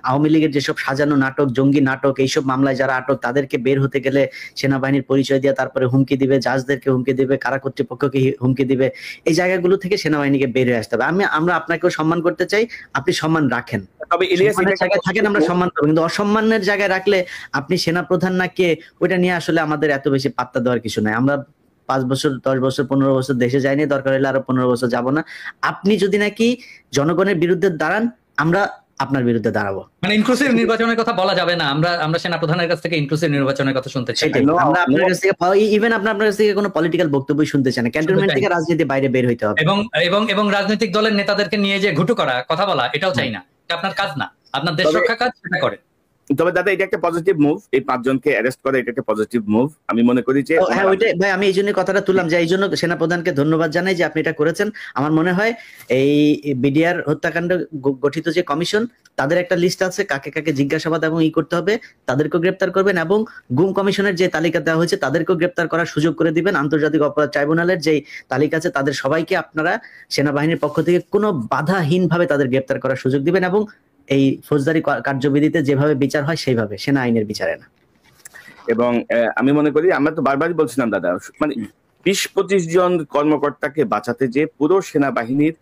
Speaker 3: আওয়ামী লীগের যেসব সাজানো নাটক, জঙ্গি নাটক, এইসব মামলায় যারা আটক, তাদেরকে বের হতে গেলে সেনাবাহিনীর পরিচয় দিয়ে তারপরে হুমকি দিবে, জাজদেরকে হুমকি দিবে, কারা কর্তৃপক্ষকে হুমকি দিবে। এই জায়গাগুলো থেকে সেনাবাহিনীকে বের হয়ে আসতে হবে। আমরা আপনাকেও সম্মান করতে চাই, আপনি সম্মান রাখেন, তবে ইলিয়াস জায়গায় থাকেন, আমরা সম্মান করবো। কিন্তু অসম্মানের জায়গায় রাখলে আপনি সেনা প্রধান না কে, ওইটা নিয়ে আসলে আমাদের এত বেশি পাত্তা দেওয়ার কিছু নাই। আমরা 5 বছর, 10 বছর, 15 বছর দেশে যাইনি, দরকার হলে আরো 15 বছর যাব না। আপনি যদি নাকি জনগণের বিরুদ্ধে দাঁড়ান, আমরা আপনার বিরুদ্ধে দাঁড়াবো।
Speaker 2: মানে ইনক্লুসিভ নির্বাচনের কথা বলা যাবে না। আমরা সেনা প্রধানের কাছ থেকে ইনক্লুসিভ নির্বাচনের কথা শুনতে চাই।
Speaker 3: আমরা আপনার কাছ থেকে ইভেন আপনার কাছ থেকে কোনো পলিটিক্যাল বক্তব্যই শুনতে চাই না। ক্যান্টনমেন্ট থেকে রাজনীতি বাইরে বের হইতে হবে।
Speaker 2: এবং রাজনৈতিক দলের নেতাদেরকে নিয়ে যে ঘুটু করা কথা বলা, এটাও চাই না। এটা আপনার কাজ না, আপনার দেশ রক্ষা কাজ, সেটা করে।
Speaker 1: তবে দাদা এটা একটা পজিটিভ মুভ, এই 5 জনকে অ্যারেস্ট করা এটা একটা পজিটিভ মুভ। আমি মনে করি যে
Speaker 3: হ্যাঁ ওইটাই ভাই, আমি এই জন্য কথাটা তুললাম যে এই জন্য সেনাপ্রধানকে ধন্যবাদ জানাই যে আপনি এটা করেছেন। আমার মনে হয় এই বিডিআর হত্যাকাণ্ড গঠিত যে কমিশন, তাদের একটা লিস্ট আছে কাকে কাকে জিজ্ঞাসাবাদ এবং করতে হবে, তাদেরকেও গ্রেপ্তার করবেন, এবং গুম কমিশনের যে তালিকা দেওয়া হয়েছে তাদেরকেও গ্রেপ্তার করার সুযোগ করে দিবেন। আন্তর্জাতিক অপরাধ ট্রাইব্যুনালের যে তালিকা আছে তাদের সবাইকে আপনারা সেনাবাহিনীর পক্ষ থেকে কোনো বাধাহীন ভাবে তাদের গ্রেপ্তার করার সুযোগ দিবেন, এবং এই ফৌজদারি কার্যবিধিতে যেভাবে বিচার হয় সেইভাবে, সেনা আইনের বিচারে না।
Speaker 1: এবং আমি মনে করি, আমরা তো বারবারই বলছিলাম দাদা, মানে 20-25 জন কর্মকর্তাকে বাঁচাতে যে পুরো সেনাবাহিনীর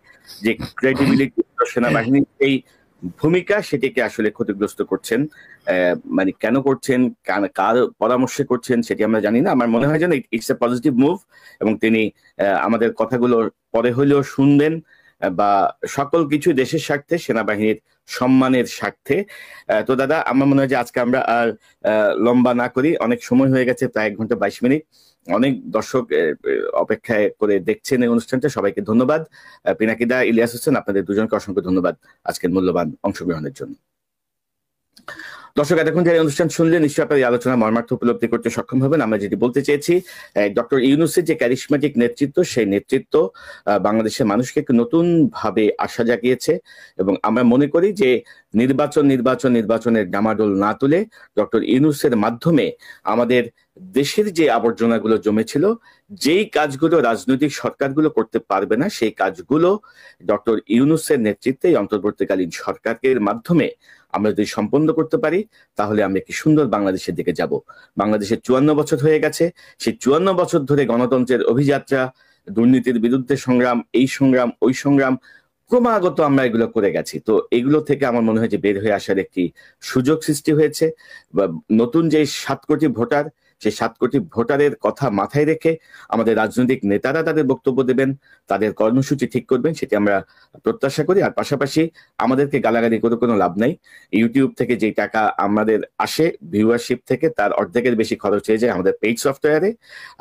Speaker 1: যে ক্রেডিবিলিটি, সেনাবাহিনীর এই ভূমিকা, সেটিকে আসলে ক্ষতিগ্রস্ত করছেন। মানে কেন করছেন, কার পরামর্শে করছেন সেটি আমরা জানি না। আমার মনে হয় যেন ইটস এ পজিটিভ মুভ, এবং তিনি আমাদের কথাগুলো পরে হলেও শুনবেন, বা সকল কিছু দেশের স্বার্থে, সেনাবাহিনীর সম্মানের স্বার্থে। তো দাদা, আমার মনে হয় যে আজকে আমরা আর লম্বা না করি, অনেক সময় হয়ে গেছে, প্রায় 1 ঘন্টা 22 মিনিট। অনেক দর্শক অপেক্ষায় করে দেখছেন এই অনুষ্ঠানটা। সবাইকে ধন্যবাদ। পিনাকিদা, ইলিয়াস হোসেন, আপনাদের দুজনকে অসংখ্য ধন্যবাদ আজকের মূল্যবান অংশগ্রহণের জন্য। দর্শক, এতক্ষণ যারা অনুষ্ঠান শুনলে নিশ্চয়ই আপনার এই আলোচনা মর্মার্থ উপলব্ধি করতে সক্ষম হবেন। আমরা যেটি বলতে চেয়েছি, ডক্টর ইউনূসের যে ক্যারিসমেটিক নেতৃত্ব, সেই নেতৃত্ব বাংলাদেশের মানুষকে একটু নতুন ভাবে আশা জাগিয়েছে, এবং আমরা মনে করি যে নির্বাচনের ডামাডোল না তুলে ডক্টর ইউনূসের মাধ্যমে আমাদের দেশের যে আবর্জনাগুলো জমেছিল, যেই কাজগুলো রাজনৈতিক সরকারগুলো করতে পারবে না, সেই কাজগুলো ডক্টর ইউনূসের নেতৃত্বে অন্তর্বর্তীকালীন সরকারের মাধ্যমে আমরা যদি সম্পন্ন করতে পারি, তাহলে আমরা একটি সুন্দর বাংলাদেশের দিকে যাব। বাংলাদেশের 54 বছর হয়ে গেছে, সেই 54 বছর ধরে গণতন্ত্রের অভিযাত্রা, দুর্নীতির বিরুদ্ধে সংগ্রাম, এই সংগ্রাম ওই সংগ্রাম, ক্রমাগত আমরা এগুলো করে গেছি। তো এগুলো থেকে আমার মনে হয় যে বের হয়ে আসার একটি সুযোগ সৃষ্টি হয়েছে। নতুন যে 7 কোটি ভোটার, সেই 7 কোটি ভোটারের কথা মাথায় রেখে আমাদের রাজনৈতিক নেতারা তাদের বক্তব্য দেবেন, তাদের কর্মসূচি ঠিক করবেন, সেটি আমরা প্রত্যাশা করি। আর পাশাপাশি আমাদেরকে গালাগালি করে কোনো লাভ নাই। ইউটিউব থেকে যে টাকা আমাদের আসে ভিউয়ারশিপ থেকে, তার অর্ধেকের বেশি খরচ হয়ে যায় আমাদের পেইড সফটওয়্যারে।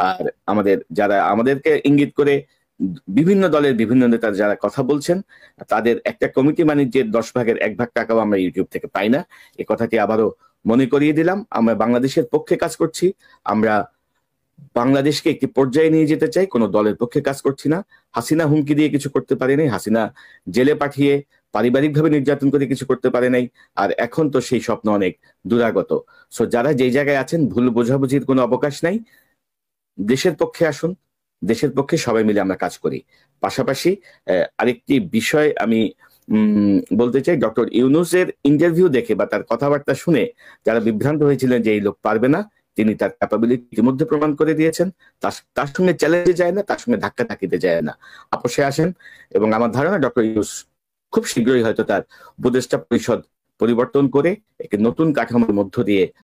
Speaker 1: আর আমাদের যারা আমাদেরকে ইঙ্গিত করে বিভিন্ন দলের বিভিন্ন নেতা যারা কথা বলছেন, তাদের একটা কমিটি বাণিজ্যের 10 ভাগের 1 ভাগ টাকাও আমরা ইউটিউব থেকে পাই না। এই কথাটি আবারও মনে করিয়ে দিলাম। আমরা বাংলাদেশের পক্ষে কাজ করছি, আমরা বাংলাদেশকে একটি পর্যায়ে নিয়ে যেতে চাই, কোনো দলের পক্ষে কাজ করছি না। হাসিনা হুমকি দিয়ে কিছু করতে পারেনি, হাসিনা জেলে পাঠিয়ে পারিবারিকভাবে নির্যাতন করে কিছু করতে পারে নাই, আর এখন তো সেই স্বপ্ন অনেক দূরাগত। সো যারা যেই জায়গায় আছেন, ভুল বোঝাবুঝির কোনো অবকাশ নাই, দেশের পক্ষে আসুন, দেশের পক্ষে সবাই মিলে আমরা কাজ করি। পাশাপাশি আরেকটি বিষয় আমি বলতে চাই, ডক্টর ইউনূসের ইন্টারভিউ দেখে বা তার কথাবার্তা শুনে যারা বিভ্রান্ত হয়েছিলেন যে এই লোক পারবে না, তিনি তার ক্যাপাবিলিটি ইতিমধ্যে প্রমাণ করে দিয়েছেন। তার সঙ্গে চ্যালেঞ্জে যায় না, তার সঙ্গে ধাক্কা ধাক্কিতে যায় না, আপোষে আসেন। এবং আমার ধারণা ডক্টর ইউনূস খুব শীঘ্রই হয়তো তার উপদেষ্টা পরিষদ পরিবর্তন করে একটি নতুন কাঠামোর মধ্য দিয়ে